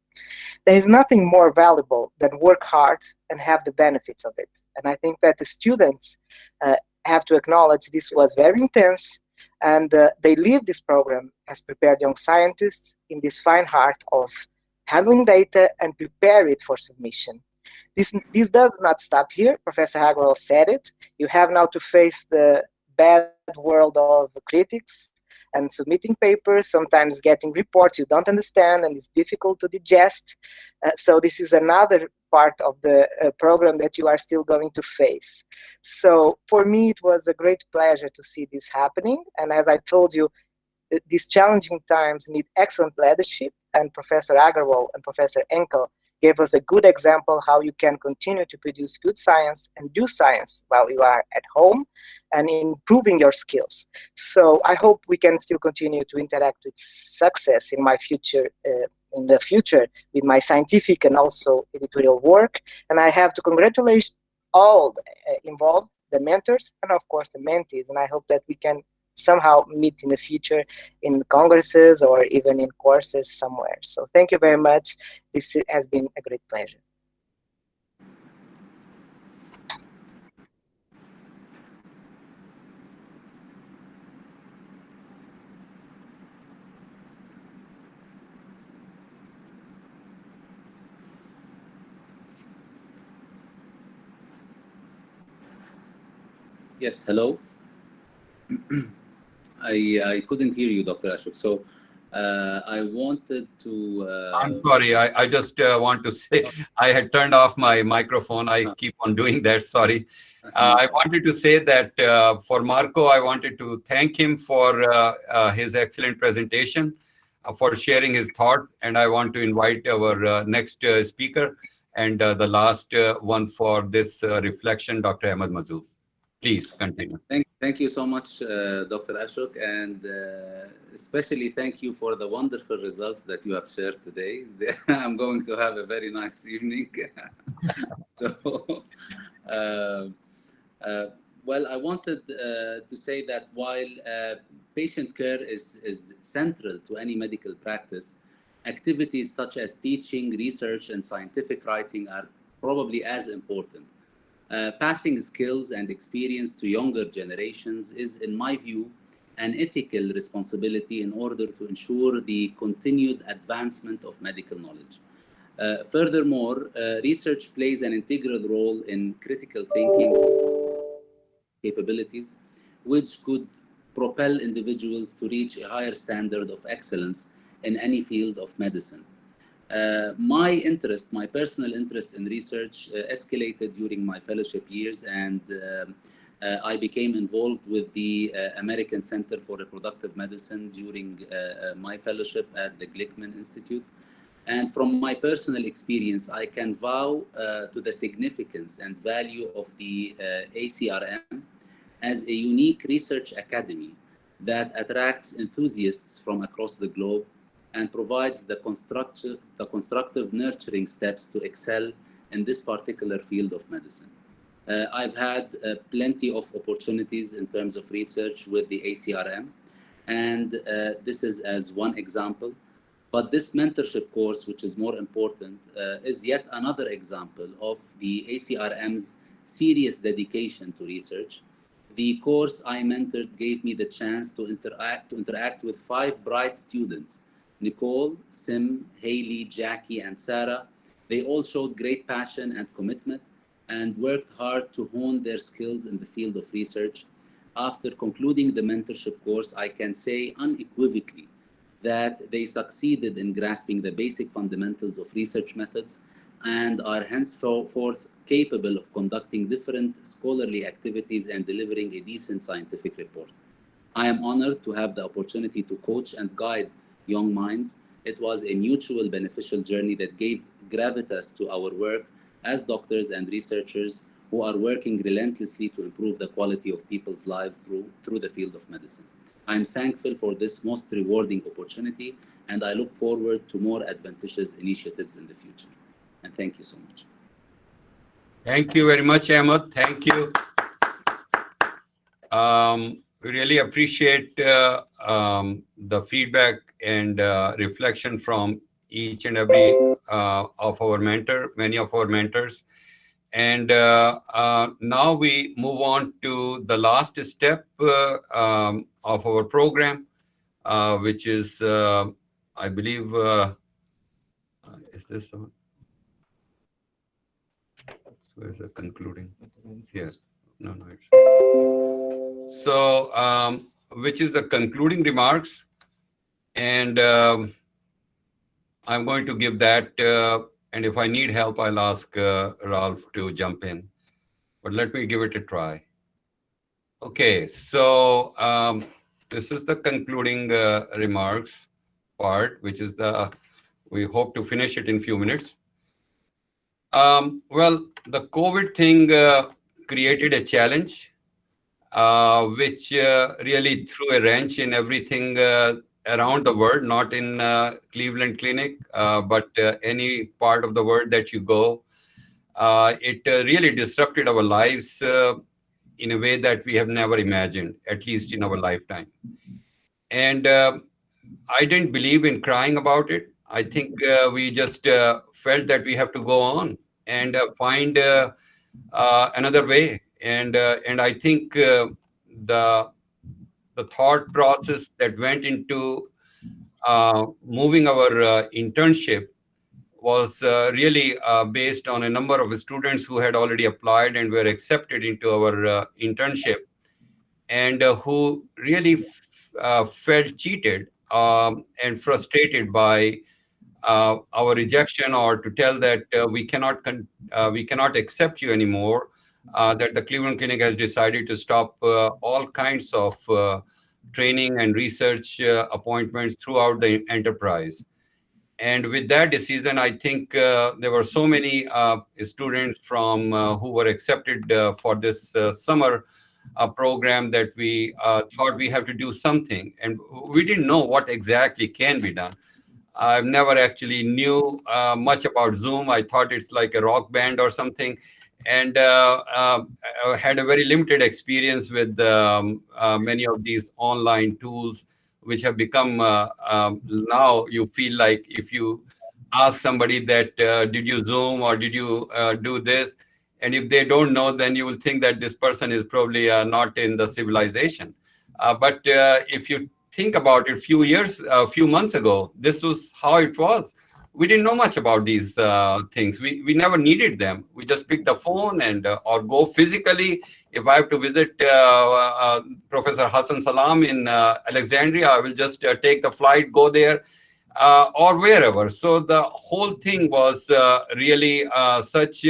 There is nothing more valuable than work hard and have the benefits of it. And I think that the students have to acknowledge this was very intense, and they leave this program as prepared young scientists in this fine art of handling data and prepare it for submission. This does not stop here. Professor Agarwal said it. You have now to face the bad world of critics and submitting papers, sometimes getting reports you don't understand and it's difficult to digest. So this is another part of the program that you are still going to face. So for me, it was a great pleasure to see this happening. And as I told you, these challenging times need excellent leadership, and Professor Agarwal and Professor Henkel gave us a good example how you can continue to produce good science and do science while you are at home and improving your skills. So I hope we can still continue to interact with success in my future, in the future, with my scientific and also editorial work. And I have to congratulate all involved, the mentors and of course the mentees. And I hope that we can somehow meet in the future in congresses or even in courses somewhere. So thank you very much. This has been a great pleasure. Yes, hello. I couldn't hear you, Dr. Ashok. So I wanted to... I'm sorry, I just want to say, I had turned off my microphone. I keep on doing that, sorry. I wanted to say that for Marco, I wanted to thank him for his excellent presentation, for sharing his thought. And I want to invite our next speaker and the last one for this reflection, Dr. Ahmed Mazzouz. Please continue. Thank you so much, Dr. Ashok, and especially thank you for the wonderful results that you have shared today. I'm going to have a very nice evening. So, well, I wanted to say that while patient care is central to any medical practice, activities such as teaching, research, and scientific writing are probably as important. Passing skills and experience to younger generations is, in my view, an ethical responsibility in order to ensure the continued advancement of medical knowledge. Furthermore, research plays an integral role in critical thinking capabilities, which could propel individuals to reach a higher standard of excellence in any field of medicine. My personal interest in research escalated during my fellowship years, and I became involved with the American Center for Reproductive Medicine during my fellowship at the Glickman Institute. And from my personal experience, I can vow to the significance and value of the ACRM as a unique research academy that attracts enthusiasts from across the globe and provides the constructive nurturing steps to excel in this particular field of medicine. I've had plenty of opportunities in terms of research with the ACRM, and this is as one example. But this mentorship course, which is more important, is yet another example of the ACRM's serious dedication to research. The course I mentored gave me the chance to interact with 5 bright students: Nicole, Sim, Haley, Jackie, and Sarah. They all showed great passion and commitment and worked hard to hone their skills in the field of research. After concluding the mentorship course, I can say unequivocally that they succeeded in grasping the basic fundamentals of research methods and are henceforth capable of conducting different scholarly activities and delivering a decent scientific report. I am honored to have the opportunity to coach and guide young minds. It was a mutual beneficial journey that gave gravitas to our work as doctors and researchers who are working relentlessly to improve the quality of people's lives through the field of medicine. I'm thankful for this most rewarding opportunity, and I look forward to more adventitious initiatives in the future. And thank you so much. Thank you very much, Ahmed. Thank you. We really appreciate the feedback and reflection from each and every of our many of our mentors. And now we move on to the last step of our program, which is, I believe, is this the one? Where's the concluding? Here. No, it's... So, which is the concluding remarks. And I'm going to give that. And if I need help, I'll ask Ralph to jump in. But let me give it a try. Okay, so this is the concluding remarks part, which is we hope to finish it in a few minutes. Well, the COVID thing created a challenge, which really threw a wrench in everything around the world, not in Cleveland Clinic, but any part of the world that you go. It really disrupted our lives in a way that we have never imagined, at least in our lifetime. And I didn't believe in crying about it. I think we just felt that we have to go on and find another way. And I think the thought process that went into moving our internship was really based on a number of students who had already applied and were accepted into our internship, and who really felt cheated and frustrated by our rejection, or to tell that we cannot accept you anymore, that the Cleveland Clinic has decided to stop all kinds of training and research appointments throughout the enterprise. And with that decision, I think there were so many students from who were accepted for this summer program that we thought we have to do something. And we didn't know what exactly can be done. I've never actually knew much about Zoom. I thought it's like a rock band or something. And I had a very limited experience with many of these online tools, which have become, now you feel like if you ask somebody that, did you Zoom or did you do this? And if they don't know, then you will think that this person is probably not in the civilization. But if you think about it, a few months ago, this was how it was. We didn't know much about these things. We never needed them. We just pick the phone and or go physically. If I have to visit Professor Hassan Salam in Alexandria, I will just take the flight, go there, or wherever. So the whole thing was really such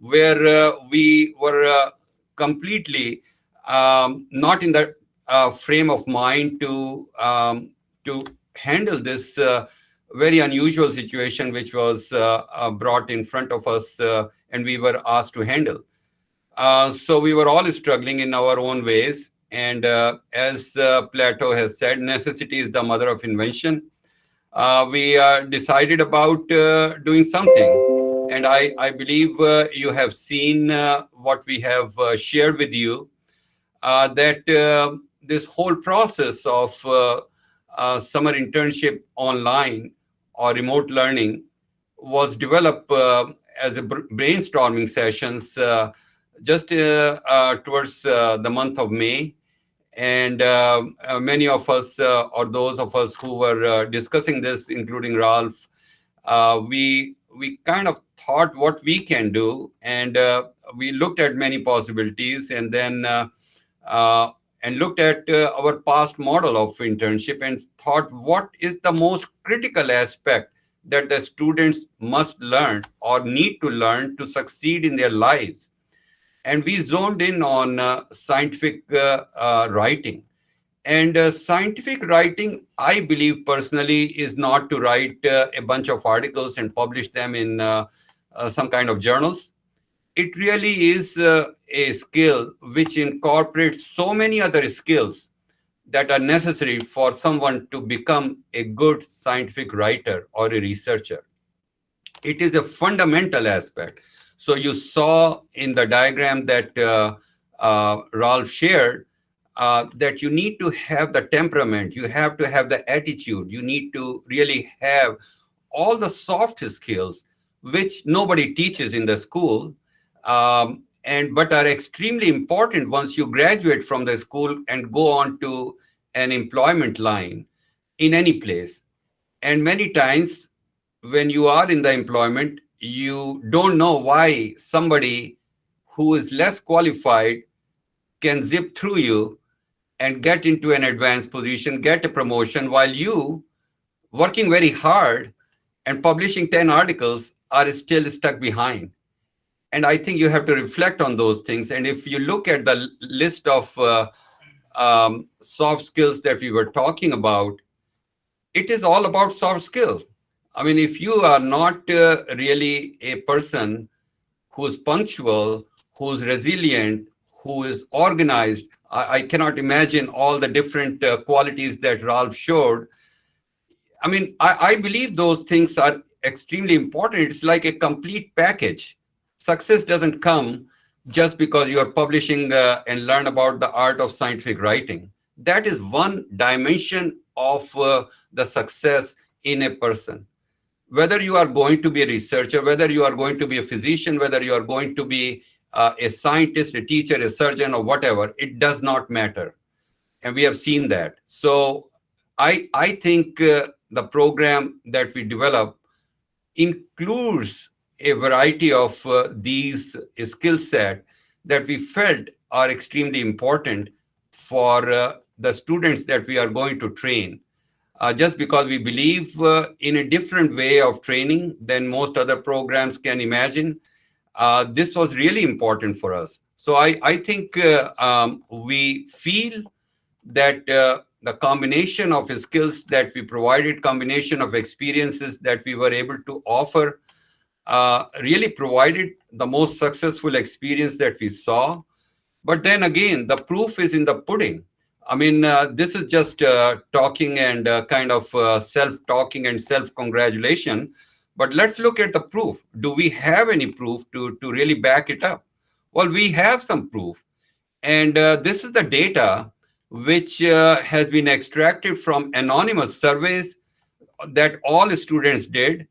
where we were completely not in the frame of mind to handle this very unusual situation which was brought in front of us and we were asked to handle. So we were all struggling in our own ways. And as Plato has said, necessity is the mother of invention. We decided about doing something. And I believe you have seen what we have shared with you, that this whole process of summer internship online or remote learning was developed as a brainstorming sessions just towards the month of May. And many of us, or those of us who were discussing this, including Ralph, we kind of thought what we can do, and we looked at many possibilities, and then and looked at our past model of internship and thought what is the most critical aspect that the students must learn or need to learn to succeed in their lives. And we zoned in on scientific writing. And scientific writing, I believe personally, is not to write a bunch of articles and publish them in some kind of journals. It really is a skill which incorporates so many other skills that are necessary for someone to become a good scientific writer or a researcher. It is a fundamental aspect. So you saw in the diagram that Ralph shared that you need to have the temperament, you have to have the attitude, you need to really have all the soft skills which nobody teaches in the school, but are extremely important once you graduate from the school and go on to an employment line in any place. And many times when you are in the employment, you don't know why somebody who is less qualified can zip through you and get into an advanced position, get a promotion, while you, working very hard and publishing 10 articles, are still stuck behind. And I think you have to reflect on those things. And if you look at the list of soft skills that we were talking about, it is all about soft skill. I mean, if you are not really a person who's punctual, who's resilient, who is organized, I cannot imagine all the different qualities that Ralph showed. I mean, I believe those things are extremely important. It's like a complete package. Success doesn't come just because you are publishing and learn about the art of scientific writing. That is one dimension of the success in a person. Whether you are going to be a researcher, whether you are going to be a physician, whether you are going to be a scientist, a teacher, a surgeon, or whatever, it does not matter. And we have seen that. So I think the program that we develop includes a variety of these skill set that we felt are extremely important for the students that we are going to train. Just because we believe in a different way of training than most other programs can imagine, this was really important for us. So I think we feel that the combination of skills that we provided, combination of experiences that we were able to offer, really provided the most successful experience that we saw. But then again, the proof is in the pudding. I mean, this is just talking and kind of self-talking and self-congratulation. But let's look at the proof. Do we have any proof to really back it up? Well, we have some proof. And this is the data which has been extracted from anonymous surveys that all students did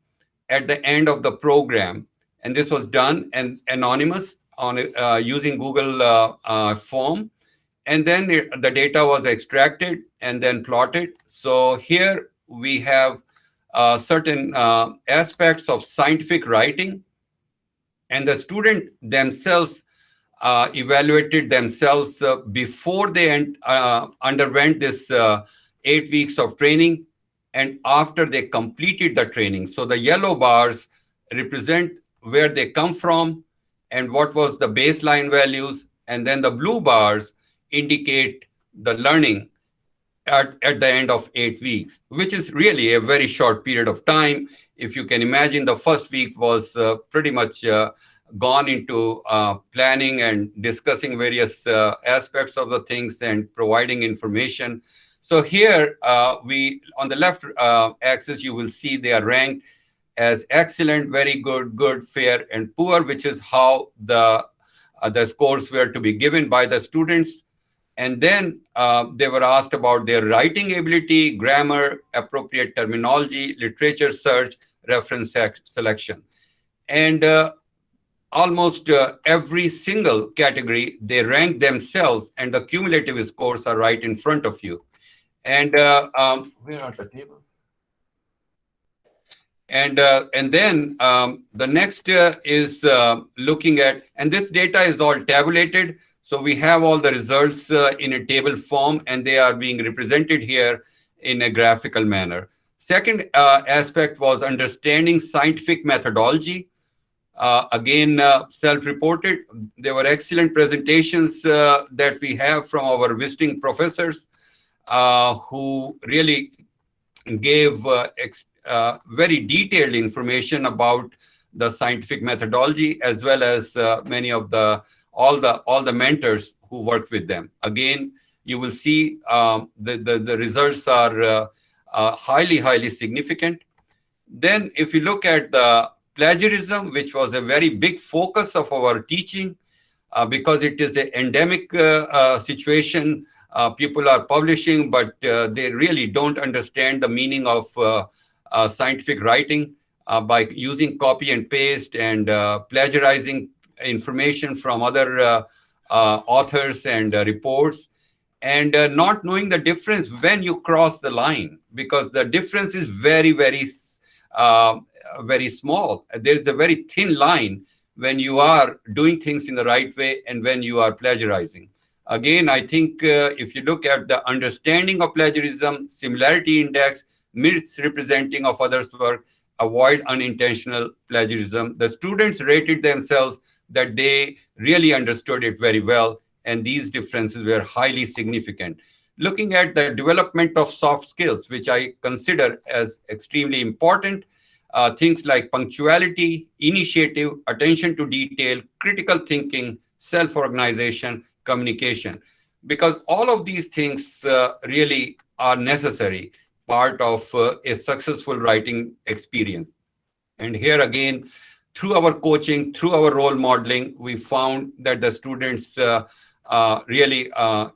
at the end of the program. And this was done and anonymous on using Google form. And then the data was extracted and then plotted. So here we have certain aspects of scientific writing, and the student themselves evaluated themselves before they underwent this 8 weeks of training and after they completed the training. So the yellow bars represent where they come from and what was the baseline values, and then the blue bars indicate the learning at the end of 8 weeks, which is really a very short period of time. If you can imagine, the first week was pretty much gone into planning and discussing various aspects of the things and providing information. So here, on the left axis, you will see they are ranked as excellent, very good, good, fair, and poor, which is how the scores were to be given by the students. And then they were asked about their writing ability, grammar, appropriate terminology, literature search, reference selection. And almost every single category, they rank themselves, and the cumulative scores are right in front of you. And where are the tables? And then the next is looking at, and this data is all tabulated. So we have all the results in a table form, and they are being represented here in a graphical manner. Second aspect was understanding scientific methodology. Again, self-reported. There were excellent presentations that we have from our visiting professors who really gave very detailed information about the scientific methodology, as well as many of all the mentors who worked with them. Again, you will see the results are highly significant. Then if you look at the plagiarism, which was a very big focus of our teaching, because it is an endemic situation. People are publishing, but they really don't understand the meaning of scientific writing by using copy and paste and plagiarizing information from other authors and reports, and not knowing the difference when you cross the line, because the difference is very small. There is a very thin line when you are doing things in the right way and when you are plagiarizing. Again, I think if you look at the understanding of plagiarism, similarity index, misrepresenting of others' work, avoid unintentional plagiarism, the students rated themselves that they really understood it very well, and these differences were highly significant. Looking at the development of soft skills, which I consider as extremely important, things like punctuality, initiative, attention to detail, critical thinking, self-organization, communication, because all of these things really are necessary part of a successful writing experience. And here again, through our coaching, through our role modeling, we found that the students really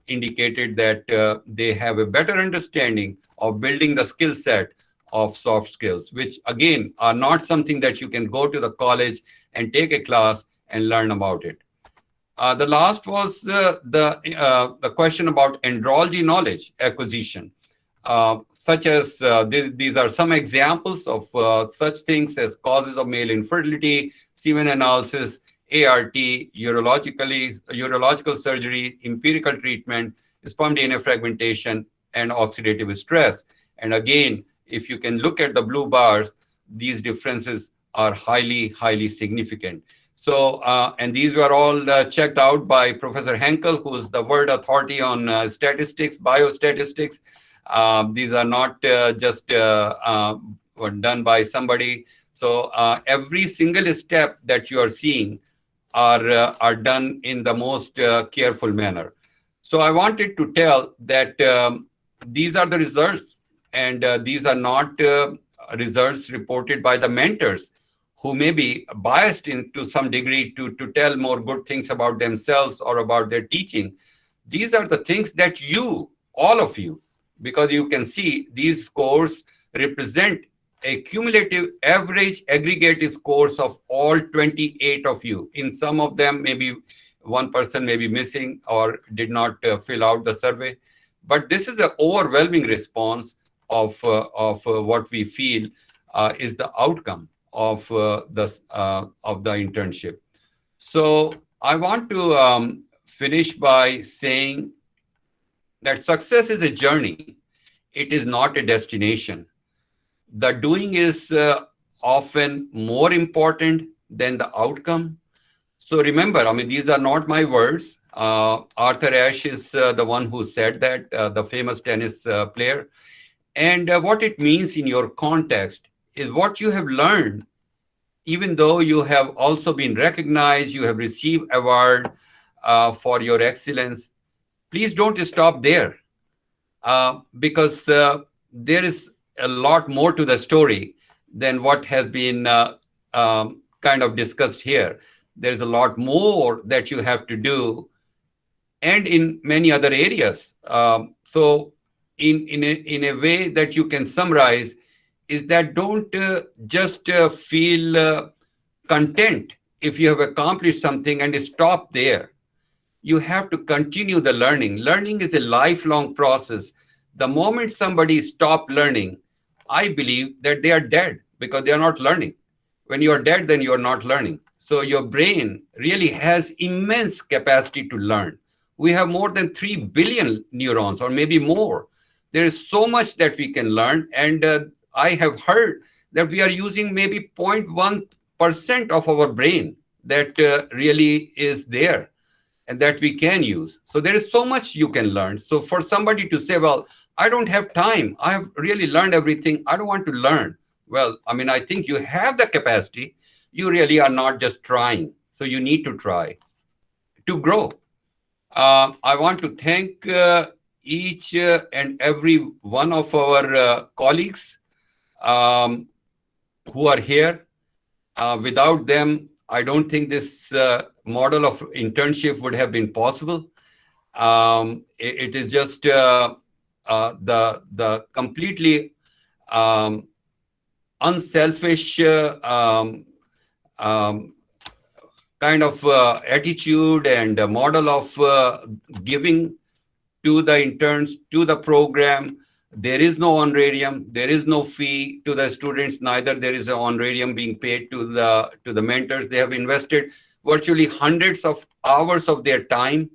indicated that they have a better understanding of building the skill set of soft skills, which again are not something that you can go to the college and take a class and learn about it. The last was the question about andrology knowledge acquisition, such as these are some examples of such things as causes of male infertility, semen analysis, ART, urological surgery, empirical treatment, sperm DNA fragmentation, and oxidative stress. And again, if you can look at the blue bars, these differences are highly significant. So, and these were all checked out by Professor Henkel, who is the world authority on statistics, biostatistics. These are not just done by somebody. So every single step that you are seeing are done in the most careful manner. So I wanted to tell that these are the results, and these are not results reported by the mentors, who may be biased to some degree to tell more good things about themselves or about their teaching. These are the things that you, all of you, because you can see these scores represent a cumulative average aggregate scores of all 28 of you. In some of them, maybe one person may be missing or did not fill out the survey. But this is an overwhelming response of what we feel is the outcome of the internship. So I want to finish by saying that success is a journey. It is not a destination. The doing is often more important than the outcome. So remember, I mean, these are not my words. Arthur Ashe is the one who said that, the famous tennis player. And what it means in your context is what you have learned, even though you have also been recognized, you have received award for your excellence. Please don't stop there, because there is a lot more to the story than what has been kind of discussed here. There's a lot more that you have to do, and in many other areas. So in a way that you can summarize is that don't just feel content if you have accomplished something and stop there. You have to continue the learning. Learning is a lifelong process. The moment somebody stops learning, I believe that they are dead because they are not learning. When you are dead, then you are not learning. So your brain really has immense capacity to learn. We have more than 3 billion neurons, or maybe more. There is so much that we can learn. And I have heard that we are using maybe 0.1% of our brain that really is there and that we can use. So there is so much you can learn. So for somebody to say, well, I don't have time, I have really learned everything, I don't want to learn. Well, I mean, I think you have the capacity. You really are not just trying. So you need to try to grow. I want to thank each and every one of our colleagues who are here. Without them, I don't think this model of internship would have been possible. It is just the completely unselfish kind of attitude and model of giving to the interns, to the program. There is no honorarium, there is no fee to the students, neither there is an honorarium being paid to the mentors. They have invested virtually hundreds of hours of their time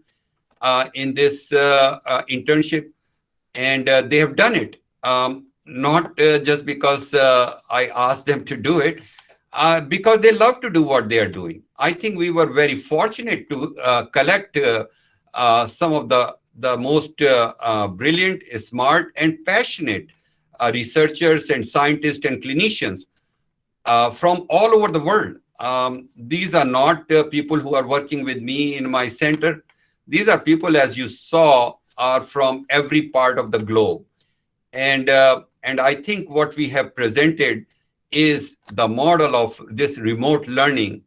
in this internship, and they have done it. Not just because I asked them to do it, because they love to do what they are doing. I think we were very fortunate to collect some of the most brilliant, smart, and passionate researchers and scientists and clinicians from all over the world. These are not people who are working with me in my center. These are people, as you saw, are from every part of the globe. And I think what we have presented is the model of this remote learning,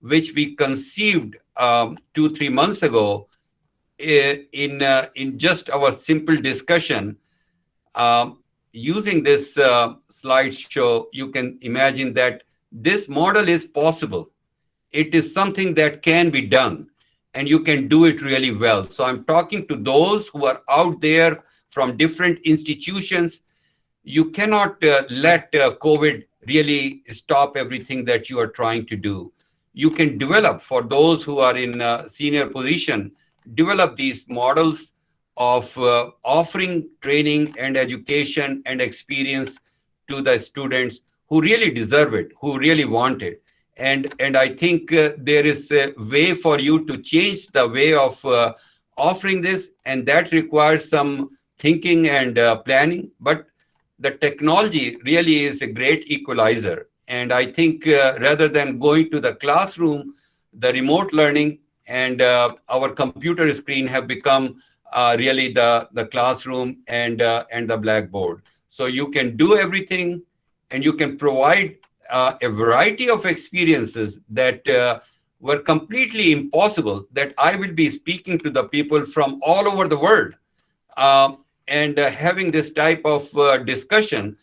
which we conceived 2-3 months ago in just our simple discussion. Using this slideshow, you can imagine that this model is possible. It is something that can be done, and you can do it really well. So I'm talking to those who are out there from different institutions. You cannot let COVID really stop everything that you are trying to do. You can develop, for those who are in a senior position, develop these models of offering training and education and experience to the students who really deserve it, who really want it. And I think there is a way for you to change the way of offering this, and that requires some thinking and planning. But the technology really is a great equalizer. And I think rather than going to the classroom, the remote learning and our computer screen have become really the classroom and the blackboard. So you can do everything, and you can provide a variety of experiences that were completely impossible, that I will be speaking to the people from all over the world. And having this type of discussion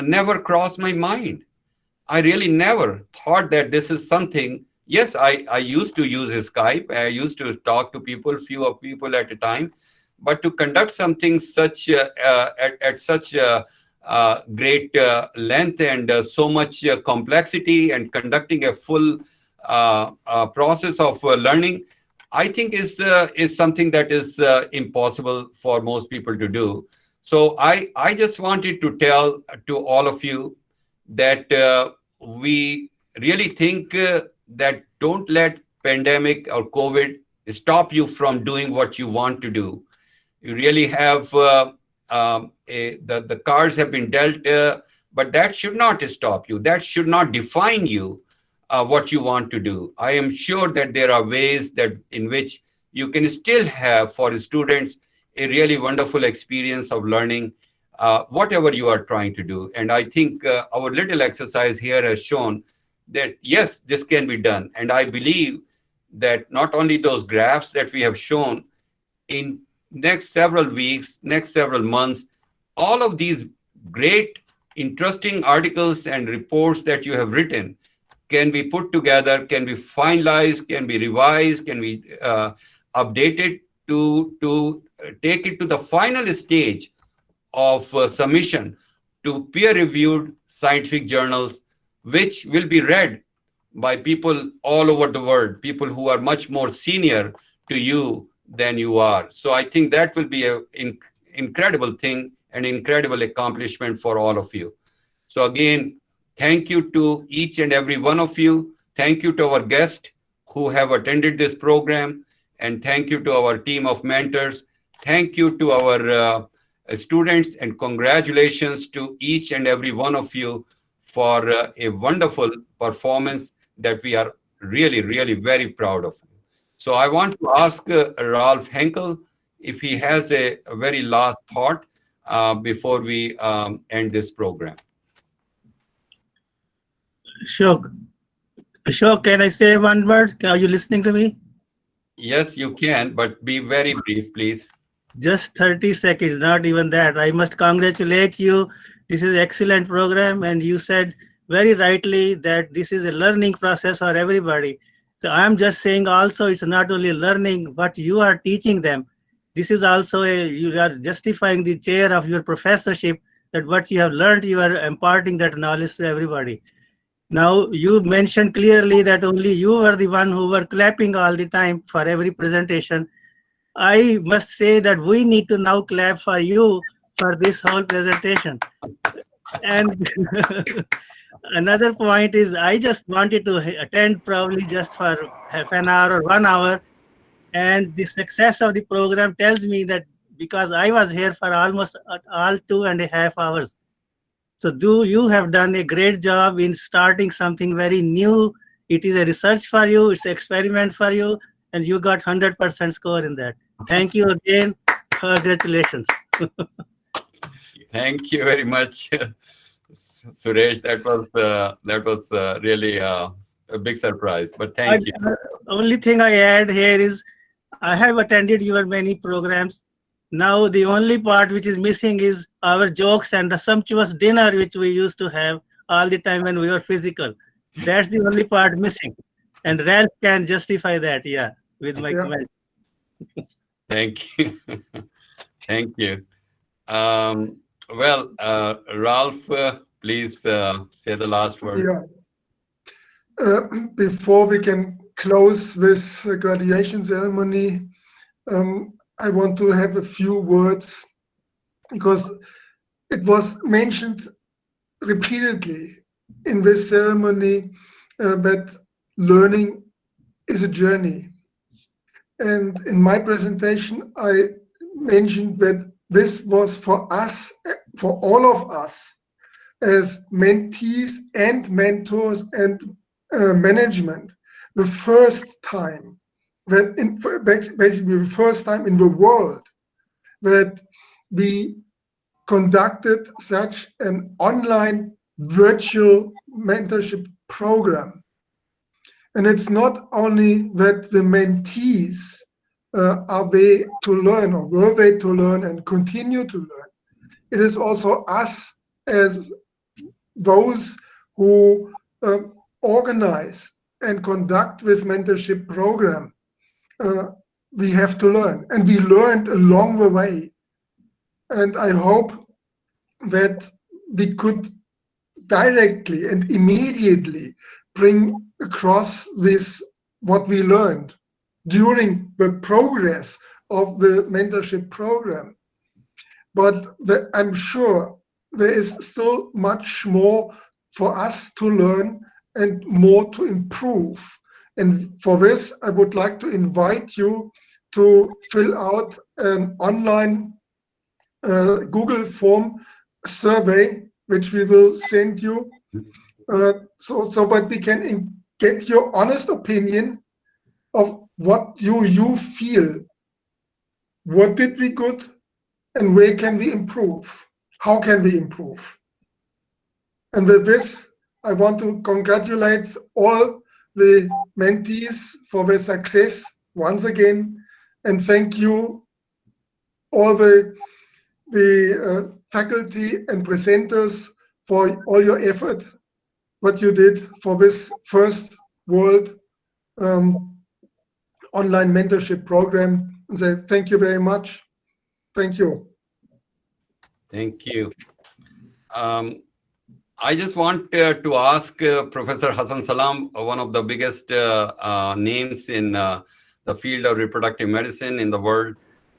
never crossed my mind. I really never thought that this is something. Yes, I used to use Skype. I used to talk to people, few of people at a time. But to conduct something such at such great length and so much complexity, and conducting a full process of learning, I think is something that is impossible for most people to do. So I just wanted to tell to all of you that we really think that don't let pandemic or COVID stop you from doing what you want to do. You really have the cards have been dealt, but that should not stop you. That should not define you, what you want to do. I am sure that there are ways that in which you can still have for students a really wonderful experience of learning whatever you are trying to do. And I think our little exercise here has shown that, yes, this can be done. And I believe that not only those graphs that we have shown, in next several weeks, next several months, all of these great, interesting articles and reports that you have written can be put together, can be finalized, can be revised, can be updated to take it to the final stage of submission to peer-reviewed scientific journals, which will be read by people all over the world, people who are much more senior to you than you are. So I think that will be an incredible thing, an incredible accomplishment for all of you. So again, thank you to each and every one of you. Thank you to our guests who have attended this program. And thank you to our team of mentors. Thank you to our students, and congratulations to each and every one of you for a wonderful performance that we are really, really very proud of. So I want to ask Ralph Henkel if he has a very last thought before we end this program. Ashok, can I say one word? Are you listening to me? Yes, you can, but be very brief, please. Just 30 seconds, not even that. I must congratulate you. This is an excellent program, and you said very rightly that this is a learning process for everybody. So I'm just saying also it's not only learning, but you are teaching them. This is also you are justifying the chair of your professorship, that what you have learned, you are imparting that knowledge to everybody. Now, you mentioned clearly that only you were the one who were clapping all the time for every presentation. I must say that we need to now clap for you for this whole presentation. And another point is, I just wanted to attend probably just for half an hour or 1 hour. And the success of the program tells me that because I was here for almost all 2.5 hours. So you have done a great job in starting something very new. It is a research for you, it's an experiment for you, and you got 100% score in that. Thank you again. Congratulations. Thank you very much, Suresh. That was really a big surprise, but thank you. Only thing I add here is I have attended your many programs. Now the only part which is missing is our jokes and the sumptuous dinner which we used to have all the time when we were physical. That's the only part missing. And Ralph can justify that, yeah, with my comment. Thank you. Thank you. Well, Ralph, please say the last word. Yeah. Before we can close this graduation ceremony, I want to have a few words, because it was mentioned repeatedly in this ceremony that learning is a journey. And in my presentation, I mentioned that this was for us, for all of us, as mentees and mentors and management, the first time that basically the first time in the world that we conducted such an online virtual mentorship program. And it's not only that the mentees are they to learn, or were they to learn and continue to learn. It is also us as those who organize and conduct this mentorship program. We have to learn, and we learned along the way. And I hope that we could directly and immediately bring across this, what we learned during the progress of the mentorship program. But I'm sure there is still much more for us to learn and more to improve And for this, I would like to invite you to fill out an online Google form survey, which we will send you, so that we can get your honest opinion of what you feel. What did we good, and where can we improve? How can we improve? And with this, I want to congratulate all the mentees for their success once again, and thank you all the faculty and presenters for all your effort, what you did for this first world online mentorship program. And say thank you very much. Thank you. Thank you. I just want to ask Professor Hassan Salam, one of the biggest names in the field of reproductive medicine in the world.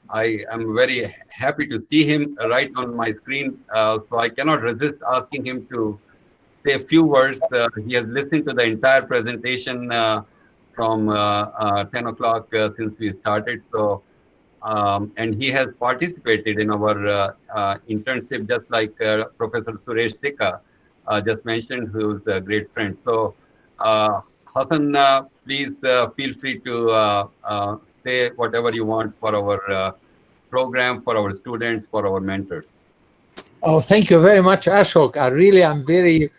I am very happy to see him right on my screen, so I cannot resist asking him to say a few words. He has listened to the entire presentation from 10 o'clock since we started. So, and he has participated in our internship, just like Professor Suresh Sikka just mentioned, who's a great friend. So, Hassan, please feel free to say whatever you want for our program, for our students, for our mentors. Oh, thank you very much, Ashok. I really am very,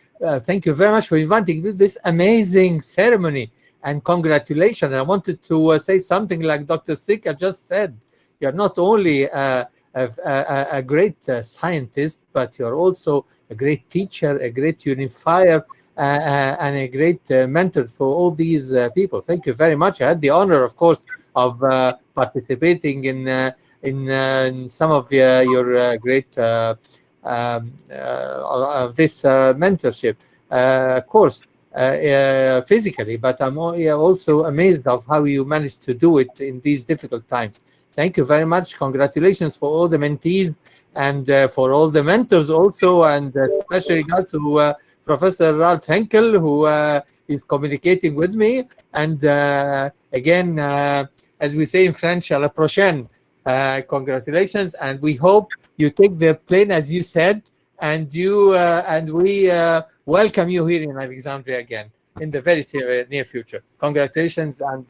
thank you very much for inviting this amazing ceremony, and congratulations. I wanted to say something like Dr. Sikka just said. You're not only a great scientist, but you're also a great teacher, a great unifier, and a great mentor for all these people. Thank you very much. I had the honor, of course, of participating in some of your great of this mentorship, of course, physically, but I'm also amazed of how you managed to do it in these difficult times. Thank you very much. Congratulations for all the mentees and for all the mentors also, and especially to Professor Ralph Henkel, who is communicating with me. And again, as we say in French, à la prochaine. Congratulations, and we hope you take the plane as you said, and we welcome you here in Alexandria again in the very near future. Congratulations, and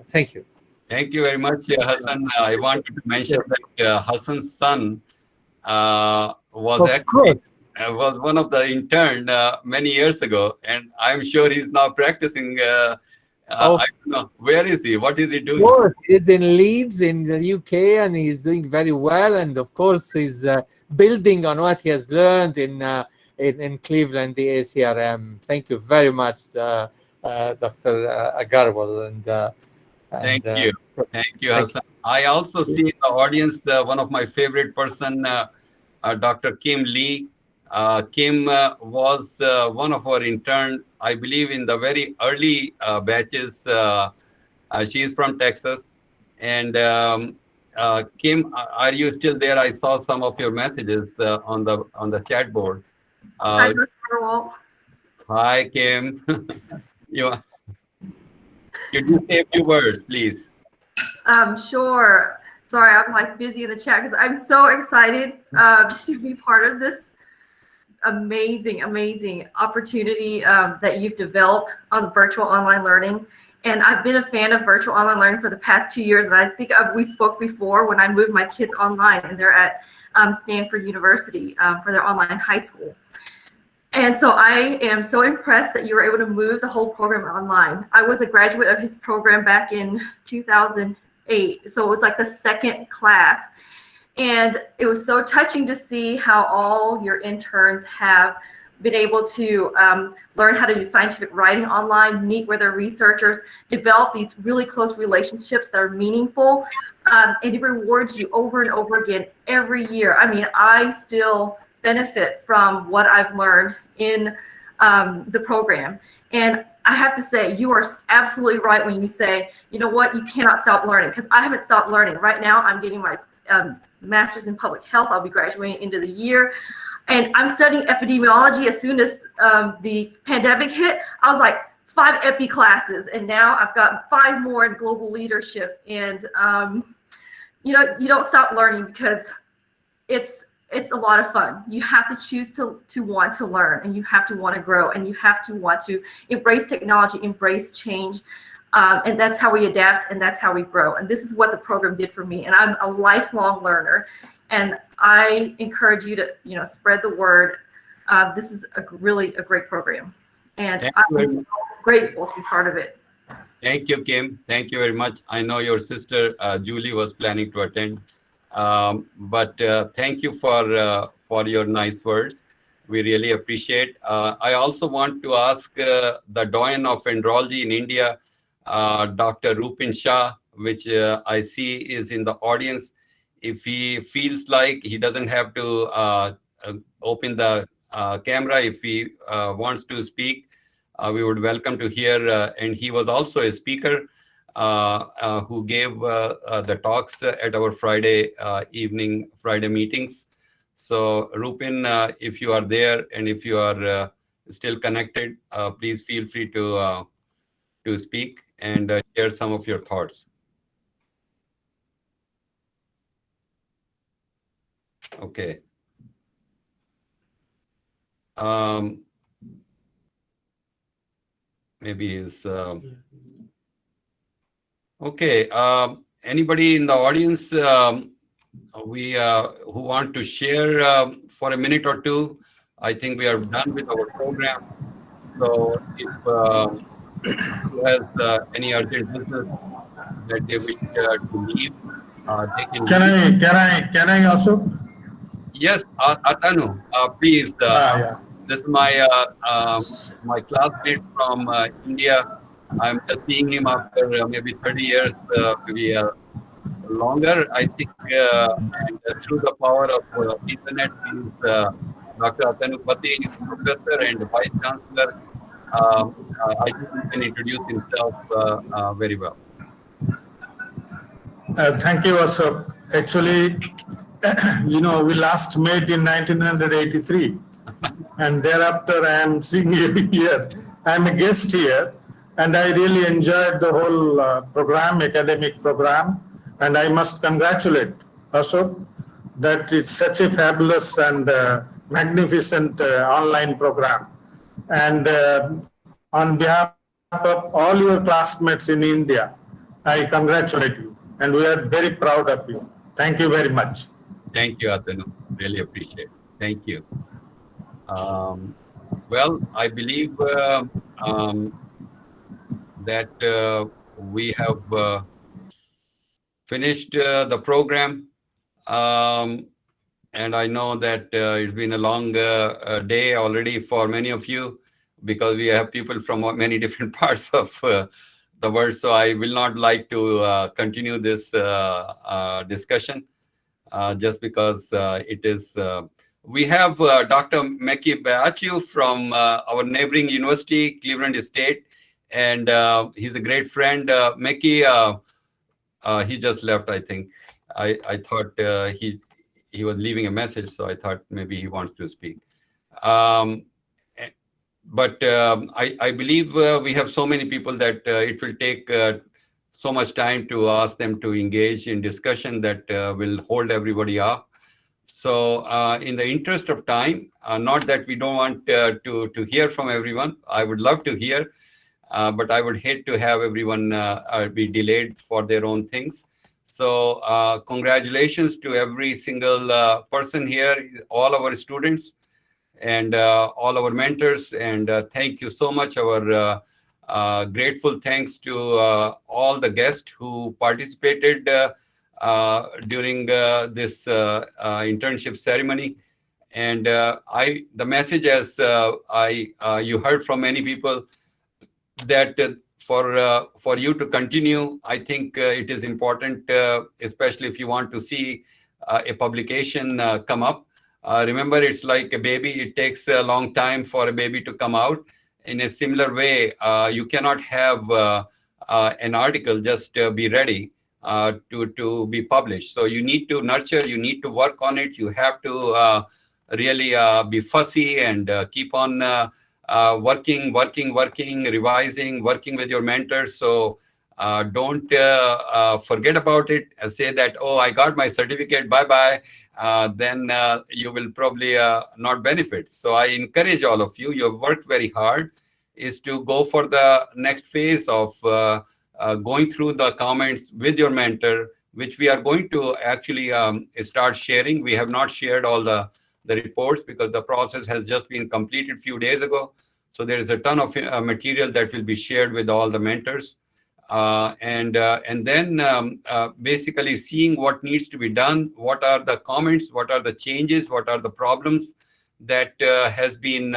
thank you. Thank you very much, Hassan. I wanted to mention that Hassan's son was one of the intern many years ago, and I'm sure he's now practicing. I don't know, where is he? What is he doing? Of course, he's in Leeds in the UK, and he's doing very well. And of course, he's building on what he has learned in Cleveland, the ACRM. Thank you very much, Dr. Agarwal. Thank you, Hassan. I also see in the audience one of my favorite person, Dr. Kim Lee. Kim was one of our interns, I believe, in the very early batches. She is from Texas. And Kim, are you still there? I saw some of your messages on the chat board. Hi, Dr. Agarwal. Hi, Kim. Could you say a few words, please? Sure. Sorry, I'm like busy in the chat because I'm so excited to be part of this amazing opportunity that you've developed on the virtual online learning. And I've been a fan of virtual online learning for the past 2 years. And I think we spoke before when I moved my kids online, and they're at Stanford University for their online high school. And so I am so impressed that you were able to move the whole program online. I was a graduate of his program back in 2008. So it was like the second class. And it was so touching to see how all your interns have been able to learn how to do scientific writing online, meet with their researchers, develop these really close relationships that are meaningful, and it rewards you over and over again every year. I mean, I still benefit from what I've learned in the program. And I have to say, you are absolutely right when you say, you know what, you cannot stop learning, because I haven't stopped learning. Right now, I'm getting my master's in public health. I'll be graduating into the year. And I'm studying epidemiology. As soon as the pandemic hit, I was like, 5 EPI classes, and now I've got 5 more in global leadership. And you know, you don't stop learning because it's a lot of fun. You have to choose to want to learn, and you have to want to grow, and you have to want to embrace technology, embrace change. And that's how we adapt, and that's how we grow. And this is what the program did for me. And I'm a lifelong learner, and I encourage you to, you know, spread the word. This is really a great program, and I'm so grateful to be part of it. Thank you, Kim. Thank you very much. I know your sister Julie was planning to attend, but thank you for your nice words. We really appreciate. I also want to ask the doyen of andrology in India, Dr. Rupin Shah, which I see is in the audience. If he feels like he doesn't have to open the camera, if he wants to speak, we would welcome to hear. And he was also a speaker who gave the talks at our Friday meetings. So Rupin, if you are there and if you are still connected, please feel free to speak and share some of your thoughts. Okay. Maybe he's okay. Anybody in the audience who want to share for a minute or two? I think we are done with our program. So if who has any urgent business that they wish to leave, they can. Can I also? Yes, Atanu, please. Yeah. This is my my classmate from India. I'm just seeing him after maybe 30 years, maybe longer, I think. And through the power of internet, he's Dr. Atanu Pati, is professor and vice chancellor. I think he can introduce himself very well. Thank you, Ashok. Actually, you know, we last met in 1983, and thereafter I am seeing you here. I am a guest here, and I really enjoyed the whole program, academic program, and I must congratulate Ashok that it's such a fabulous and magnificent online program. And on behalf of all your classmates in India, I congratulate you, and we are very proud of you. Thank you very much. Thank you, Atanu. Really appreciate it. Thank you. Well, I believe that we have finished the program. And I know that it's been a long day already for many of you, because we have people from many different parts of the world. So I will not like to continue this discussion just because it is. We have Dr. Meki Bachu from our neighboring university, Cleveland State, and he's a great friend. Meki, he just left, I think. I thought he was leaving a message, so I thought maybe he wants to speak. But I believe we have so many people that it will take so much time to ask them to engage in discussion that will hold everybody up. So in the interest of time, not that we don't want to hear from everyone. I would love to hear, but I would hate to have everyone be delayed for their own things. So congratulations to every single person here, all our students, and all our mentors, and thank you so much. Our grateful thanks to all the guests who participated during this internship ceremony. And the message, as you heard from many people, that for you to continue, I think it is important, especially if you want to see a publication come up. Remember, it's like a baby. It takes a long time for a baby to come out. In a similar way, you cannot have an article just be ready to be published. So you need to nurture, you need to work on it. You have to really be fussy and keep on working, revising, working with your mentors. So don't forget about it. Say that, oh, I got my certificate, bye-bye. Then you will probably not benefit. So I encourage all of you, you have worked very hard, is to go for the next phase of going through the comments with your mentor, which we are going to actually start sharing. We have not shared all the reports because the process has just been completed a few days ago. So there is a ton of material that will be shared with all the mentors. And then basically seeing what needs to be done, what are the comments, what are the changes, what are the problems that has been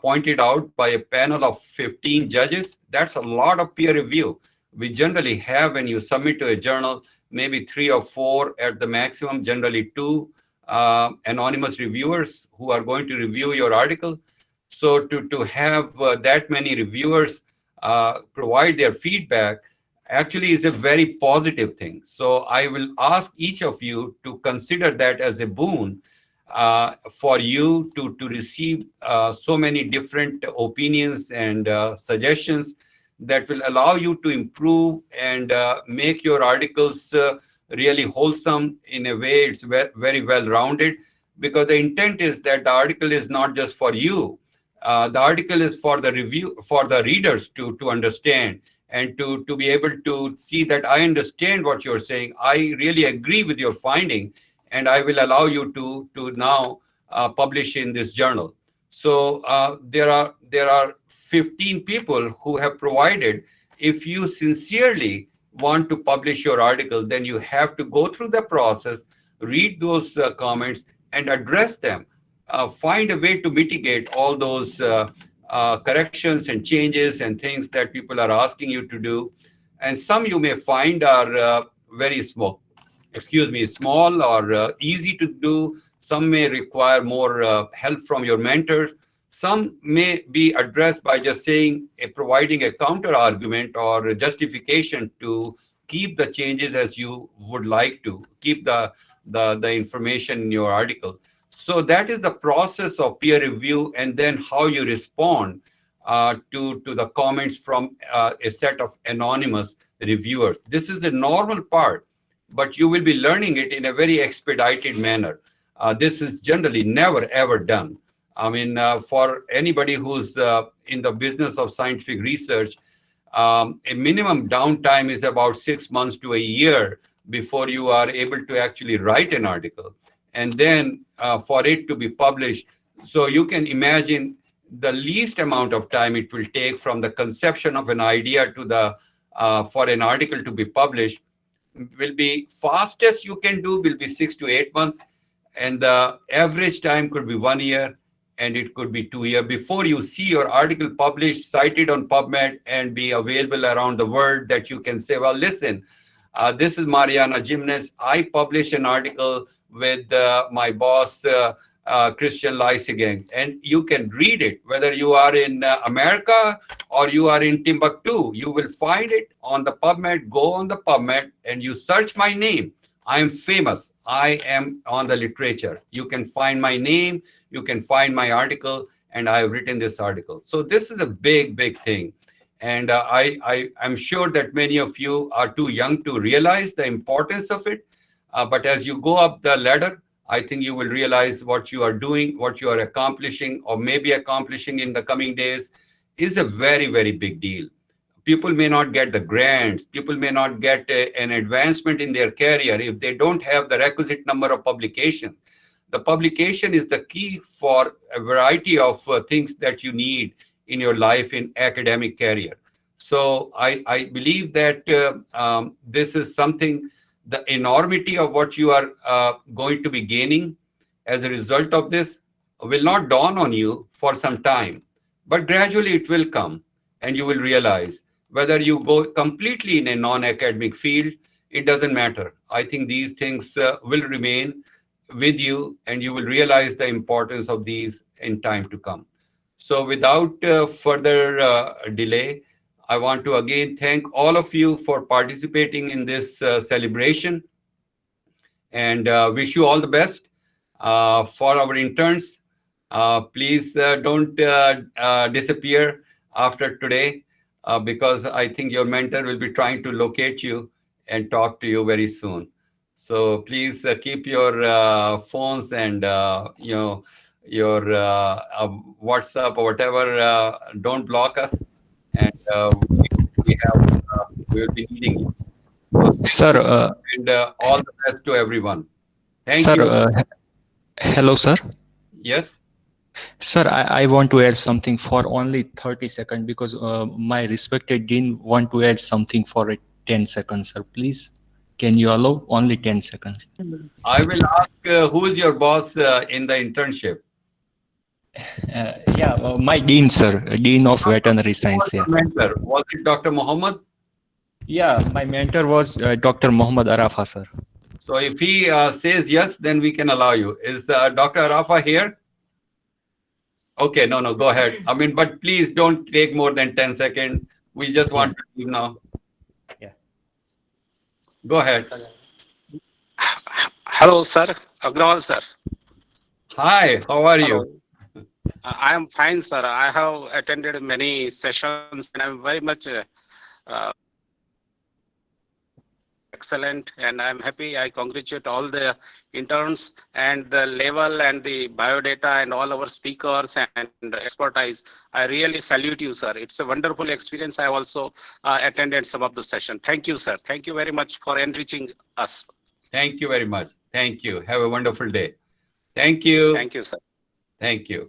pointed out by a panel of 15 judges. That's a lot of peer review. We generally have, when you submit to a journal, maybe 3 or 4 at the maximum, generally 2 anonymous reviewers who are going to review your article. So to have that many reviewers provide their feedback actually is a very positive thing. So I will ask each of you to consider that as a boon for you to receive so many different opinions and suggestions that will allow you to improve and make your articles really wholesome in a way. It's very well rounded, because the intent is that the article is not just for you. The article is for the readers to understand and to be able to see that I understand what you're saying. I really agree with your finding, and I will allow you to now publish in this journal. So there are 15 people who have provided. If you sincerely want to publish your article, then you have to go through the process, read those comments, and address them. Find a way to mitigate all those corrections and changes and things that people are asking you to do. And some you may find are very small or easy to do. Some may require more help from your mentors. Some may be addressed by just saying, providing a counter argument or a justification to keep the changes as you would like to, keep the information in your article. So that is the process of peer review, and then how you respond to the comments from a set of anonymous reviewers. This is a normal part, but you will be learning it in a very expedited manner. This is generally never, ever done. I mean, for anybody who's in the business of scientific research, a minimum downtime is about 6 months to a year before you are able to actually write an article. And then for it to be published, so you can imagine the least amount of time it will take from the conception of an idea to the for an article to be published will be fastest you can do will be 6 to 8 months, and the average time could be 1 year, and it could be 2 years before you see your article published, cited on PubMed, and be available around the world, that you can say, well, listen, this is Mariana Jimenez. I published an article with my boss, Christian Lizegun, and you can read it, whether you are in America or you are in Timbuktu. You will find it on the PubMed. Go on the PubMed and you search my name. I am famous. I am on the literature. You can find my name. You can find my article, and I have written this article. So this is a big, big thing. And I'm sure that many of you are too young to realize the importance of it. But as you go up the ladder, I think you will realize what you are doing, what you are accomplishing, or maybe accomplishing in the coming days, is a very, very big deal. People may not get the grants. People may not get an advancement in their career if they don't have the requisite number of publications. The publication is the key for a variety of things that you need in your life in academic career. So I believe that this is something, the enormity of what you are going to be gaining as a result of this will not dawn on you for some time, but gradually it will come, and you will realize. Whether you go completely in a non-academic field, it doesn't matter. I think these things will remain with you, and you will realize the importance of these in time to come. So without further delay, I want to again thank all of you for participating in this celebration, and wish you all the best. For our interns, Please don't disappear after today, because I think your mentor will be trying to locate you and talk to you very soon. So please keep your phones and your WhatsApp or whatever. Don't block us, and we will be needing you. Sir, and all the best to everyone. Thank sir, you. hello, sir. Yes. Sir, I want to add something for only 30 seconds because my respected dean want to add something for 10 seconds, sir. Please, can you allow only 10 seconds? I will ask who's your boss in the internship? Yeah, my dean, sir, dean of veterinary science. Yeah. Mentor. Was it Dr. Muhammad? Yeah, my mentor was Dr. Muhammad Arafa, sir. So if he says yes, then we can allow you. Is Dr. Arafa here? Okay, no, go ahead. I mean, but please don't take more than 10 seconds. We just want to leave now. Yeah. Go ahead. Hello, sir. Agarwal, sir. Hi, how are you? I am fine, sir. I have attended many sessions and I'm very much excellent, and I'm happy. I congratulate all the interns and the level and the biodata and all our speakers and expertise. I really salute you, sir. It's a wonderful experience. I also attended some of the session. Thank you, sir. Thank you very much for enriching us. Thank you very much. Thank you. Have a wonderful day. Thank you. Thank you, sir. Thank you.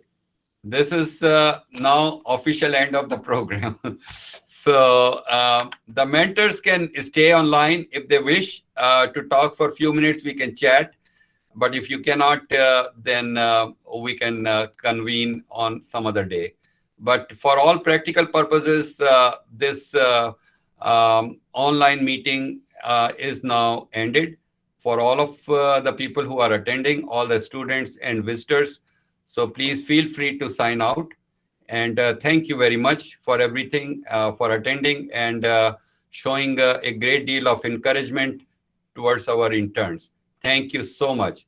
This is now official end of the program. So the mentors can stay online if they wish to talk for a few minutes. We can chat, but if you cannot, then we can convene on some other day. But for all practical purposes, this online meeting is now ended for all of the people who are attending, all the students and visitors. So please feel free to sign out. And thank you very much for everything, for attending and showing a great deal of encouragement towards our interns. Thank you so much.